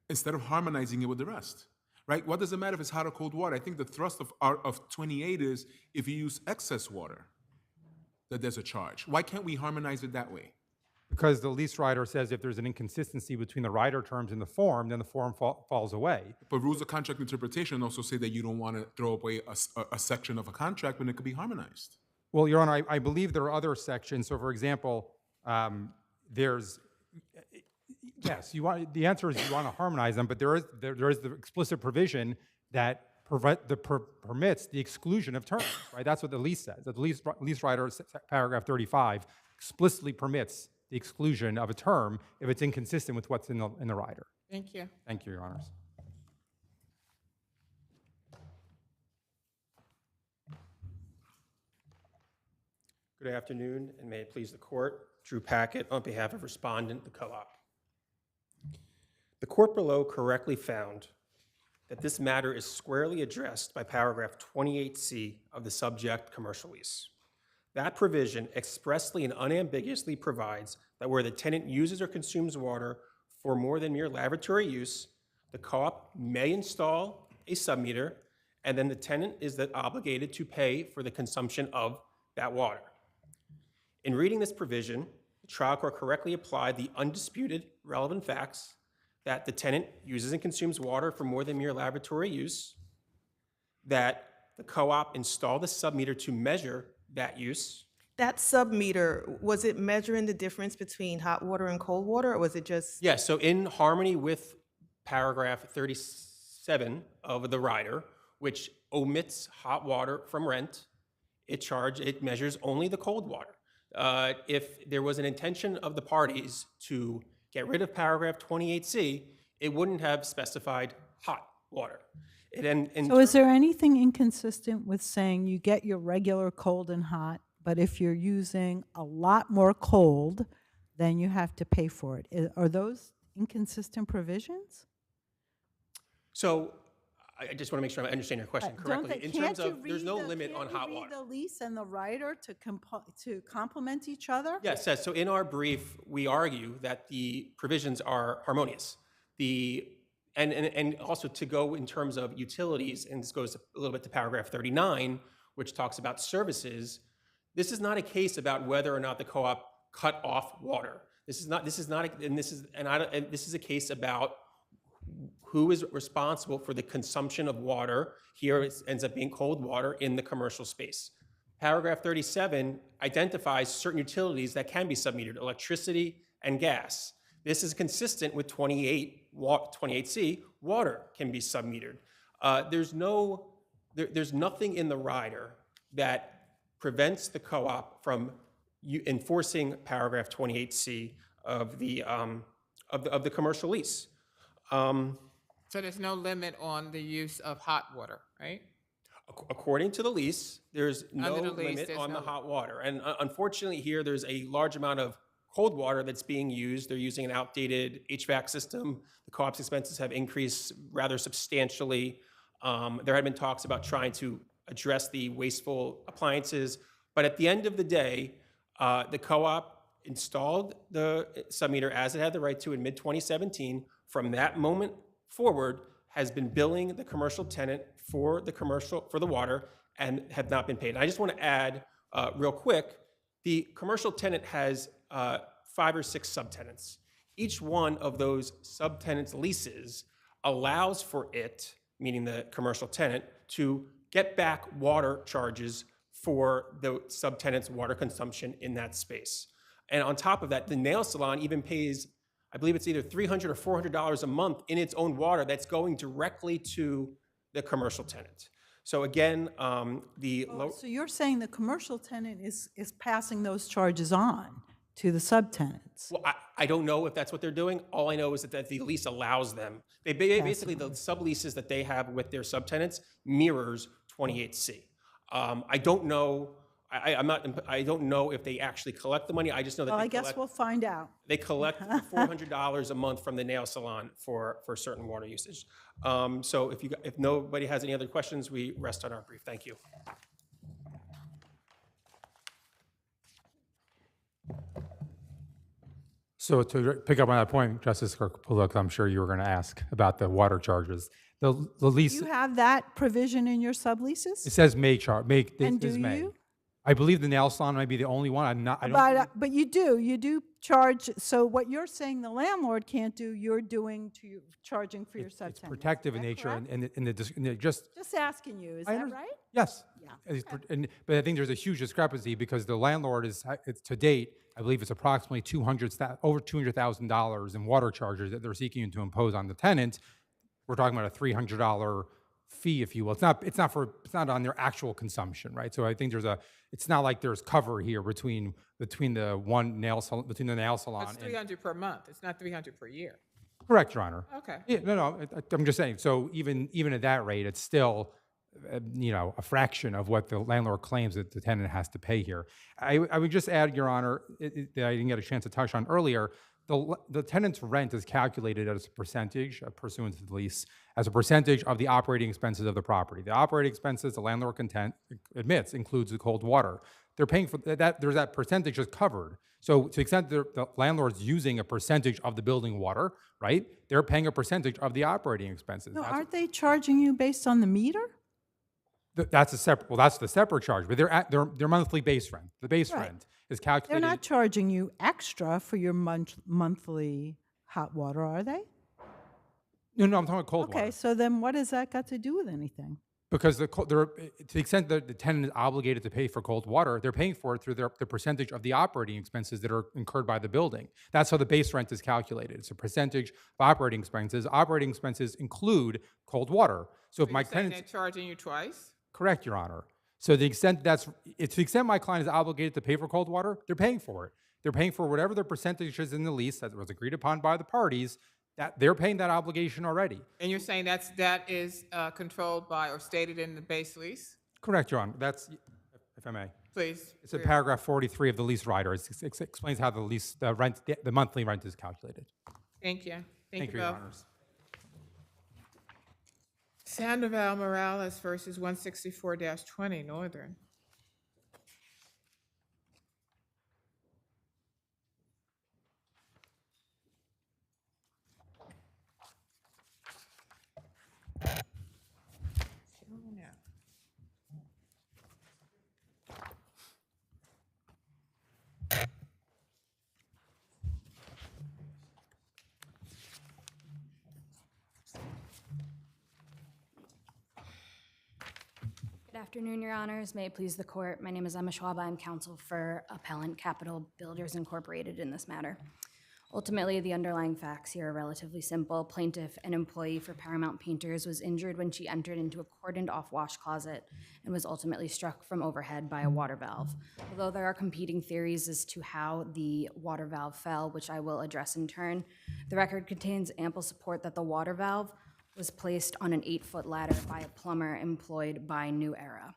of harmonizing it with the rest, right? What does it matter if it's hot or cold water? I think the thrust of 28 is if you use excess water, that there's a charge. Why can't we harmonize it that way? Because the lease rider says if there's an inconsistency between the rider terms and the form, then the form falls away. But rules of contract interpretation also say that you don't want to throw away a section of a contract when it could be harmonized. Well, Your Honor, I believe there are other sections. So, for example, there's... Yes, the answer is you want to harmonize them, but there is the explicit provision that permits the exclusion of terms, right? That's what the lease says. The lease rider, paragraph 35, explicitly permits the exclusion of a term if it's inconsistent with what's in the rider. Thank you. Thank you, Your Honors. Good afternoon, and may it please the court. Drew Packett on behalf of Respondent, the co-op. The court below correctly found that this matter is squarely addressed by paragraph 28C of the subject commercial lease. That provision expressly and unambiguously provides that where the tenant uses or consumes water for more than mere laboratory use, the co-op may install a submeter, and then the tenant is obligated to pay for the consumption of that water. In reading this provision, the trial court correctly applied the undisputed relevant facts that the tenant uses and consumes water for more than mere laboratory use, that the co-op installed a submeter to measure that use. That submeter, was it measuring the difference between hot water and cold water, or was it just? Yes, so in harmony with paragraph 37 of the rider, which omits hot water from rent, it measures only the cold water. If there was an intention of the parties to get rid of paragraph 28C, it wouldn't have specified hot water. So is there anything inconsistent with saying you get your regular cold and hot, but if you're using a lot more cold, then you have to pay for it? Are those inconsistent provisions? So I just want to make sure I understand your question correctly. In terms of, there's no limit on hot water. The lease and the rider to complement each other? Yes, so in our brief, we argue that the provisions are harmonious. And also to go in terms of utilities, and this goes a little bit to paragraph 39, which talks about services. This is not a case about whether or not the co-op cut off water. This is a case about who is responsible for the consumption of water. Here it ends up being cold water in the commercial space. Paragraph 37 identifies certain utilities that can be submetered, electricity and gas. This is consistent with 28C, water can be submetered. There's nothing in the rider that prevents the co-op from enforcing paragraph 28C of the commercial lease. So there's no limit on the use of hot water, right? According to the lease, there's no limit on the hot water. And unfortunately here, there's a large amount of cold water that's being used. They're using an outdated HVAC system. The co-op's expenses have increased rather substantially. There had been talks about trying to address the wasteful appliances. But at the end of the day, the co-op installed the submeter as it had the right to in mid-2017. From that moment forward, has been billing the commercial tenant for the water and have not been paid. And I just want to add real quick, the commercial tenant has 5 or 6 subtenants. Each one of those subtenants' leases allows for it, meaning the commercial tenant, to get back water charges for the subtenant's water consumption in that space. And on top of that, the nail salon even pays, I believe it's either $300 or $400 a month in its own water that's going directly to the commercial tenant. So again, So you're saying the commercial tenant is passing those charges on to the subtenants? Well, I don't know if that's what they're doing. All I know is that the lease allows them. Basically, the subleases that they have with their subtenants mirrors 28C. I don't know. I don't know if they actually collect the money. I just know that Well, I guess we'll find out. They collect $400 a month from the nail salon for certain water usage. So if nobody has any other questions, we rest on our brief. Thank you. So to pick up on that point, Justice Kirkpatrick, I'm sure you were going to ask about the water charges. The lease. You have that provision in your subleases? It says may charge. And do you? I believe the nail salon might be the only one. I don't. But you do charge. So what you're saying the landlord can't do, you're doing to charging for your subtenant. It's protective in nature, and just asking you. Is that right? Yes. Yeah. But I think there's a huge discrepancy because the landlord is to date, I believe it's approximately over $200,000 in water charges that they're seeking to impose on the tenant. We're talking about a $300 fee, if you will. It's not on their actual consumption, right? So I think it's not like there's cover here between the nail salon. It's $300 per month. It's not $300 per year. Correct, Your Honor. Okay. Yeah, no, I'm just saying. So even at that rate, it's still a fraction of what the landlord claims that the tenant has to pay here. I would just add, Your Honor, that I didn't get a chance to touch on earlier, the tenant's rent is calculated as a percentage pursuant to the lease, as a percentage of the operating expenses of the property. The operating expenses, the landlord admits, includes the cold water. They're paying for that. There's that percentage is covered. So to the extent the landlord's using a percentage of the building water, right, they're paying a percentage of the operating expenses. No, aren't they charging you based on the meter? That's a separate. Well, that's the separate charge, but their monthly base rent. The base Right. rent is calculated. They're not charging you extra for your monthly hot water, are they? No, I'm talking about cold water. Okay, so then what has that got to do with anything? Because to the extent that the tenant is obligated to pay for cold water, they're paying for it through the percentage of the operating expenses that are incurred by the building. That's how the base rent is calculated. It's a percentage of operating expenses. Operating expenses include cold water. So if my tenant, they're charging you twice? correct, Your Honor. So to the extent my client is obligated to pay for cold water, they're paying for it. They're paying for whatever the percentage is in the lease that was agreed upon by the parties. That they're paying that obligation already. And you're saying that is controlled by or stated in the base lease? Correct, Your Honor. That's, if I may. Please. It's in paragraph 43 of the lease rider. It explains how the monthly rent is calculated. Thank you. Thank you Your both. Honors. Sandoval Morales versus 164-20 Northern. Good afternoon, Your Honors. May it please the court. My name is Emma Schwab. I'm counsel for Appellant Capital Builders Incorporated in this matter. Ultimately, the underlying facts here are relatively simple. Plaintiff, an employee for Paramount Painters, was injured when she entered into a cordoned-off wash closet and was ultimately struck from overhead by a water valve. Although there are competing theories as to how the water valve fell, which I will address in turn, the record contains ample support that the water valve was placed on an 8-foot ladder by a plumber employed by New Era.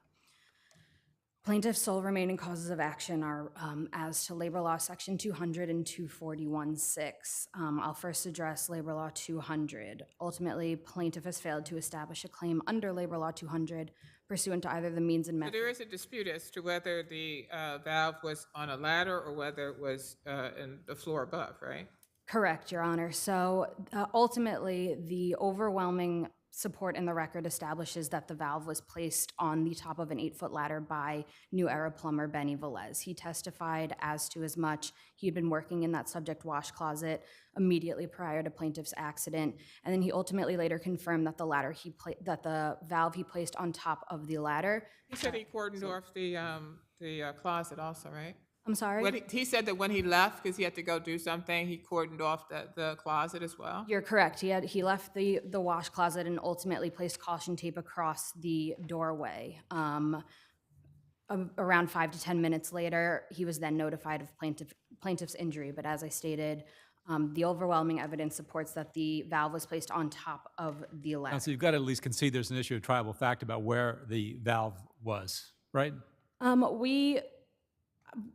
Plaintiff's sole remaining causes of action are as to Labor Law Section 200 and 241-6. I'll first address Labor Law 200. Ultimately, plaintiff has failed to establish a claim under Labor Law 200 pursuant to either the means and So method. there is a dispute as to whether the valve was on a ladder or whether it was in the floor above, right? Correct, Your Honor. So ultimately, the overwhelming support in the record establishes that the valve was placed on the top of an 8-foot ladder by New Era plumber Benny Velez. He testified as to as much. He had been working in that subject wash closet immediately prior to plaintiff's accident, and then he ultimately later confirmed that the valve he placed on top of the ladder. He said he cordoned off the closet also, right? I'm sorry? He said that when he left, because he had to go do something, he cordoned off the closet as well? You're correct. He left the wash closet and ultimately placed caution tape across the doorway. Around 5 to 10 minutes later, he was then notified of plaintiff's injury. But as I stated, the overwhelming evidence supports that the valve was placed on top of the ladder. So you've got to at least concede there's an issue of tribal fact about where the valve was, right?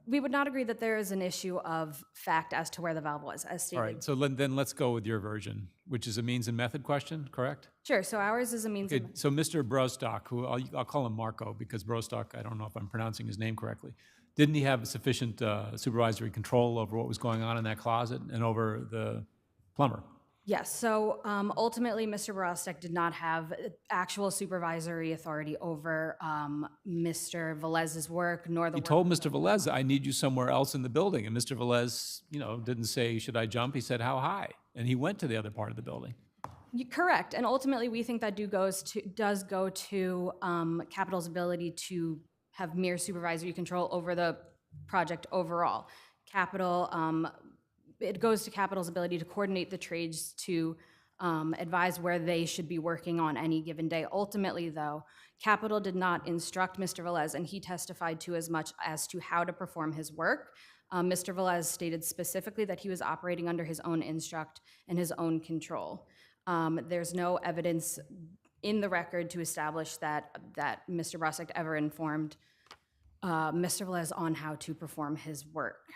We would not agree that there is an issue of fact as to where the valve was, as stated. All right, so then let's go with your version, which is a means and method question, correct? Sure, so ours is a means Okay, of... so Mr. Brostock, who I'll call him Marco because Brostock, I don't know if I'm pronouncing his name correctly, didn't he have sufficient supervisory control over what was going on in that closet and over the plumber? Yes, so ultimately, Mr. Borostek did not have actual supervisory authority over Mr. Velez's work, nor the He work told Mr. Velez, I need you somewhere else in the building. And Mr. Velez, didn't say, should I jump? He said, how high? And he went to the other part of the building. Correct, and ultimately, we think that does go to Capital's ability to have mere supervisory control over the project overall. It goes to Capital's ability to coordinate the trades to advise where they should be working on any given day. Ultimately, though, Capital did not instruct Mr. Velez, and he testified to as much as to how to perform his work. Mr. Velez stated specifically that he was operating under his own instruct and his own control. There's no evidence in the record to establish that Mr. Brosek ever informed Mr. Velez on how to perform his work.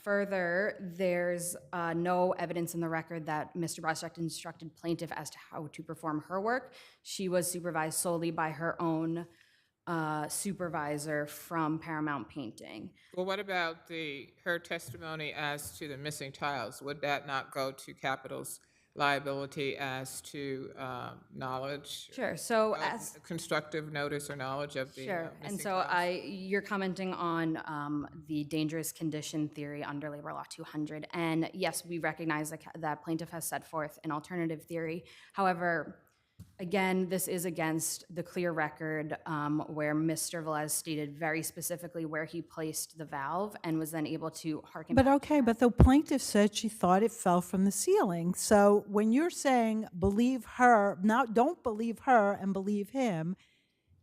Further, there's no evidence in the record that Mr. Brosek instructed plaintiff as to how to perform her work. She was supervised solely by her own supervisor from Paramount Painting. Well, what about her testimony as to the missing tiles? Would that not go to Capital's liability as to knowledge? Sure. So as constructive notice or knowledge of the sure, and missing so tiles? you're commenting on the dangerous condition theory under Labor Law 200, and yes, we recognize that plaintiff has set forth an alternative theory. However, again, this is against the clear record where Mr. Velez stated very specifically where he placed the valve and was then able to harken But back. okay, but the plaintiff said she thought it fell from the ceiling. So when you're saying believe her, now don't believe her and believe him,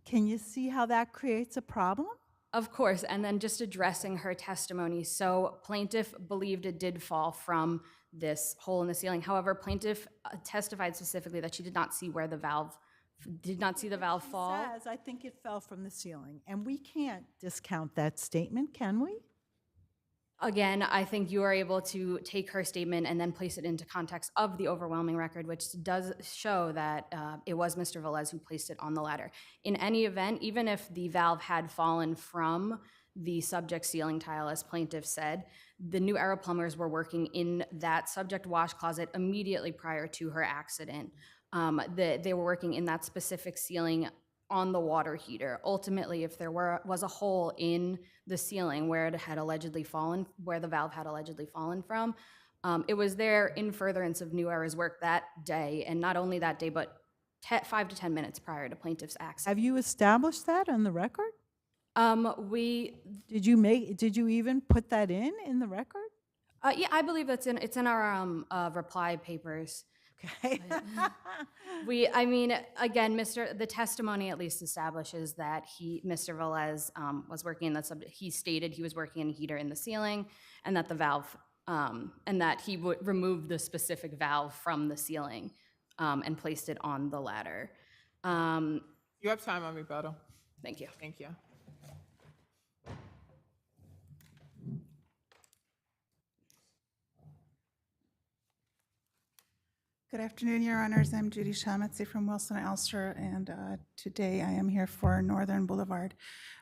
can you see how that creates a problem? Of course, and then just addressing her testimony. So plaintiff believed it did fall from this hole in the ceiling. However, plaintiff testified specifically that she did not see where the valve, did not see the valve fall. Says, I think it fell from the ceiling. And we can't discount that statement, can we? Again, I think you are able to take her statement and then place it into context of the overwhelming record, which does show that it was Mr. Velez who placed it on the ladder. In any event, even if the valve had fallen from the subject ceiling tile, as plaintiff said, the New Era plumbers were working in that subject wash closet immediately prior to her accident. They were working in that specific ceiling on the water heater. Ultimately, if there was a hole in the ceiling where it had allegedly fallen, where the valve had allegedly fallen from, it was there in furtherance of New Era's work that day, and not only that day, but 5 to 10 minutes prior to plaintiff's accident. Have you established that on the record? Did you even put that in the record? Yeah, I believe it's in our reply papers. Okay. I mean, again, the testimony at least establishes that Mr. Velez was working in that subject. He stated he was working in a heater in the ceiling, and that the valve, and that he would remove the specific valve from the ceiling and placed it on the ladder. You have time on rebuttal. Thank you. Thank you. Good afternoon, Your Honors. I'm Judy Shamitzi from Wilson Elster, and today I am here for Northern Boulevard.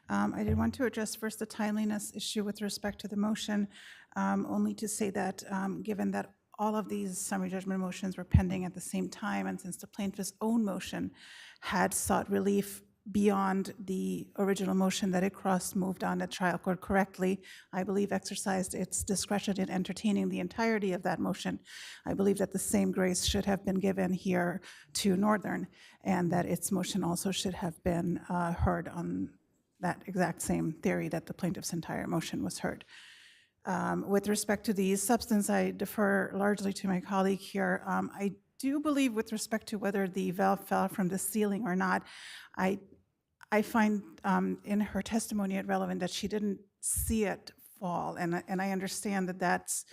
I did want to address first the timeliness issue with respect to the motion, only to say that given that all of these summary judgment motions were pending at the same time, and since the plaintiff's own motion had sought relief beyond the original motion that it moved on the trial court correctly, I believe exercised its discretion in entertaining the entirety of that motion. I believe that the same grace should have been given here to Northern, and that its motion also should have been heard on that exact same theory that the plaintiff's entire motion was heard. With respect to the substance, I defer largely to my colleague here. I do believe with respect to whether the valve fell from the ceiling or not, I find in her testimony it relevant that she didn't see it fall, and I understand that that's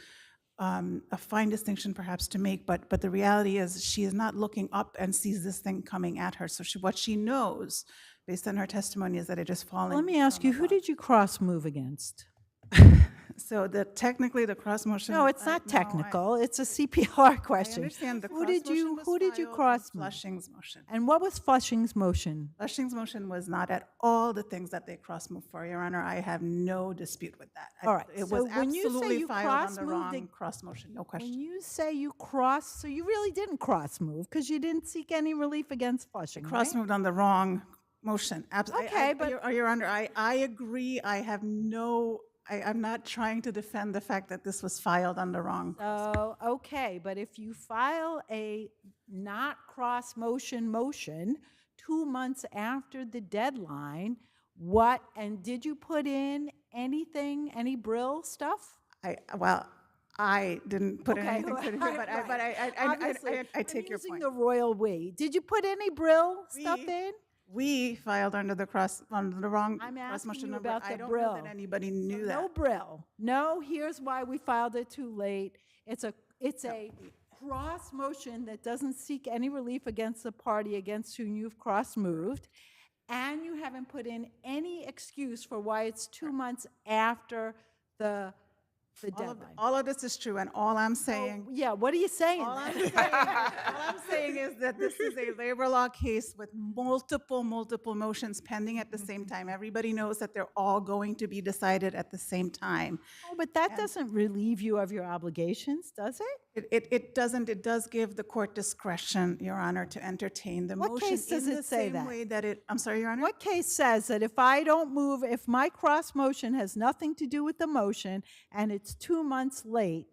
a fine distinction perhaps to make, but the reality is she is not looking up and sees this thing coming at her. So what she knows, based on her testimony, is that it is falling. Let me ask you, who did you cross move against? So technically the cross motion. No, it's not technical. It's a CPR question. I understand the Who did you cross move? Flushing's motion. And what was Flushing's motion? Flushing's motion was not at all the things that they cross moved for, Your Honor. I have no dispute with that. All right. It So was when you say absolutely you filed on the cross-moved, wrong cross motion. No question. When you say you crossed, so you really didn't cross move because you didn't seek any relief against Flushing. Cross moved on the wrong motion. Okay, but Your Honor, I agree. I have no. I'm not trying to defend the fact that this was filed on the wrong. So, okay, but if you file a not cross motion 2 months after the deadline, and did you put in anything, any Brill stuff? I didn't put anything Okay, to do, but I take your point. The royal we. Did you put any Brill stuff in? We filed under the wrong I'm cross asking motion you number. about I the don't Brill. know that anybody knew that. No Brill. No, here's why we filed it too late. It's a cross motion that doesn't seek any relief against the party against whom you've cross-moved, and you haven't put in any excuse for why it's 2 months after the deadline. All of this is true, and all I'm saying. Yeah, what are you saying? All I'm saying is that this is a labor law case with multiple motions pending at the same time. Everybody knows that they're all going to be decided at the same time. Oh, but that doesn't relieve you of your obligations, does it? It doesn't. It does give the court discretion, Your Honor, to entertain the motion. What case does in it the say same that? way that it. I'm sorry, Your Honor. What case says that if I don't move, if my cross motion has nothing to do with the motion and it's 2 months late,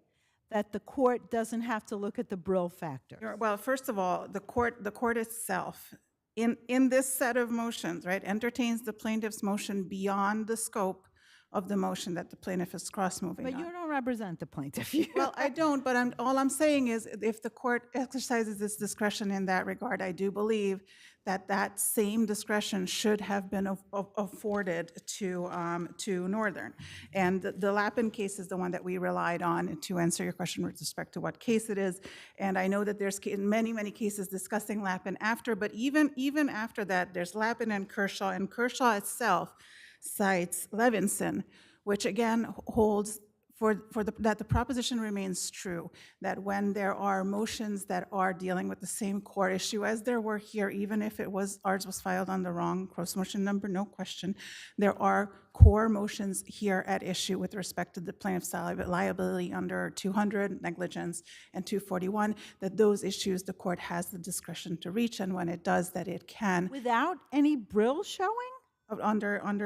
that the court doesn't have to look at the Brill factor? Well, first of all, the court itself, in this set of motions, right, entertains the plaintiff's motion beyond the scope of the motion that the plaintiff is cross-moving on. But you don't represent the plaintiff. Well, I don't, but all I'm saying is if the court exercises its discretion in that regard, I do believe that that same discretion should have been afforded to Northern. And the Lappin case is the one that we relied on to answer your question with respect to what case it is. And I know that there's many cases discussing Lappin after, but even after that, there's Lappin and Kershaw itself cites Levinson, which again holds that the proposition remains true, that when there are motions that are dealing with the same core issue as there were here, even if ours was filed on the wrong cross motion number, no question, there are core motions here at issue with respect to the plaintiff's liability under 200, negligence, and 241, that those issues the court has the discretion to reach, and when it does, that it can. Without any Brill showing? Under I don't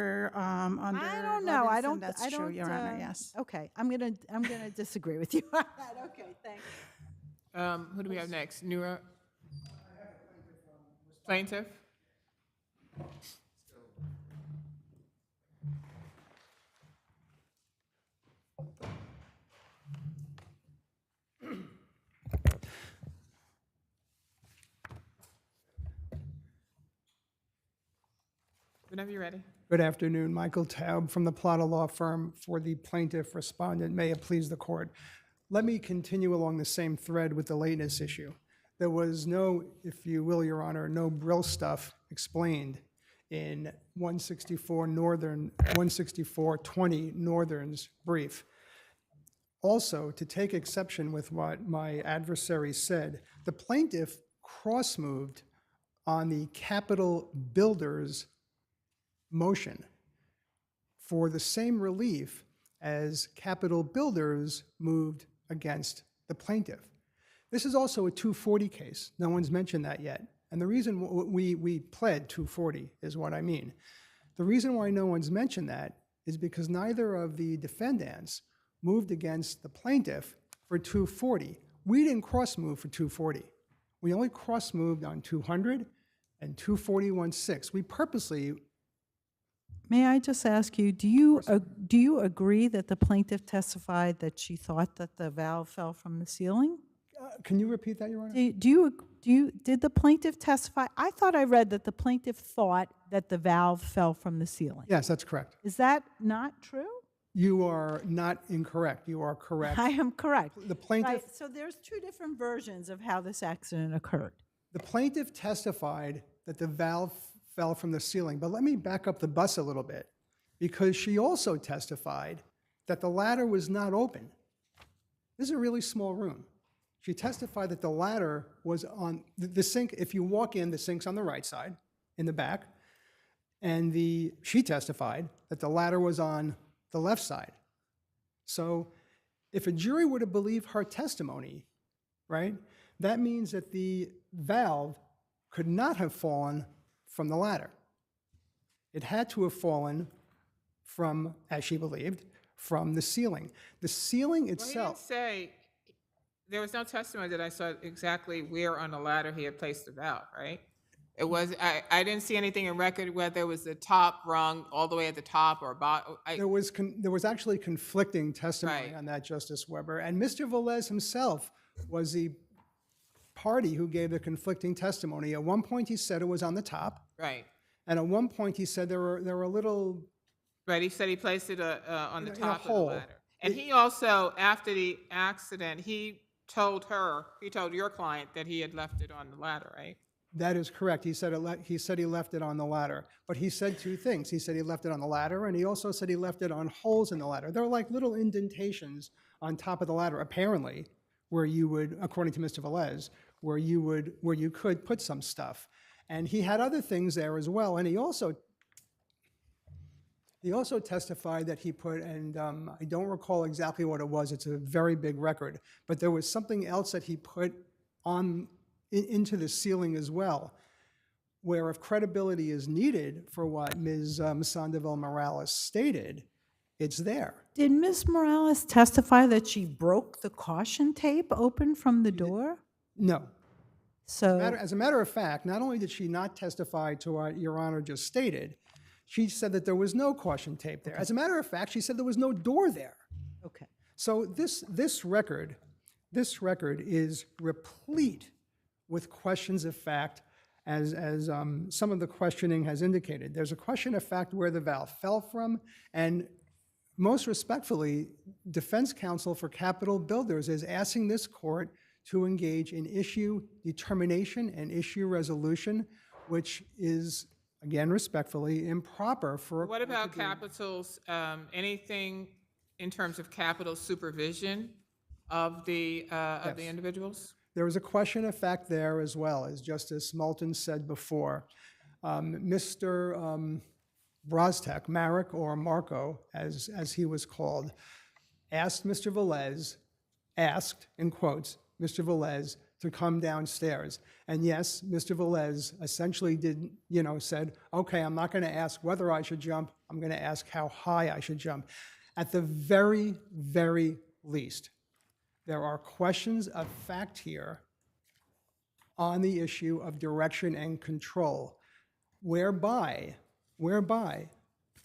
know. I Levinson, don't. That's I true, don't. Your Honor. Yes. Okay, I'm gonna disagree with you on that. Okay, thanks. Who do we have next? Nura? Plaintiff? Whenever you're ready. Good afternoon. Michael Taub from the Plata Law Firm for the plaintiff respondent. May it please the court. Let me continue along the same thread with the lateness issue. There was no, if you will, Your Honor, no Brill stuff explained in 164-20 Northern's brief. Also, to take exception with what my adversary said, the plaintiff cross-moved on the Capitol Builders motion for the same relief as Capitol Builders moved against the plaintiff. This is also a 240 case. No one's mentioned that yet. And the reason we pled 240 is what I mean. The reason why no one's mentioned that is because neither of the defendants moved against the plaintiff for 240. We didn't cross-move for 240. We only cross-moved on 200 and 241-6. We purposely. May I just ask you, do you agree that the plaintiff testified that she thought that the valve fell from the ceiling? Can you repeat that, Your Honor? Did the plaintiff testify? I thought I read that the plaintiff thought that the valve fell from the ceiling. Yes, that's correct. Is that not true? You are not incorrect. You are correct. I am correct. The plaintiff. Right, so there's two different versions of how this accident occurred. The plaintiff testified that the valve fell from the ceiling, but let me back up the bus a little bit, because she also testified that the ladder was not open. This is a really small room. She testified that the ladder was on the sink. If you walk in, the sink's on the right side, in the back, and she testified that the ladder was on the left side. So if a jury were to believe her testimony, right, that means that the valve could not have fallen from the ladder. It had to have fallen from, as she believed, from the ceiling. The ceiling itself. Well, he didn't say, there was no testimony that I saw exactly where on the ladder he had placed the valve, right? It was, I didn't see anything in record whether it was the top rung all the way at the top or bottom. There was actually conflicting testimony on that, Justice Weber, and Mr. Velez himself was the party who gave the conflicting testimony. At one point he said it was on the top. Right. And at one point he said there were little. Right, he said he placed it on the top of the hole. ladder. And he also, after the accident, he told your client that he had left it on the ladder, right? That is correct. He said he left it on the ladder. But he said two things. He said he left it on the ladder, and he also said he left it on holes in the ladder. There are like little indentations on top of the ladder, apparently, where you would, according to Mr. Velez, where you could put some stuff. And he had other things there as well. And he also testified that he put, and I don't recall exactly what it was. It's a very big record. But there was something else that he put into the ceiling as well, where if credibility is needed for what Ms. Sandoval-Morales stated, it's there. Did Ms. Morales testify that she broke the caution tape open from the door? No. So, As a matter of fact, not only did she not testify to what Your Honor just stated, she said that there was no caution tape there. As a matter of fact, she said there was no door there. okay. So this record is replete with questions of fact, as some of the questioning has indicated. There's a question of fact where the valve fell from, and most respectfully, defense counsel for Capitol Builders is asking this court to engage in issue determination and issue resolution, which is, again, respectfully, improper for a What court to about do. Capitol's, anything in terms of Capitol supervision of the individuals? There was a question of fact there as well, as Justice Moulton said before. Mr. Brostek, Marek or Marco, as he was called, asked Mr. Velez, in quotes, Mr. Velez to come downstairs. And yes, Mr. Velez essentially said, okay, I'm not going to ask whether I should jump, I'm going to ask how high I should jump. At the very, very least, there are questions of fact here on the issue of direction and control, whereby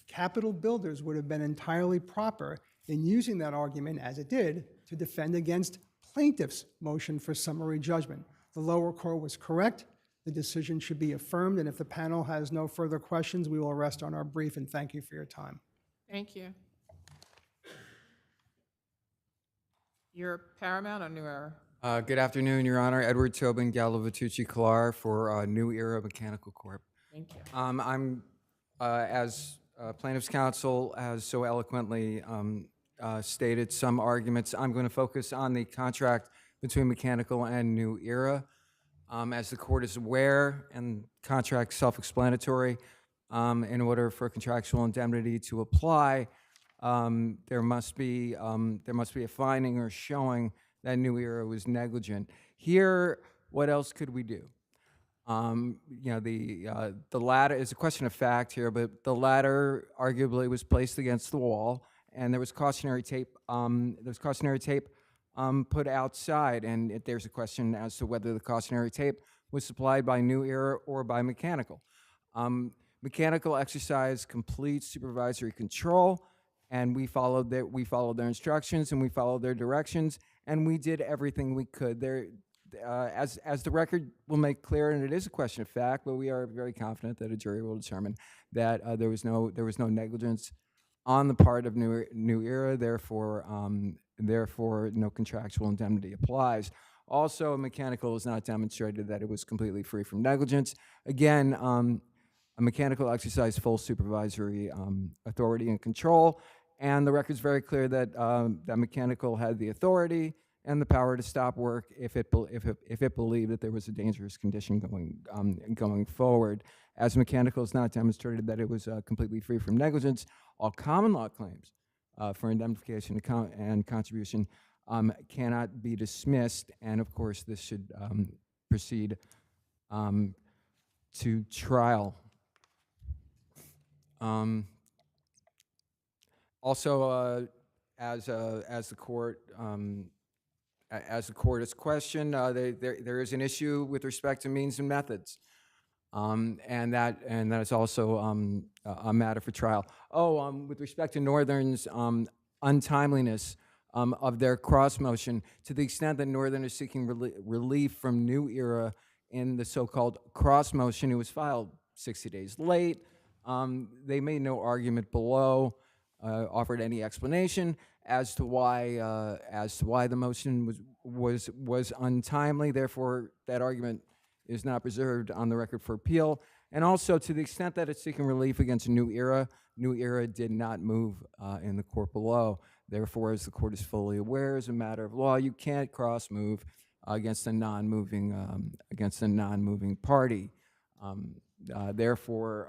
Capitol Builders would have been entirely proper in using that argument, as it did, to defend against plaintiff's motion for summary judgment. The lower court was correct. The decision should be affirmed, and if the panel has no further questions, we will rest on our brief, and thank you for your time. Thank you. You're Paramount or New Era? Good afternoon, Your Honor. Edward Tobin, Gallo Vitucci Killar for New Era Mechanical Corp. Thank you. I'm, as plaintiff's counsel has so eloquently stated some arguments, I'm going to focus on the contract between Mechanical and New Era. As the court is aware, and contract self-explanatory, in order for contractual indemnity to apply, there must be a finding or showing that New Era was negligent. Here, what else could we do? The ladder is a question of fact here, but the ladder arguably was placed against the wall, and there was cautionary tape. Put outside, and there's a question as to whether the cautionary tape was supplied by New Era or by Mechanical. Mechanical exercised complete supervisory control, and we followed their instructions, and we followed their directions, and we did everything we could. As the record will make clear, and it is a question of fact, but we are very confident that a jury will determine that there was no negligence on the part of New Era. Therefore, no contractual indemnity applies. Also, Mechanical has not demonstrated that it was completely free from negligence. Again, a Mechanical exercised full supervisory authority and control, and the record's very clear that that Mechanical had the authority and the power to stop work if it believed that there was a dangerous condition going forward. As Mechanical has not demonstrated that it was completely free from negligence, all common law claims for indemnification and contribution cannot be dismissed, and of course this should proceed to trial. Also, as the court has questioned, there is an issue with respect to means and methods, and that is also a matter for trial. With respect to Northern's untimeliness of their cross motion, to the extent that Northern is seeking relief from New Era in the so-called cross motion, it was filed 60 days late. They made no argument below offered any explanation as to why the motion was untimely. Therefore, that argument is not preserved on the record for appeal. And also, to the extent that it's seeking relief against New Era did not move in the court below. Therefore, as the court is fully aware, as a matter of law, you can't cross move against a non-moving party. Therefore,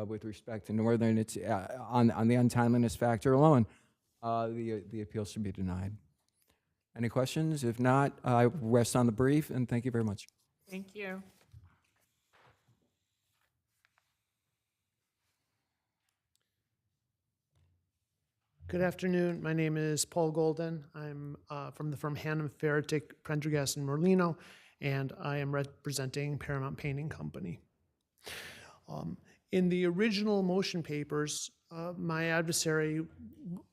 with respect to Northern, it's on the untimeliness factor alone, the appeal should be denied. Any questions? If not, I rest on the brief, and thank you very much. Thank you. Good afternoon. My name is Paul Golden. I'm from the firm Hannum, Ferretic, Prendergast, and Merlino, and I am representing Paramount Painting Company. In the original motion papers, my adversary,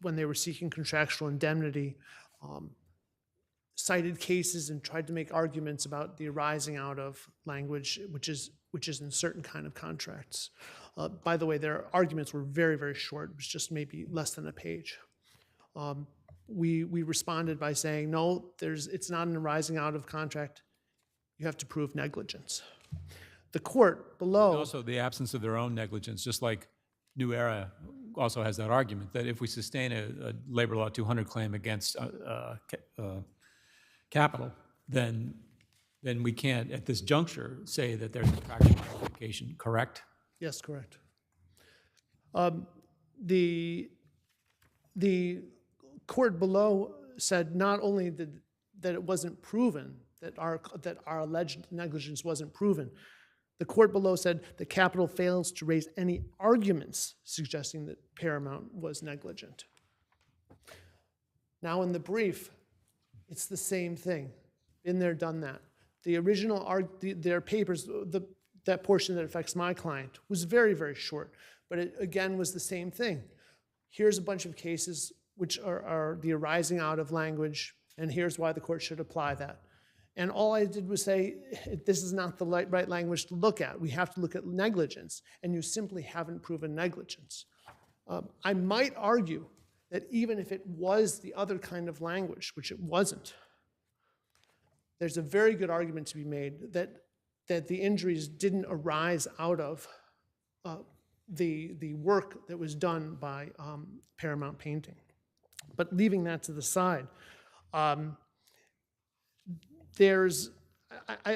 when they were seeking contractual indemnity, cited cases and tried to make arguments about the arising out of language, which is in certain kind of contracts. By the way, their arguments were very, very short. It was just maybe less than a page. We responded by saying, no, it's not an arising out of contract. You have to prove negligence. The court below... And also the absence of their own negligence, just like New Era also has that argument, that if we sustain a Labor Law 200 claim against Capital, then we can't, at this juncture, say that there's a contractual modification, correct? Yes, correct. The court below said not only that it wasn't proven, that our alleged negligence wasn't proven, the court below said that Capital fails to raise any arguments suggesting that Paramount was negligent. Now in the brief, it's the same thing. Been there, done that. The original, their papers, that portion that affects my client was very, very short, but it again was the same thing. Here's a bunch of cases which are the arising out of language, and here's why the court should apply that. And all I did was say, this is not the right language to look at. We have to look at negligence, and you simply haven't proven negligence. I might argue that even if it was the other kind of language, which it wasn't, there's a very good argument to be made that the injuries didn't arise out of the work that was done by Paramount Painting. But leaving that to the side, I'm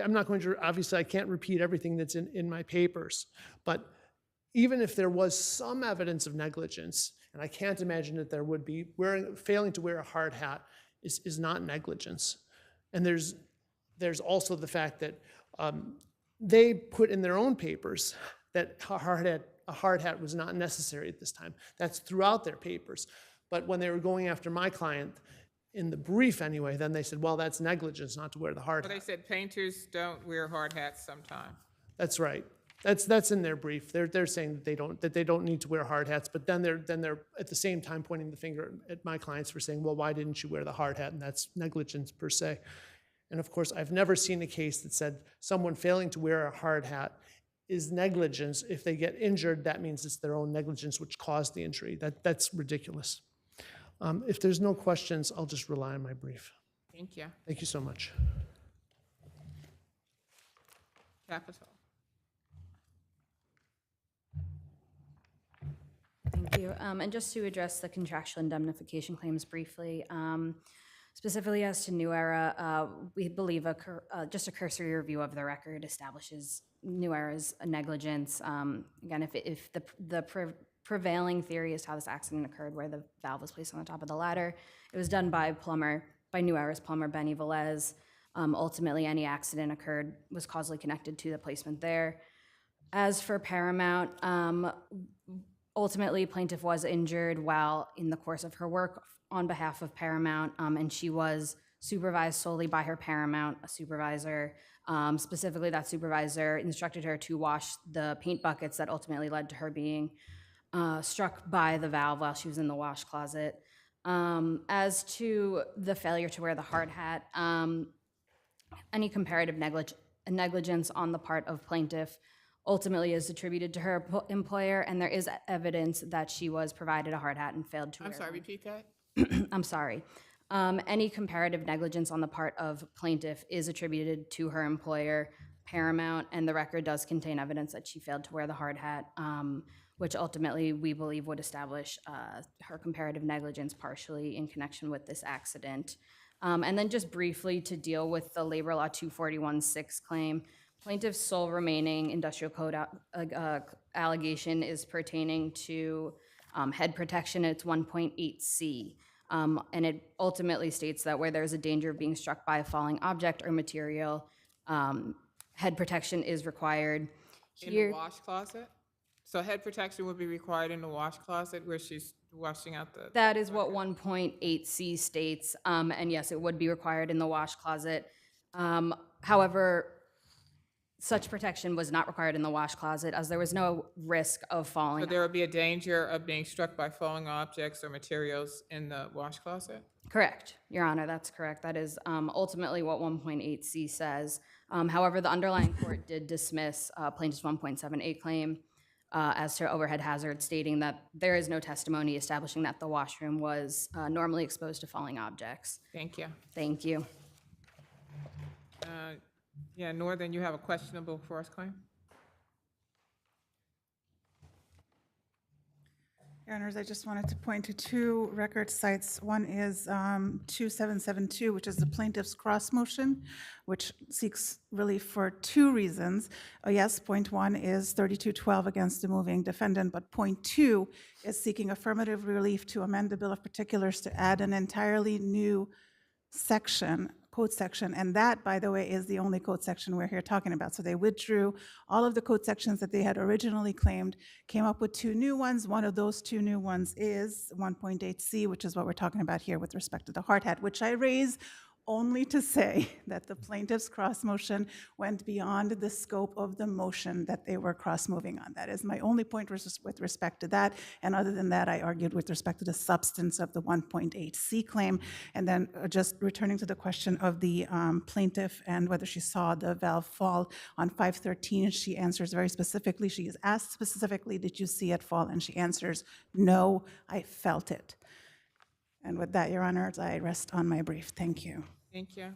not going to, obviously I can't repeat everything that's in my papers, but even if there was some evidence of negligence, and I can't imagine that there would be, failing to wear a hard hat is not negligence. And there's also the fact that they put in their own papers that a hard hat was not necessary at this time. That's throughout their papers. But when they were going after my client, in the brief anyway, then they said, well, that's negligence not to wear the hard hat. Well, they said painters don't wear hard hats sometimes. That's right. That's in their brief. They're saying that they don't need to wear hard hats, but then they're at the same time pointing the finger at my clients for saying, well, why didn't you wear the hard hat? And that's negligence per se. And of course, I've never seen a case that said someone failing to wear a hard hat is negligence. If they get injured, that means it's their own negligence which caused the injury. That's ridiculous. If there's no questions, I'll just rely on my brief. Thank you. Thank you so much. Capital. Thank you. And just to address the contractual indemnification claims briefly, specifically as to New Era, we believe just a cursory review of the record establishes New Era's negligence. Again, if the prevailing theory as to how this accident occurred, where the valve was placed on the top of the ladder, it was done by New Era's plumber, Benny Velez. Ultimately, any accident was causally connected to the placement there. As for Paramount, ultimately, plaintiff was injured while in the course of her work on behalf of Paramount, and she was supervised solely by her Paramount supervisor. Specifically, that supervisor instructed her to wash the paint buckets that ultimately led to her being struck by the valve while she was in the wash closet. As to the failure to wear the hard hat, any comparative negligence on the part of plaintiff ultimately is attributed to her employer, and there is evidence that she was provided a hard hat and failed to I'm wear sorry, one. repeat that? I'm sorry. Any comparative negligence on the part of plaintiff is attributed to her employer, Paramount, and the record does contain evidence that she failed to wear the hard hat, which ultimately we believe would establish her comparative negligence partially in connection with this accident. And then just briefly to deal with the Labor Law 241-6 claim, plaintiff's sole remaining industrial code allegation is pertaining to head protection. It's 1.8C. And it ultimately states that where there's a danger of being struck by a falling object or material, head protection is required. In the wash closet? So head protection would be required in the wash closet where she's washing out the... That is what 1.8C states, and yes, it would be required in the wash closet. However, such protection was not required in the wash closet as there was no risk of falling. So there would be a danger of being struck by falling objects or materials in the wash closet? Correct, Your Honor, that's correct. That is ultimately what 1.8C says. However, the underlying court did dismiss plaintiff's 1.7A claim as to overhead hazard, stating that there is no testimony establishing that the washroom was normally exposed to falling objects. Thank you. Thank you. Yeah, Northern, you have a questionable force claim? Your Honors, I just wanted to point to two record sites. One is 2772, which is the plaintiff's cross motion, which seeks relief for two reasons. Yes, point one is 3212 against the moving defendant, but point two is seeking affirmative relief to amend the Bill of Particulars to add an entirely new section, code section, and that, by the way, is the only code section we're here talking about. So they withdrew all of the code sections that they had originally claimed, came up with two new ones. One of those two new ones is 1.8C, which is what we're talking about here with respect to the hard hat, which I raise only to say that the plaintiff's cross motion went beyond the scope of the motion that they were cross moving on. That is my only point with respect to that. And other than that, I argued with respect to the substance of the 1.8C claim. And then just returning to the question of the plaintiff and whether she saw the valve fall on 513, she answers very specifically. She is asked specifically, did you see it fall? And she answers, no, I felt it. And with that, Your Honors, I rest on my brief. Thank you. Thank you.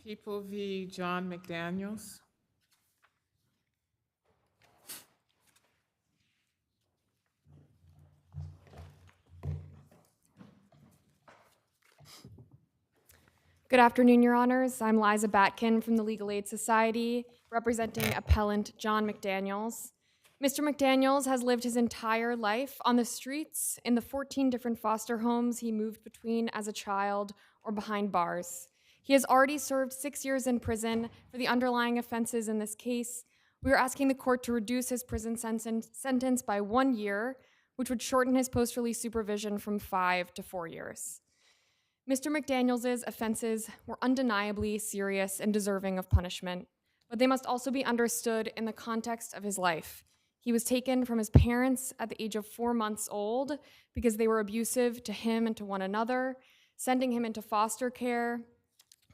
People v. John McDaniels. Good afternoon, Your Honors. I'm Liza Batkin from the Legal Aid Society, representing appellant John McDaniels. Mr. McDaniels has lived his entire life on the streets in the 14 different foster homes he moved between as a child or behind bars. He has already served 6 years in prison for the underlying offenses in this case. We are asking the court to reduce his prison sentence by 1 year, which would shorten his post-release supervision from 5 to 4 years. Mr. McDaniels' offenses were undeniably serious and deserving of punishment, but they must also be understood in the context of his life. He was taken from his parents at the age of 4 months old because they were abusive to him and to one another, sending him into foster care,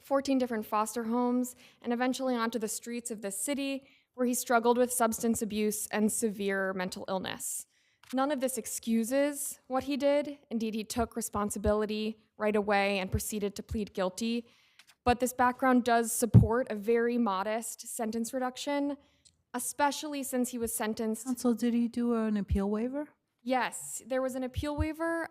14 different foster homes, and eventually onto the streets of this city where he struggled with substance abuse and severe mental illness. None of this excuses what he did. Indeed, he took responsibility right away and proceeded to plead guilty. But this background does support a very modest sentence reduction, especially since he was sentenced. Counsel, did he do an appeal waiver? Yes, there was an appeal waiver.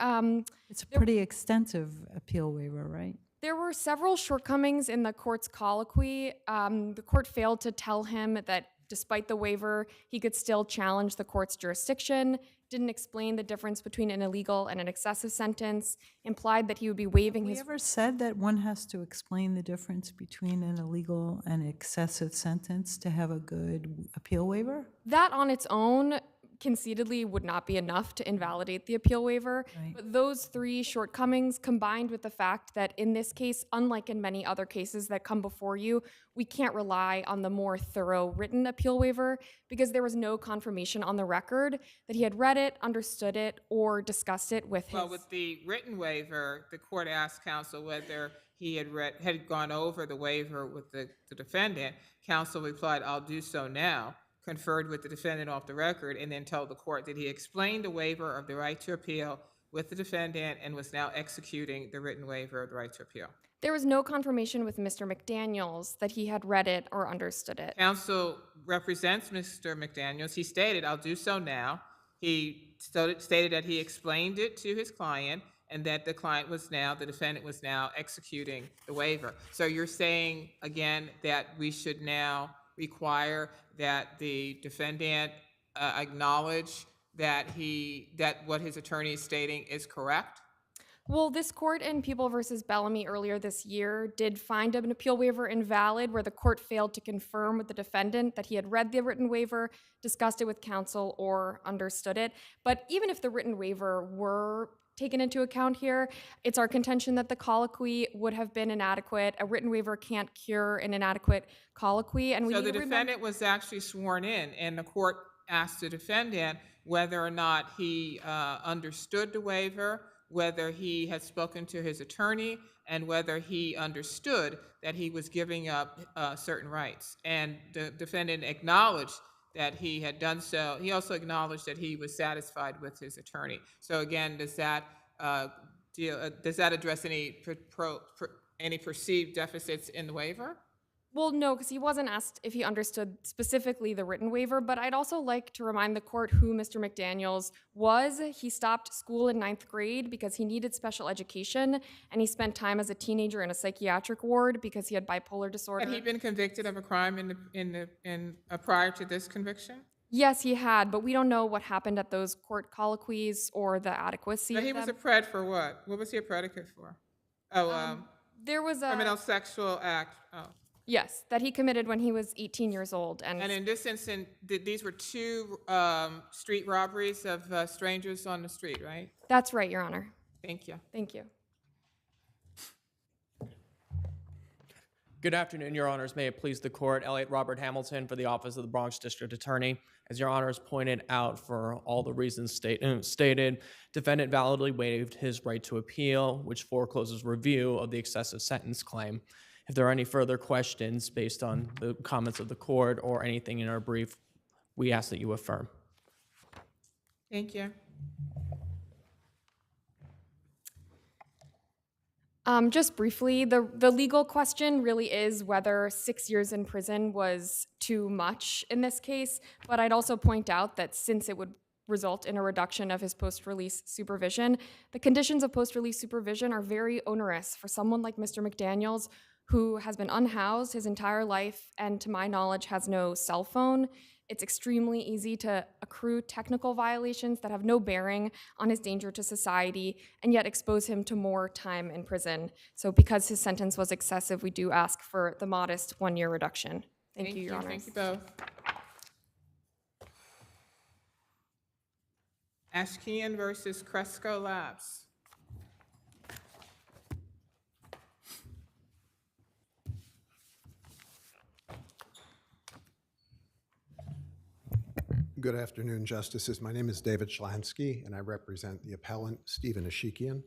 It's a pretty extensive appeal waiver, right? There were several shortcomings in the court's colloquy. The court failed to tell him that despite the waiver, he could still challenge the court's jurisdiction, didn't explain the difference between an illegal and an excessive sentence, implied that he would be waiving his... Have we ever said that one has to explain the difference between an illegal and excessive sentence to have a good appeal waiver? That on its own conceitedly would not be enough to invalidate the appeal waiver. But those three shortcomings, combined with the fact that in this case, unlike in many other cases that come before you, we can't rely on the more thorough written appeal waiver because there was no confirmation on the record that he had read it, understood it, or discussed it with Well, his... with the written waiver, the court asked counsel whether he had gone over the waiver with the defendant. Counsel replied, "I'll do so now," conferred with the defendant off the record, and then told the court that he explained the waiver of the right to appeal with the defendant and was now executing the written waiver of the right to appeal. There was no confirmation with Mr. McDaniels that he had read it or understood it. Counsel represents Mr. McDaniels. He stated, "I'll do so now." He stated that he explained it to his client and that the defendant was now executing the waiver. So you're saying, again, that we should now require that the defendant acknowledge that what his attorney is stating is correct? Well, this court in People v. Bellamy earlier this year did find an appeal waiver invalid where the court failed to confirm with the defendant that he had read the written waiver, discussed it with counsel, or understood it. But even if the written waiver were taken into account here, it's our contention that the colloquy would have been inadequate. A written waiver can't cure an inadequate colloquy. And So the defendant was actually sworn in, and the court asked the defendant whether or not he understood the waiver, whether he had spoken to his attorney, and whether he understood that he was giving up certain rights. And the defendant acknowledged that he had done so. He also acknowledged that he was satisfied with his attorney. So again, does that address any perceived deficits in the waiver? Well, no, because he wasn't asked if he understood specifically the written waiver, but I'd also like to remind the court who Mr. McDaniels was. He stopped school in 9th grade because he needed special education, and he spent time as a teenager in a psychiatric ward because he had bipolar disorder. Had he been convicted of a crime prior to this conviction? Yes, he had, but we don't know what happened at those court colloquies or the adequacy So of he was a them. pred for what? What was he a predicate for? There was a... Criminal sexual act. Oh. Yes, that he committed when he was 18 years old. And in this instance, these were two street robberies of strangers on the street, right? That's right, Your Honor. Thank you. Thank you. Good afternoon, Your Honors. May it please the court. Elliot Robert Hamilton for the Office of the Bronx District Attorney. As Your Honors pointed out, for all the reasons stated, defendant validly waived his right to appeal, which forecloses review of the excessive sentence claim. If there are any further questions based on the comments of the court or anything in our brief, we ask that you affirm. Thank you. Just briefly, the legal question really is whether 6 years in prison was too much in this case, but I'd also point out that since it would result in a reduction of his post-release supervision, the conditions of post-release supervision are very onerous for someone like Mr. McDaniels, who has been unhoused his entire life and, to my knowledge, has no cell phone. It's extremely easy to accrue technical violations that have no bearing on his danger to society and yet expose him to more time in prison. So because his sentence was excessive, we do ask for the modest 1-year reduction. Thank you, Your Honors. Thank you both. Ashkian versus Cresco Labs. Good afternoon, Justices. My name is David Schlansky, and I represent the appellant, Stephen Ashikian.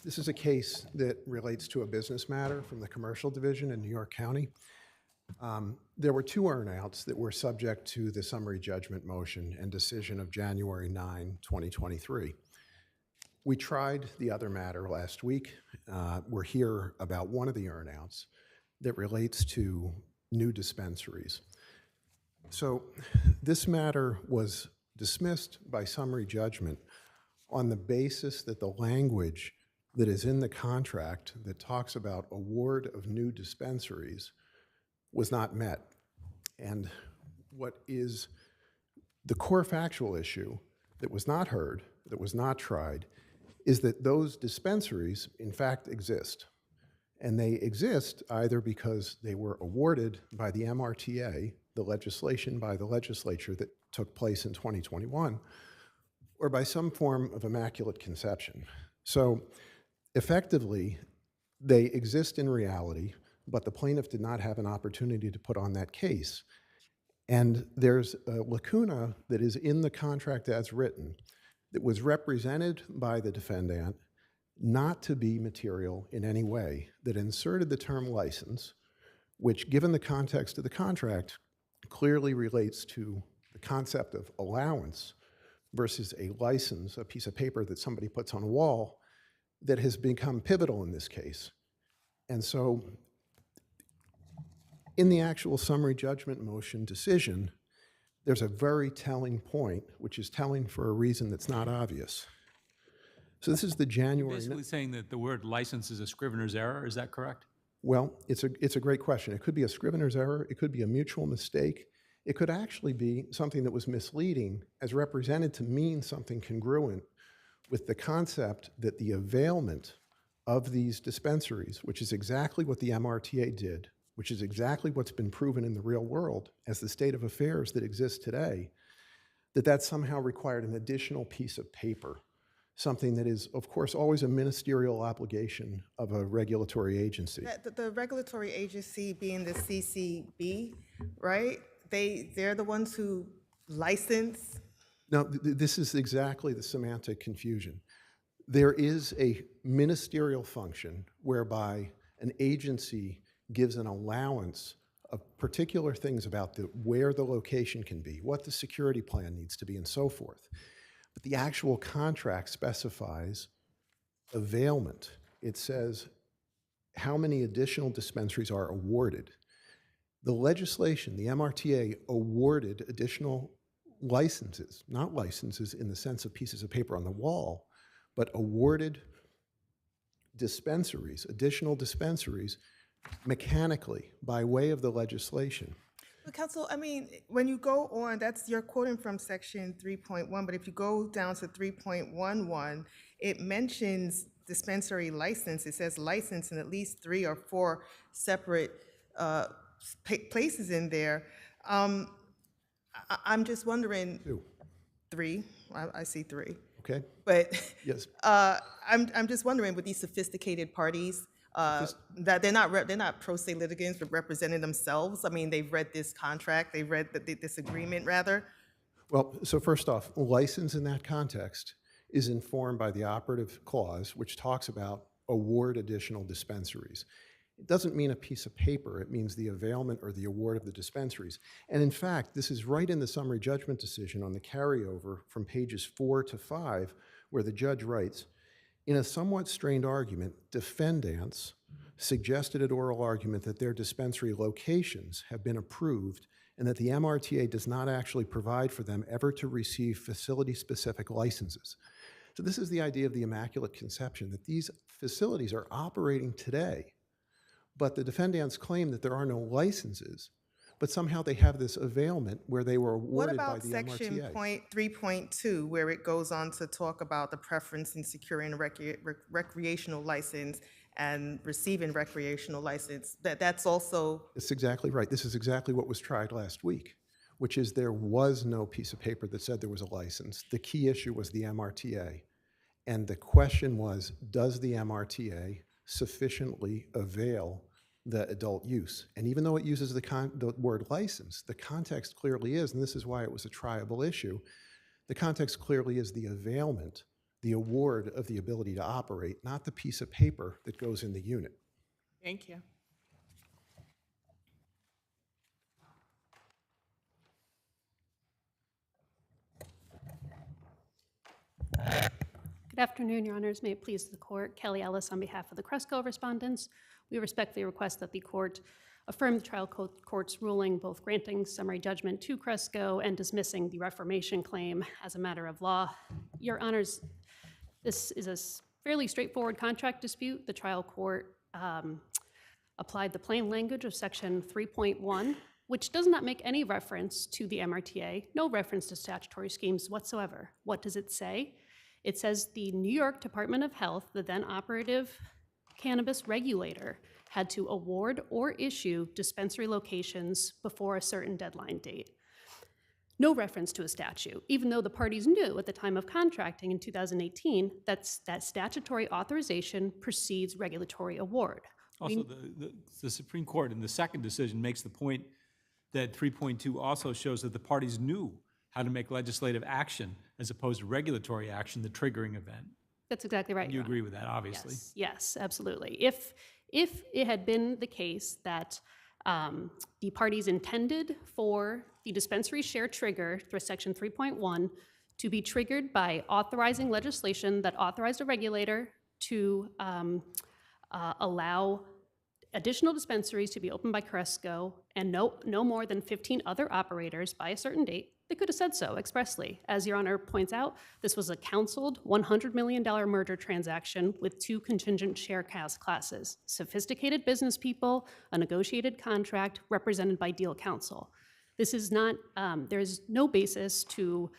This is a case that relates to a business matter from the Commercial Division in New York County. There were 2 earnouts that were subject to the summary judgment motion and decision of January 9, 2023. We tried the other matter last week. We're here about one of the earnouts that relates to new dispensaries. So this matter was dismissed by summary judgment on the basis that the language that is in the contract that talks about award of new dispensaries was not met. And what is the core factual issue that was not heard, that was not tried, is that those dispensaries, in fact, exist. And they exist either because they were awarded by the MRTA, the legislation by the legislature that took place in 2021, or by some form of immaculate conception. So effectively, they exist in reality, but the plaintiff did not have an opportunity to put on that case. And there's a lacuna that is in the contract as written that was represented by the defendant not to be material in any way, that inserted the term license, which, given the context of the contract, clearly relates to the concept of allowance versus a license, a piece of paper that somebody puts on a wall, that has become pivotal in this case. And so in the actual summary judgment motion decision, there's a very telling point, which is telling for a reason that's not obvious. So this is the January. Basically saying that the word license is a scrivener's error, is that correct? Well, it's a great question. It could be a scrivener's error. It could be a mutual mistake. It could actually be something that was misleading as represented to mean something congruent with the concept that the availment of these dispensaries, which is exactly what the MRTA did, which is exactly what's been proven in the real world as the state of affairs that exists today, that somehow required an additional piece of paper, something that is, of course, always a ministerial obligation of a regulatory agency. The regulatory agency being the CCB, right? They're the ones who license. Now, this is exactly the semantic confusion. There is a ministerial function whereby an agency gives an allowance of particular things about where the location can be, what the security plan needs to be, and so forth. But the actual contract specifies availment. It says how many additional dispensaries are awarded. The legislation, the MRTA, awarded additional licenses, not licenses in the sense of pieces of paper on the wall, but awarded dispensaries, additional dispensaries, mechanically by way of the legislation. But Counsel, I mean, when you go on, you're quoting from section 3.1, but if you go down to 3.11, it mentions dispensary license. It says license in at least 3 or 4 separate places in there. I'm just wondering. 2. 3. I see 3. Okay. But yes. I'm just wondering, with these sophisticated parties, that they're not pro se litigants, but representing themselves. I mean, they've read this contract, they've read this agreement, rather. Well, so first off, license in that context is informed by the operative clause, which talks about award additional dispensaries. It doesn't mean a piece of paper. It means the availment or the award of the dispensaries. And in fact, this is right in the summary judgment decision on the carryover from pages 4 to 5, where the judge writes, in a somewhat strained argument, defendants suggested at oral argument that their dispensary locations have been approved and that the MRTA does not actually provide for them ever to receive facility-specific licenses. So this is the idea of the Immaculate Conception, that these facilities are operating today, but the defendants claim that there are no licenses, but somehow they have this availment where they were awarded by the MRTA. What about section 3.2, where it goes on to talk about the preference in securing a recreational license and receiving recreational license? That's also. It's exactly right. This is exactly what was tried last week, which is there was no piece of paper that said there was a license. The key issue was the MRTA. And the question was, does the MRTA sufficiently avail the adult use? And even though it uses the word license, the context clearly is, and this is why it was a triable issue, the context clearly is the availment, the award of the ability to operate, not the piece of paper that goes in the unit. Thank you. Good afternoon, Your Honors. May it please the Court. Kelly Ellis on behalf of the Cresco respondents. We respectfully request that the Court affirm the trial court's ruling, both granting summary judgment to Cresco and dismissing the reformation claim as a matter of law. Your Honors, this is a fairly straightforward contract dispute. The trial court applied the plain language of section 3.1, which does not make any reference to the MRTA, no reference to statutory schemes whatsoever. What does it say? It says the New York Department of Health, the then operative cannabis regulator had to award or issue dispensary locations before a certain deadline date. No reference to a statute, even though the parties knew at the time of contracting in 2018 that statutory authorization precedes regulatory award. Also, the Supreme Court in the second decision makes the point that 3.2 also shows that the parties knew how to make legislative action as opposed to regulatory action, the triggering event. That's exactly right. You agree with that, obviously. Yes, absolutely. If it had been the case that the parties intended for the dispensary share trigger through Section 3.1 to be triggered by authorizing legislation that authorized a regulator to allow additional dispensaries to be opened by Cresco and no more than 15 other operators by a certain date, they could have said so expressly. As Your Honor points out, this was a counseled $100 million merger transaction with two contingent share classes, sophisticated business people, a negotiated contract represented by deal counsel. This is not, there's no basis to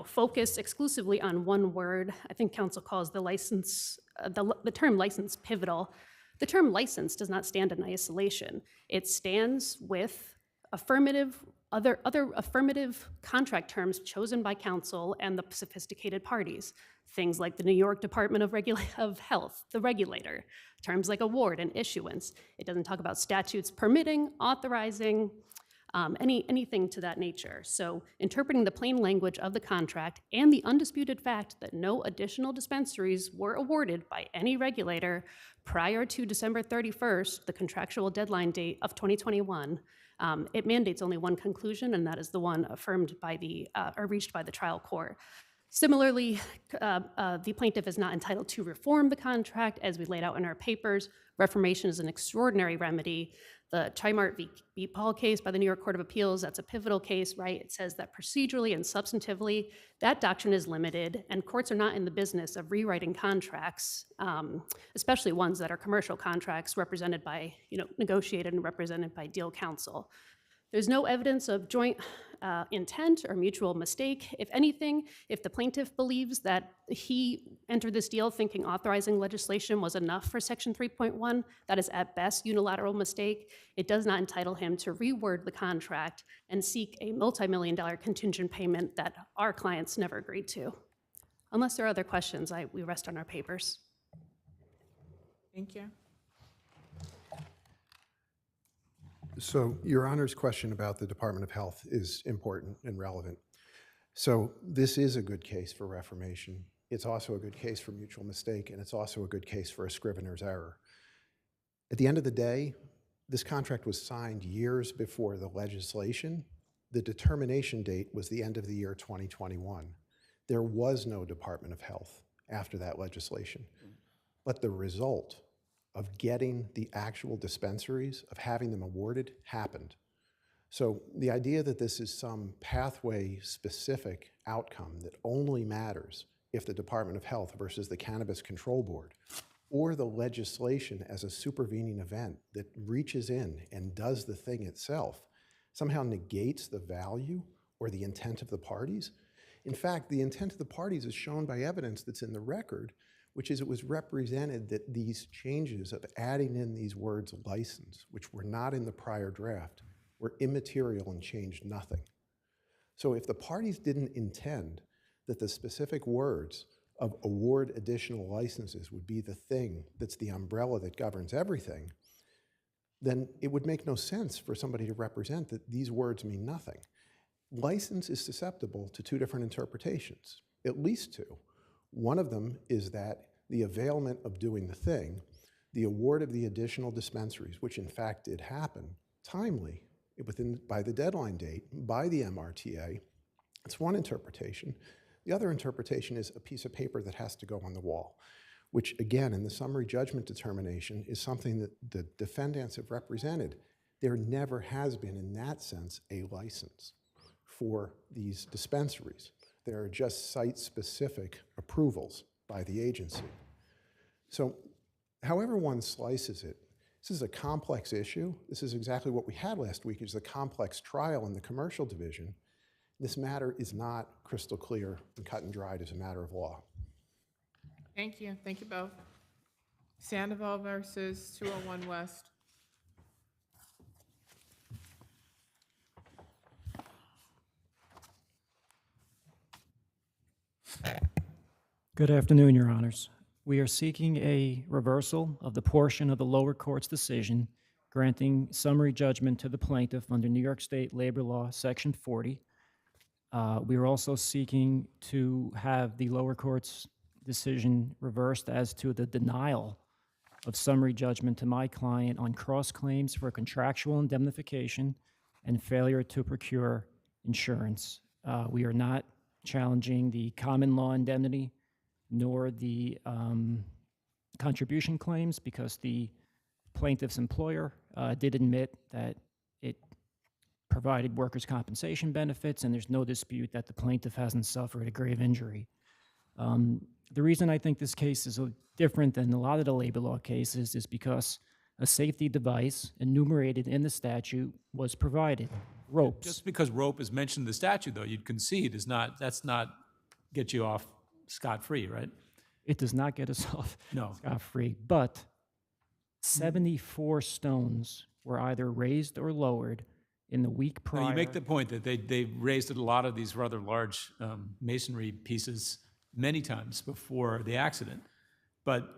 focus exclusively on one word. I think counsel calls the license, the term license pivotal. The term license does not stand in isolation. It stands with other affirmative contract terms chosen by counsel and the sophisticated parties. Things like the New York Department of Health, the regulator. Terms like award and issuance. It doesn't talk about statutes permitting, authorizing, anything to that nature. So interpreting the plain language of the contract and the undisputed fact that no additional dispensaries were awarded by any regulator prior to December 31st, the contractual deadline date of 2021, it mandates only one conclusion, and that is the one affirmed by or reached by the trial court. Similarly, the plaintiff is not entitled to reform the contract, as we laid out in our papers. Reformation is an extraordinary remedy. The Chimart v. Paul case by the New York Court of Appeals, that's a pivotal case, right? It says that procedurally and substantively, that doctrine is limited, and courts are not in the business of rewriting contracts, especially ones that are commercial contracts represented by, negotiated and represented by deal counsel. There's no evidence of joint intent or mutual mistake. If anything, if the plaintiff believes that he entered this deal thinking authorizing legislation was enough for Section 3.1, that is at best unilateral mistake. It does not entitle him to reword the contract and seek a multi-million-dollar contingent payment that our clients never agreed to. Unless there are other questions, we rest on our papers. Thank you. So Your Honor's question about the Department of Health is important and relevant. So this is a good case for reformation. It's also a good case for mutual mistake, and it's also a good case for a scrivener's error. At the end of the day, this contract was signed years before the legislation. The determination date was the end of the year 2021. There was no Department of Health after that legislation. But the result of getting the actual dispensaries, of having them awarded, happened. So the idea that this is some pathway-specific outcome that only matters if the Department of Health versus the Cannabis Control Board, or the legislation as a supervening event that reaches in and does the thing itself, somehow negates the value or the intent of the parties. In fact, the intent of the parties is shown by evidence that's in the record, which is it was represented that these changes of adding in these words license, which were not in the prior draft, were immaterial and changed nothing. So if the parties didn't intend that the specific words of award additional licenses would be the thing that's the umbrella that governs everything, then it would make no sense for somebody to represent that these words mean nothing. License is susceptible to two different interpretations, at least two. One of them is that the availment of doing the thing, the award of the additional dispensaries, which in fact did happen timely by the deadline date, by the MRTA, it's one interpretation. The other interpretation is a piece of paper that has to go on the wall, which again, in the summary judgment determination, is something that the defendants have represented. There never has been, in that sense, a license for these dispensaries. There are just site-specific approvals by the agency. So however one slices it, this is a complex issue. This is exactly what we had last week, is a complex trial in the commercial division. This matter is not crystal clear and cut and dried as a matter of law. Thank you. Thank you both. Sandoval versus 201 West. Good afternoon, Your Honors. We are seeking a reversal of the portion of the lower court's decision granting summary judgment to the plaintiff under New York State Labor Law, Section 40. We are also seeking to have the lower court's decision reversed as to the denial of summary judgment to my client on cross claims for contractual indemnification and failure to procure insurance. We are not challenging the common law indemnity nor the contribution claims because the plaintiff's employer did admit that it provided workers' compensation benefits, and there's no dispute that the plaintiff hasn't suffered a grave injury. The reason I think this case is different than a lot of the labor law cases is because a safety device enumerated in the statute was provided, ropes. Just because rope is mentioned in the statute, though, you'd concede that's not get you off scot-free, right? It does not get us off No. scot-free, but 74 stones were either raised or lowered in the week prior. No, you make the point that they raised a lot of these rather large masonry pieces many times before the accident. But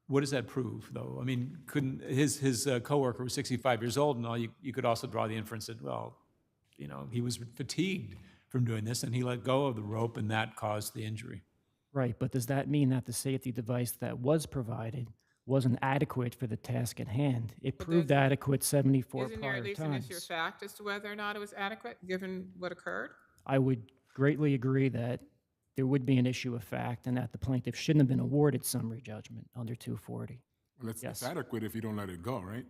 what does that prove, though? I mean, couldn't his coworker was 65 years old, and all you could also draw the inference that, well, you know, he was fatigued from doing this, and he let go of the rope, and that caused the injury. Right, but does that mean that the safety device that was provided wasn't adequate for the task at hand? It proved adequate 74 Isn't there prior at least an issue of times. fact as to whether or not it was adequate, given what occurred? I would greatly agree that there would be an issue of fact and that the plaintiff shouldn't have been awarded summary judgment under 240. Well, it's adequate if you don't let it go, right?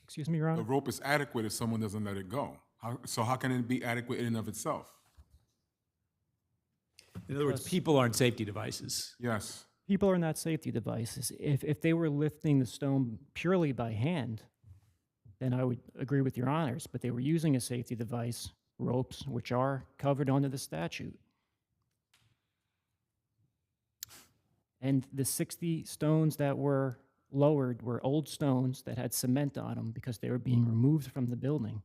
Excuse me, Your Honor? The rope is adequate if someone doesn't let it go. So how can it be adequate in and of itself? In other words, people aren't safety devices. Yes. People are not safety devices. If they were lifting the stone purely by hand, then I would agree with Your Honors, but they were using a safety device, ropes, which are covered under the statute. And the 60 stones that were lowered were old stones that had cement on them because they were being removed from the building.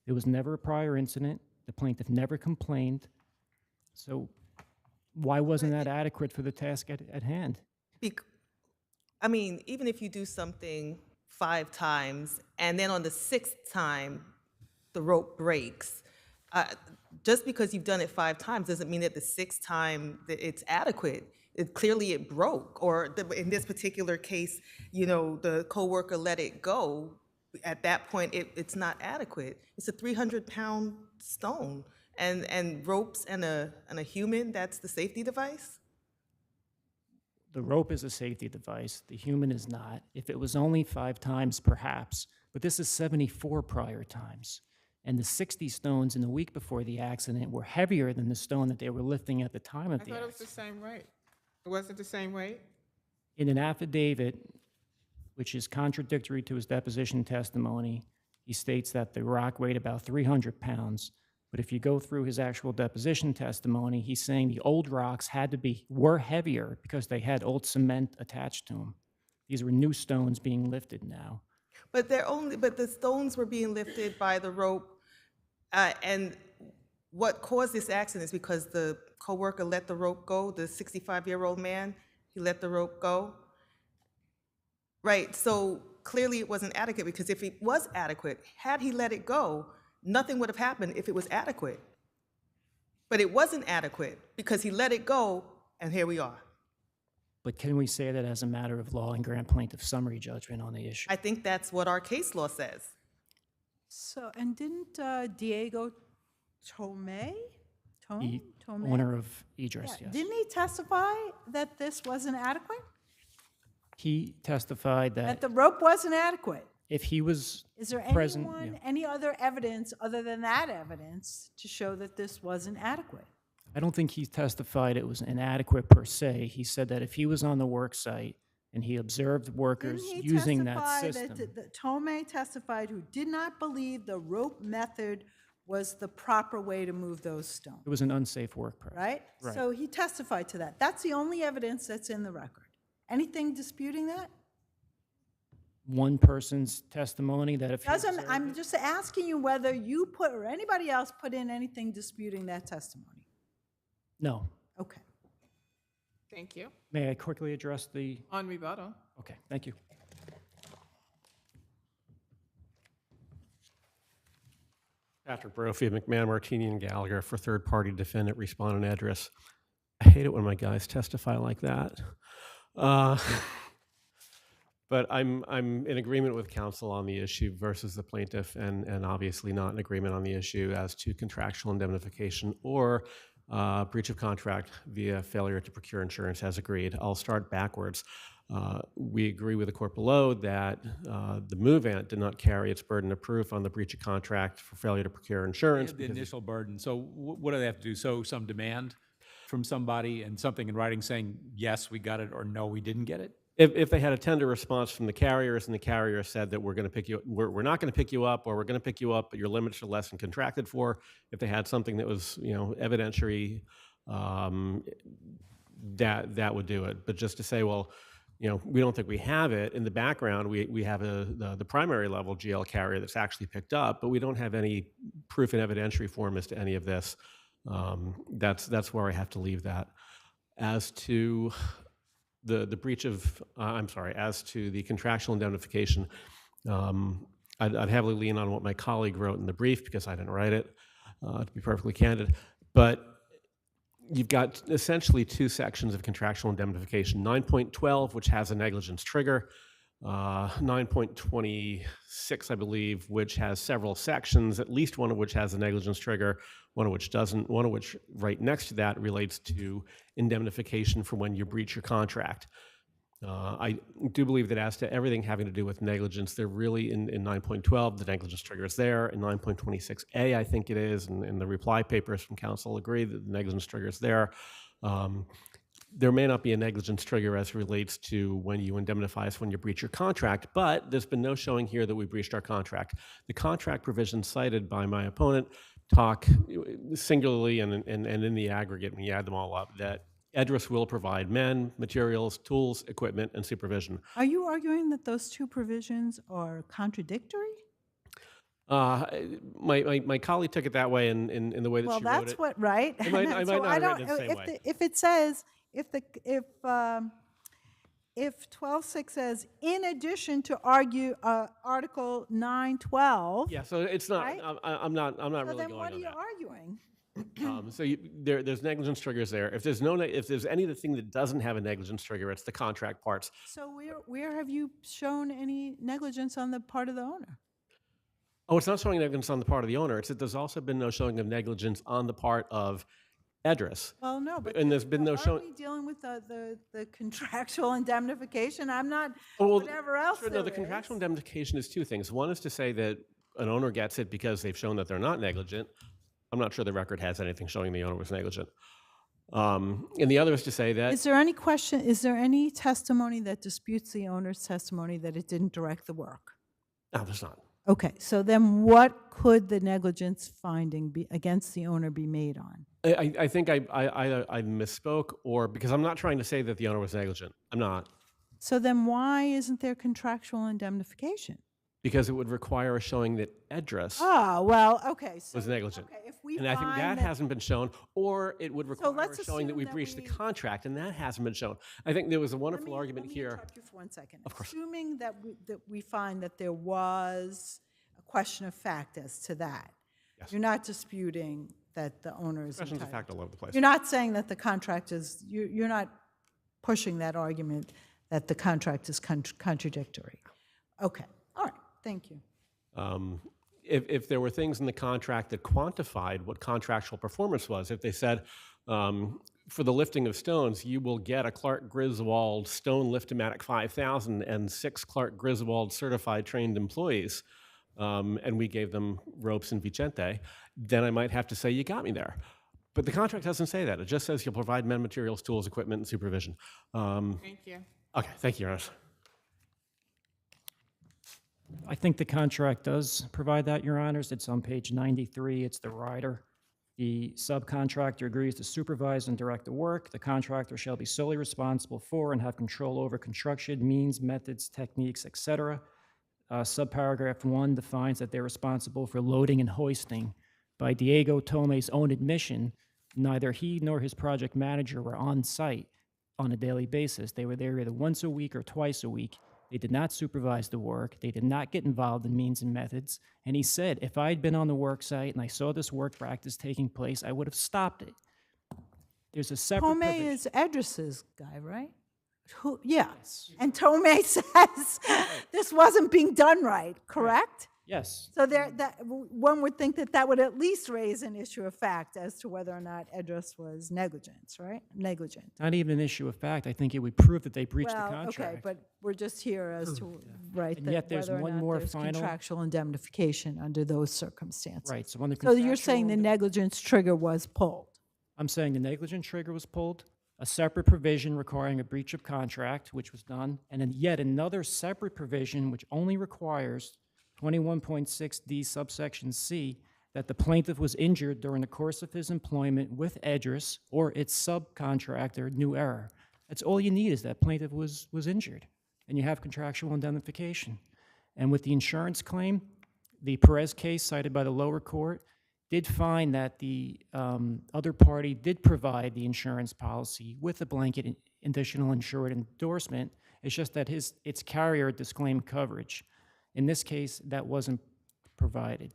There was never a prior incident. The plaintiff never complained. So why wasn't that adequate for the task at hand? I mean, even if you do something 5 times and then on the 6th time the rope breaks, just because you've done it 5 times doesn't mean that the 6th time that it's adequate. Clearly it broke, or in this particular case, you know, the coworker let it go. At that point, it's not adequate. It's a 300-pound stone, and ropes and a human, that's the safety device? The rope is a safety device. The human is not. If it was only 5 times, perhaps, but this is 74 prior times. And the 60 stones in the week before the accident were heavier than the stone that they were lifting at the time of the I thought accident. it was the same weight. It wasn't the same weight? In an affidavit, which is contradictory to his deposition testimony, he states that the rock weighed about 300 pounds. But if you go through his actual deposition testimony, he's saying the old rocks were heavier because they had old cement attached to them. These were new stones being lifted now. But the stones were being lifted by the rope, and what caused this accident is because the coworker let the rope go, the 65-year-old man, he let the rope go. Right, so clearly it wasn't adequate, because if it was adequate, had he let it go, nothing would have happened if it was adequate. But it wasn't adequate because he let it go, and here we are. But can we say that as a matter of law and grant plaintiff summary judgment on the issue? I think that's what our case law says. So, and didn't Diego Tomei? The Tomei? owner of Idris, Yeah, yes. didn't he testify that this wasn't adequate? He testified That that the rope wasn't adequate? if he was Is there present, anyone, yeah. any other evidence other than that evidence to show that this wasn't adequate? I don't think he testified it was inadequate per se. He said that if he was on the work site and he observed workers Didn't he using that testify system. that Tomei testified who did not believe the rope method was the proper way to move those stones, It was an unsafe work practice. right? Right. So he testified to that. That's the only evidence that's in the record. Anything disputing that? one person's testimony that if he Doesn't, observed I'm it- just asking you whether you put, or anybody else put in anything disputing that testimony. No. Okay. Thank you. May I quickly address the, On rebuttal. okay, thank you. Patrick Brophy, McMahon, Martini, and Gallagher for third-party defendant respondent address. I hate it when my guys testify like that. But I'm in agreement with counsel on the issue versus the plaintiff, and obviously not in agreement on the issue as to contractual indemnification or breach of contract via failure to procure insurance as agreed. I'll start backwards. We agree with the court below that the movant did not carry its burden of proof on the breach of contract for failure to procure insurance. The initial burden. So what do they have to do? So some demand from somebody and something in writing saying, yes, we got it, or no, we didn't get it? If they had a tender response from the carriers and the carrier said that we're going to pick you, we're not going to pick you up, or we're going to pick you up, but your limits are less than contracted for. If they had something that was, evidentiary, that would do it. But just to say, well, we don't think we have it. In the background, we have the primary level GL carrier that's actually picked up, but we don't have any proof in evidentiary form as to any of this. That's where I have to leave that. As to the breach of, as to the contractual indemnification, I'd heavily lean on what my colleague wrote in the brief because I didn't write it, to be perfectly candid. But you've got essentially two sections of contractual indemnification: 9.12, which has a negligence trigger, 9.26, I believe, which has several sections, at least one of which has a negligence trigger, one of which doesn't, one of which right next to that relates to indemnification for when you breach your contract. I do believe that as to everything having to do with negligence, they're really in 9.12, the negligence trigger is there. In 9.26a, I think it is, and the reply papers from counsel agree that the negligence trigger is there. There may not be a negligence trigger as it relates to when you indemnify us when you breach your contract, but there's been no showing here that we breached our contract. The contract provisions cited by my opponent talk singularly and in the aggregate, when you add them all up, that EDRIS will provide men, materials, tools, equipment, and supervision. Are you arguing that those two provisions are contradictory? My colleague took it that way in the way that Well, she wrote it. that's what, right? I might So not have written it the same way. If it says, if 12.6 says, in addition to argue Article 9.12. Yeah, so it's not. Right? I'm not So really then going what on are you that. arguing? So there's negligence triggers there. If there's anything that doesn't have a negligence trigger, it's the contract parts. So where have you shown any negligence on the part of the owner? Oh, it's not showing negligence on the part of the owner. It's that there's also been no showing of negligence on the part of EDRIS. Well, no, but and there's been no aren't showing. we dealing with the contractual indemnification? I'm not, Well, whatever else sure, there no, the is. contractual indemnification is two things. One is to say that an owner gets it because they've shown that they're not negligent. I'm not sure the record has anything showing the owner was negligent. And the other is to say that. Is there any question, is there any testimony that disputes the owner's testimony that it didn't direct the work? No, there's not. Okay, so then what could the negligence finding be against the owner be made on? I think I misspoke, or because I'm not trying to say that the owner was negligent. I'm not. So then why isn't there contractual indemnification? Because it would require a showing that EDRIS Okay. So, was negligent. Okay, if we and I think find that hasn't been shown, or it would require let's a showing that we assume that breached the contract, and that hasn't been shown. I think there was a wonderful argument here. interrupt you for 1 second. Of course. Assuming that we find that there was a question of fact as to that, Yes. you're not disputing that the owner is Questions of entitled. fact all over the place. You're not saying that the contract is, you're not pushing that argument that the contract is contradictory. Okay, all right, thank you. If there were things in the contract that quantified what contractual performance was, if they said, for the lifting of stones, you will get a Clark Griswold Stone Lift-O-Matic 5000 and 6 Clark Griswold certified trained employees, and we gave them ropes and Vicente, then I might have to say, you got me there. But the contract doesn't say that. It just says you'll provide men, materials, tools, equipment, and supervision. Thank you. Okay, thank you, Your Honor. I think the contract does provide that, Your Honors. It's on page 93. It's the rider. The subcontractor agrees to supervise and direct the work. The contractor shall be solely responsible for and have control over construction, means, methods, techniques, etc. Subparagraph 1 defines that they're responsible for loading and hoisting. By Diego Tome's own admission, neither he nor his project manager were on site on a daily basis. They were there either once a week or twice a week. They did not supervise the work. They did not get involved in means and methods. And he said, if I had been on the work site and I saw this work practice taking place, I would have stopped it. There's a separate Tome provision. is Edris's guy, right? Who, yeah. And Tome says this wasn't being done right, correct? Yes. So there, that one would think that that would at least raise an issue of fact as to whether or not Edris was negligent, right? Negligent. Not even an issue of fact. I think it would prove that they breached the Well, contract. okay, but we're just here as to, right, And that yet there's whether or one not more there's final- contractual indemnification under those circumstances. Right, so under So you're saying the contractual- negligence trigger was pulled? I'm saying the negligent trigger was pulled, a separate provision requiring a breach of contract, which was done, and then yet another separate provision which only requires 21.6D subsection C that the plaintiff was injured during the course of his employment with Edris or its subcontractor, New Era. That's all you need, is that plaintiff was injured, and you have contractual indemnification. And with the insurance claim, the Perez case cited by the lower court did find that the other party did provide the insurance policy with a blanket additional insured endorsement. It's just that its carrier disclaimed coverage. In this case, that wasn't provided.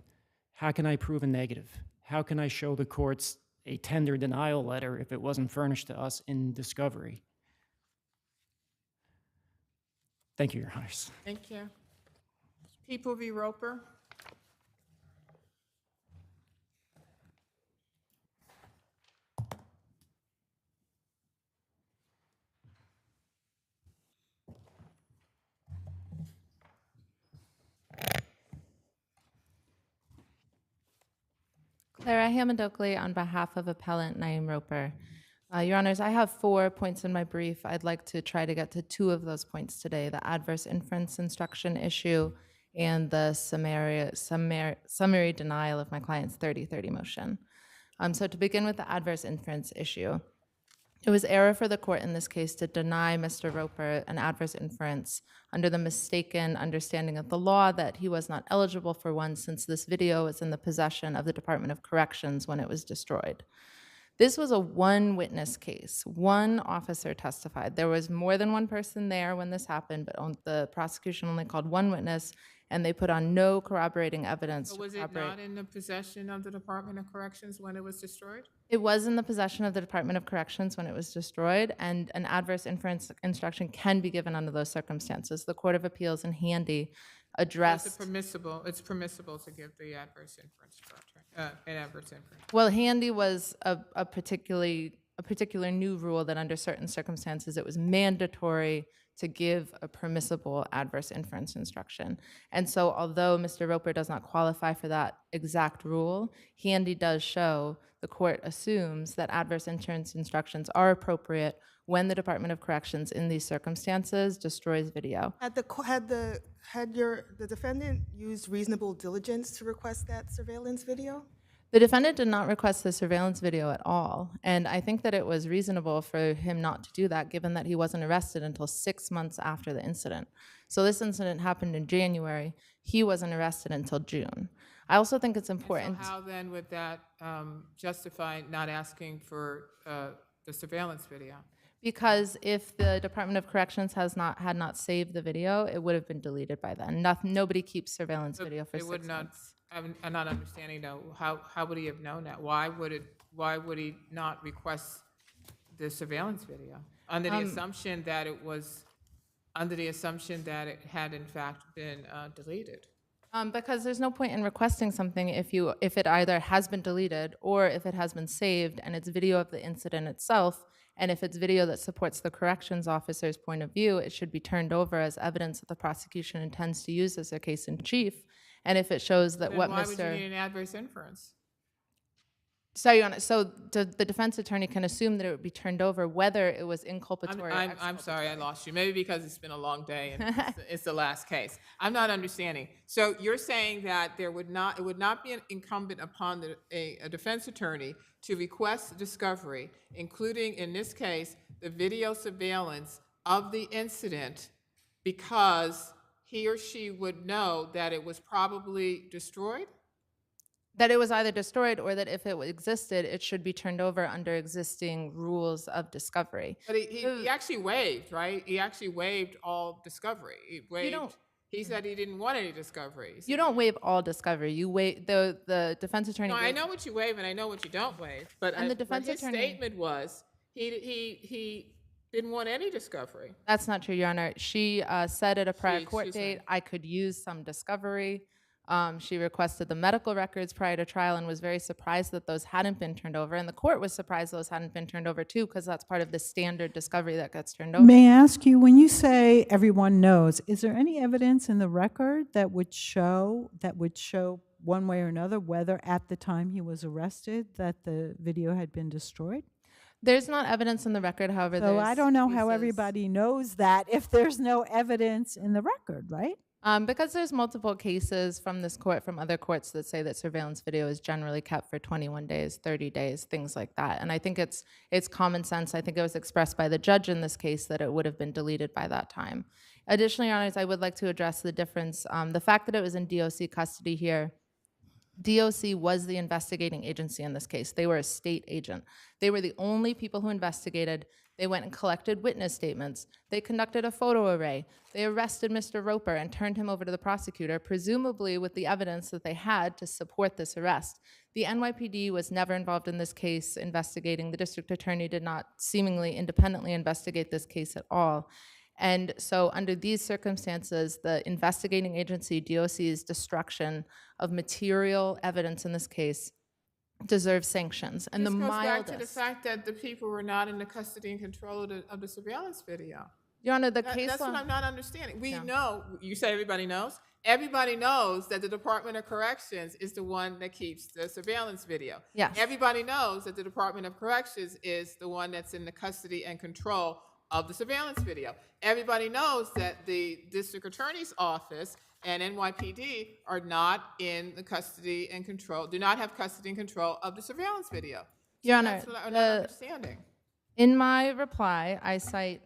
How can I prove a negative? How can I show the courts a tender denial letter if it wasn't furnished to us in discovery? Thank you, Your Honors. Thank you. People v. Roper. Clara Hammond-Oakley on behalf of Appellant Naeem Roper. Your Honors, I have 4 points in my brief. I'd like to try to get to 2 of those points today, the adverse inference instruction issue and the summary denial of my client's 3030 motion. So to begin with the adverse inference issue, it was error for the court in this case to deny Mr. Roper an adverse inference under the mistaken understanding of the law that he was not eligible for one since this video was in the possession of the Department of Corrections when it was destroyed. This was a one-witness case. One officer testified. There was more than one person there when this happened, but the prosecution only called one witness, and they put on no corroborating evidence. So was it not in the possession of the Department of Corrections when it was destroyed? It was in the possession of the Department of Corrections when it was destroyed, and an adverse inference instruction can be given under those circumstances. The Court of Appeals in Handy addressed. It's permissible to give the adverse inference doctrine, an adverse inference. Well, Handy was a particular new rule that under certain circumstances it was mandatory to give a permissible adverse inference instruction. And so although Mr. Roper does not qualify for that exact rule, Handy does show the court assumes that adverse inference instructions are appropriate when the Department of Corrections in these circumstances destroys video. Had the defendant used reasonable diligence to request that surveillance video? The defendant did not request the surveillance video at all, and I think that it was reasonable for him not to do that given that he wasn't arrested until 6 months after the incident. So this incident happened in January. He wasn't arrested until June. I also think it's important. And so how then would that justify not asking for the surveillance video? Because if the Department of Corrections had not saved the video, it would have been deleted by then. Nobody keeps surveillance video for 6 months. I'm not understanding though. How would he have known that? Why would he not request the surveillance video under the assumption that it had in fact been deleted? Because there's no point in requesting something if it either has been deleted or if it has been saved and it's video of the incident itself. And if it's video that supports the corrections officer's point of view, it should be turned over as evidence that the prosecution intends to use as their case in chief. And if it shows that what why would you need an adverse inference? So the defense attorney can assume that it would be turned over whether it was inculpatory. I'm sorry, I lost you. Maybe because it's been a long day and it's the last case. I'm not understanding. So you're saying that it would not be incumbent upon a defense attorney to request discovery, including in this case the video surveillance of the incident, because he or she would know that it was probably destroyed? That it was either destroyed or that if it existed, it should be turned over under existing rules of discovery. But he actually waived, right? He actually waived all discovery. He said he didn't want any discovery. You don't waive all discovery. You waive the defense attorney. No, I know what you waive and I know what you don't waive. But And the defense his attorney statement was he didn't want any discovery. That's not true, Your Honor. She said at a prior She- court she date, said. I could use some discovery. She requested the medical records prior to trial and was very surprised that those hadn't been turned over. And the court was surprised those hadn't been turned over too, because that's part of the standard discovery that gets turned over. May I ask you, when you say everyone knows, is there any evidence in the record that would show one way or another whether at the time he was arrested that the video had been destroyed? There's not evidence in the record, however. So I don't know how pieces- everybody knows that if there's no evidence in the record, right? Because there's multiple cases from this court, from other courts that say that surveillance video is generally kept for 21 days, 30 days, things like that. And I think it's common sense. I think it was expressed by the judge in this case that it would have been deleted by that time. Additionally, Your Honors, I would like to address the difference. The fact that it was in DOC custody here, DOC was the investigating agency in this case. They were a state agent. They were the only people who investigated. They went and collected witness statements. They conducted a photo array. They arrested Mr. Roper and turned him over to the prosecutor, presumably with the evidence that they had to support this arrest. The NYPD was never involved in this case investigating. The district attorney did not seemingly independently investigate this case at all. And so under these circumstances, the investigating agency, DOC's destruction of material evidence in this case deserves sanctions. And This the goes mildest. back to the fact that the people were not in the custody and control of the surveillance video. Your Honor, the case That's law. what I'm not understanding. We Yeah. know, you say everybody knows? Everybody knows that the Department of Corrections is the one that keeps the surveillance video. Yes. Everybody knows that the Department of Corrections is the one that's in the custody and control of the surveillance video. Everybody knows that the district attorney's office and NYPD are not in the custody and control, do not have custody and control of the surveillance video. Your So Honor, that's what I'm not understanding. in my reply, I cite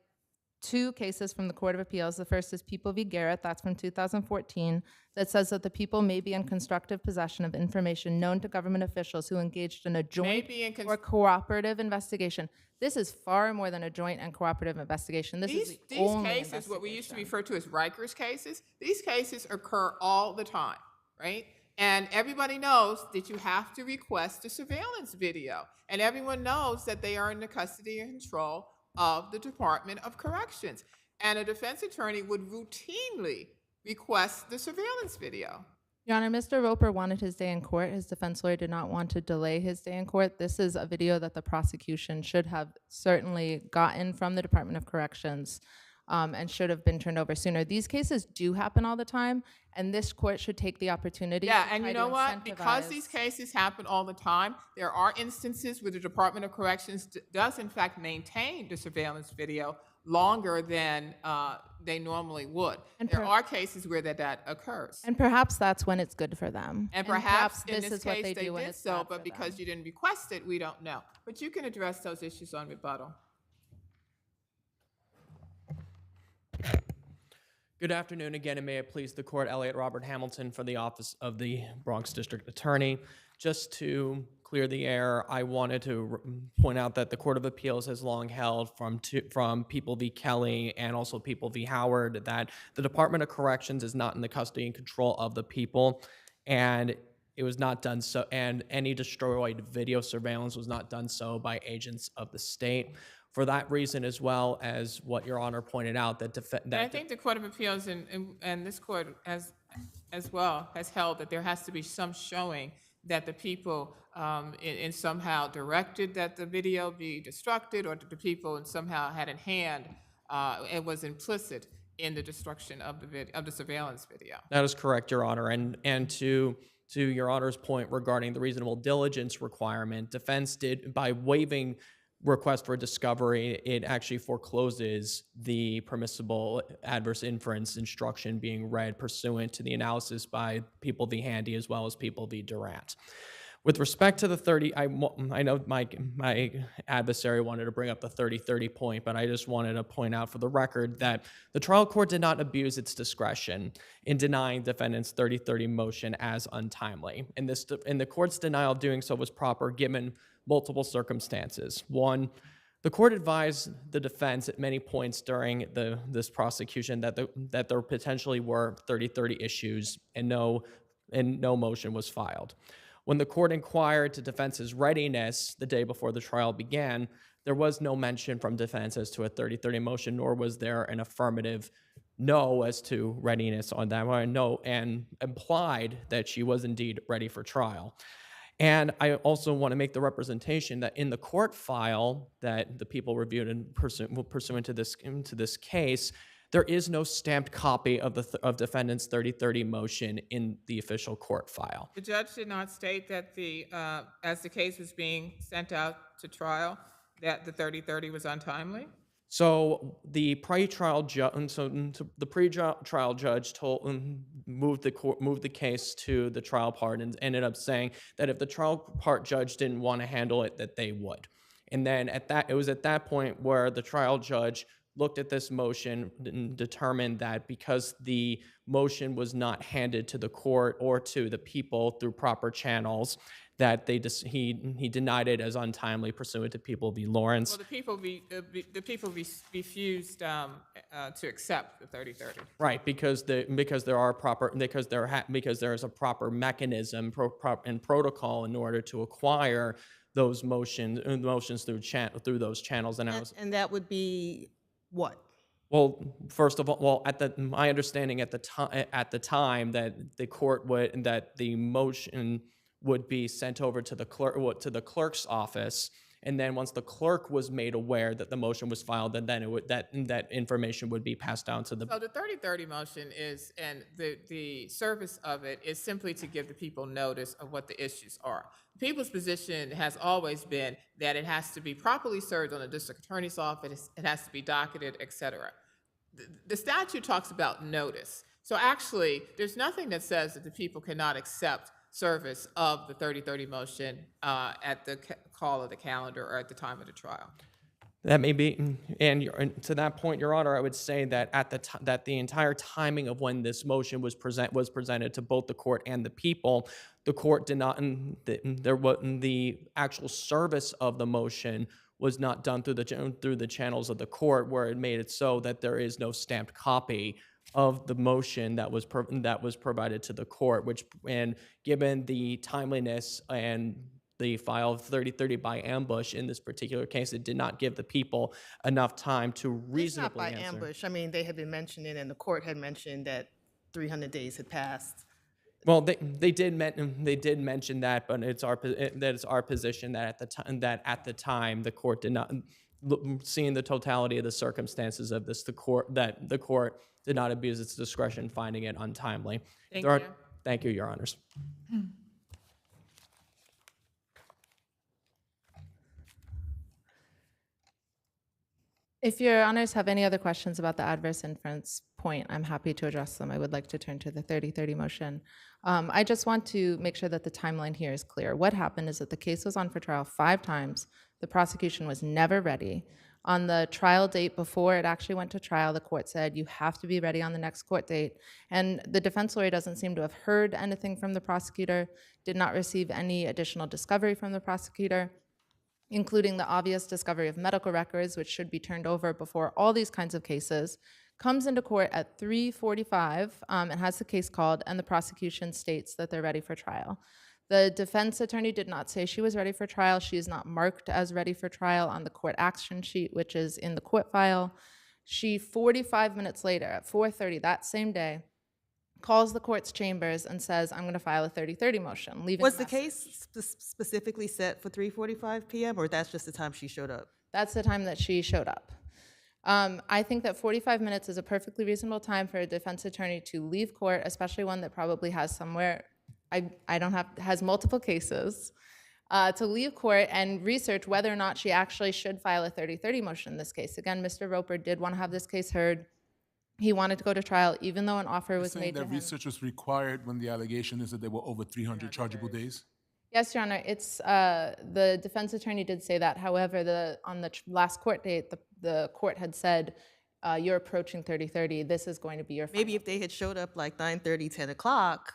two cases from the Court of Appeals. The first is People v. Garrett, that's from 2014, that says that the people may be in constructive possession of information known to government officials who engaged in a joint or cooperative investigation. This is far more than a joint and cooperative investigation. This is the These only cases, what we used to refer to as Rikers cases, these cases occur all the time, right? And everybody knows that you have to request a surveillance video. And everyone knows that they are in the custody and control of the Department of Corrections. And a defense attorney would routinely request the surveillance video. Your Honor, Mr. Roper wanted his day in court. His defense lawyer did not want to delay his day in court. This is a video that the prosecution should have certainly gotten from the Department of Corrections and should have been turned over sooner. These cases do happen all the time, and this court should take the opportunity Yeah, to and try you to know what? Because incentivize- these cases happen all the time, there are instances where the Department of Corrections does in fact maintain the surveillance video longer than they normally would. And There are cases where that occurs. And perhaps that's when it's good for them. And perhaps in this this is what case they they do when did it's so, bad but for because them. you didn't request it, we don't know. But you can address those issues on rebuttal. Good afternoon again, and may it please the court, Elliot Robert Hamilton for the Office of the Bronx District Attorney. Just to clear the air, I wanted to point out that the Court of Appeals has long held from People v. Kelly and also People v. Howard that the Department of Corrections is not in the custody and control of the people, and it was not done so, and any destroyed video surveillance was not done so by agents of the state. For that reason, as well as what Your Honor pointed out, And I think the Court of Appeals and this court as well has held that there has to be some showing that the people in somehow directed that the video be destructed, or that the people somehow had in hand it was implicit in the destruction of the surveillance video. That is correct, Your Honor. And to Your Honor's point regarding the reasonable diligence requirement, defense did, by waiving request for discovery, it actually forecloses the permissible adverse inference instruction being read pursuant to the analysis by People v. Handy as well as People v. Durant. With respect to the 30, I know my adversary wanted to bring up the 30-30 point, but I just wanted to point out for the record that the trial court did not abuse its discretion in denying defendant's 30-30 motion as untimely. And the court's denial of doing so was proper given multiple circumstances. One, the court advised the defense at many points during this prosecution that there potentially were 30-30 issues and no motion was filed. When the court inquired to defense's readiness the day before the trial began, there was no mention from defense as to a 30-30 motion, nor was there an affirmative no as to readiness on that one, no, and implied that she was indeed ready for trial. And I also want to make the representation that in the court file that the people reviewed and pursuant to this case, there is no stamped copy of defendant's 30-30 motion in the official court file. The judge did not state that as the case was being sent out to trial, that the 30-30 was untimely? So the pre-trial judge moved the case to the trial part and ended up saying that if the trial part judge didn't want to handle it, that they would. And then it was at that point where the trial judge looked at this motion and determined that because the motion was not handed to the court or to the people through proper channels, that he denied it as untimely pursuant to People v. Lawrence. Well, the people refused to accept the 30-30. Right, because there is a proper mechanism and protocol in order to acquire those motions through those channels. And that would be what? Well, first of all, my understanding at the time that the motion would be sent over to the clerk's office, and then once the clerk was made aware that the motion was filed, then that information would be passed down to the. So the 30-30 motion is, and the service of it is simply to give the people notice of what the issues are. The people's position has always been that it has to be properly served on the district attorney's office, it has to be docketed, et cetera. The statute talks about notice. So actually, there's nothing that says that the people cannot accept service of the 30-30 motion at the call of the calendar or at the time of the trial. That may be, and to that point, Your Honor, I would say that that the entire timing of when this motion was presented to both the court and the people, the court did not, the actual service of the motion was not done through the channels of the court, where it made it so that there is no stamped copy of the motion that was provided to the court, and given the timeliness and the file of 30-30 by ambush in this particular case, it did not give the people enough time to reasonably answer. It's not by ambush. I mean, they had been mentioning, and the court had mentioned that 300 days had passed. Well, they did mention that, but it's our position that at the time the court did not, seeing the totality of the circumstances of this, the court did not abuse its discretion, finding it untimely. Thank you, Your Honors. If Your Honors have any other questions about the adverse inference point, I'm happy to address them. I would like to turn to the 30-30 motion. I just want to make sure that the timeline here is clear. What happened is that the case was on for trial 5 times. The prosecution was never ready. On the trial date before it actually went to trial, the court said, you have to be ready on the next court date. And the defense lawyer doesn't seem to have heard anything from the prosecutor, did not receive any additional discovery from the prosecutor, including the obvious discovery of medical records, which should be turned over before all these kinds of cases, comes into court at 3:45 and has the case called, and the prosecution states that they're ready for trial. The defense attorney did not say she was ready for trial. She is not marked as ready for trial on the court action sheet, which is in the court file. She, 45 minutes later, at 4:30 that same day, calls the court's chambers and says, I'm going to file a 30-30 motion. Was the case specifically set for 3:45 p.m., or that's just the time she showed up? That's the time that she showed up. I think that 45 minutes is a perfectly reasonable time for a defense attorney to leave court, especially one that probably has has multiple cases, to leave court and research whether or not she actually should file a 30-30 motion in this case. Again, Mr. Roper did want to have this case heard. He wanted to go to trial, even though an offer was made to him. Research was required when the allegation is that there were over 300 chargeable days? Yes, Your Honor, it's, the defense attorney did say that. However, on the last court date, the court had said, you're approaching 3030, this is going to be your final. Maybe if they had showed up like 9:30, 10 o'clock,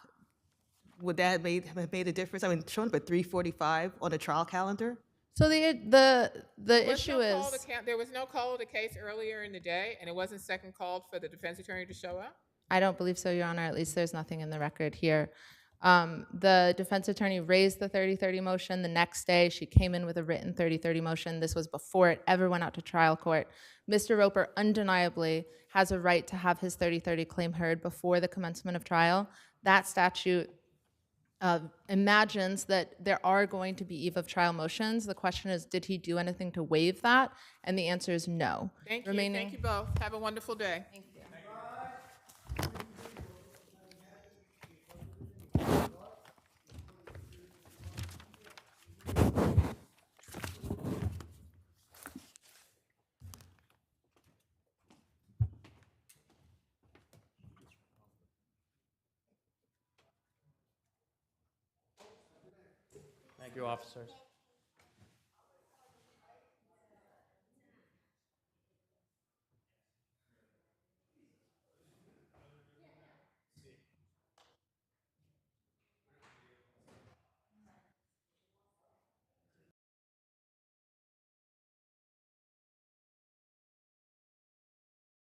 would that have made a difference? I mean, showing up at 3:45 on a trial calendar? So the issue is, There was no call of the case earlier in the day, and it wasn't second called for the defense attorney to show up? I don't believe so, Your Honor, at least there's nothing in the record here. The defense attorney raised the 3030 motion. The next day, she came in with a written 3030 motion. This was before it ever went out to trial court. Mr. Roper undeniably has a right to have his 3030 claim heard before the commencement of trial. That statute imagines that there are going to be eve of trial motions. The question is, did he do anything to waive that? And the answer is no. Thank you. Thank you both. Have a wonderful day. Thank you. Thank you, officers.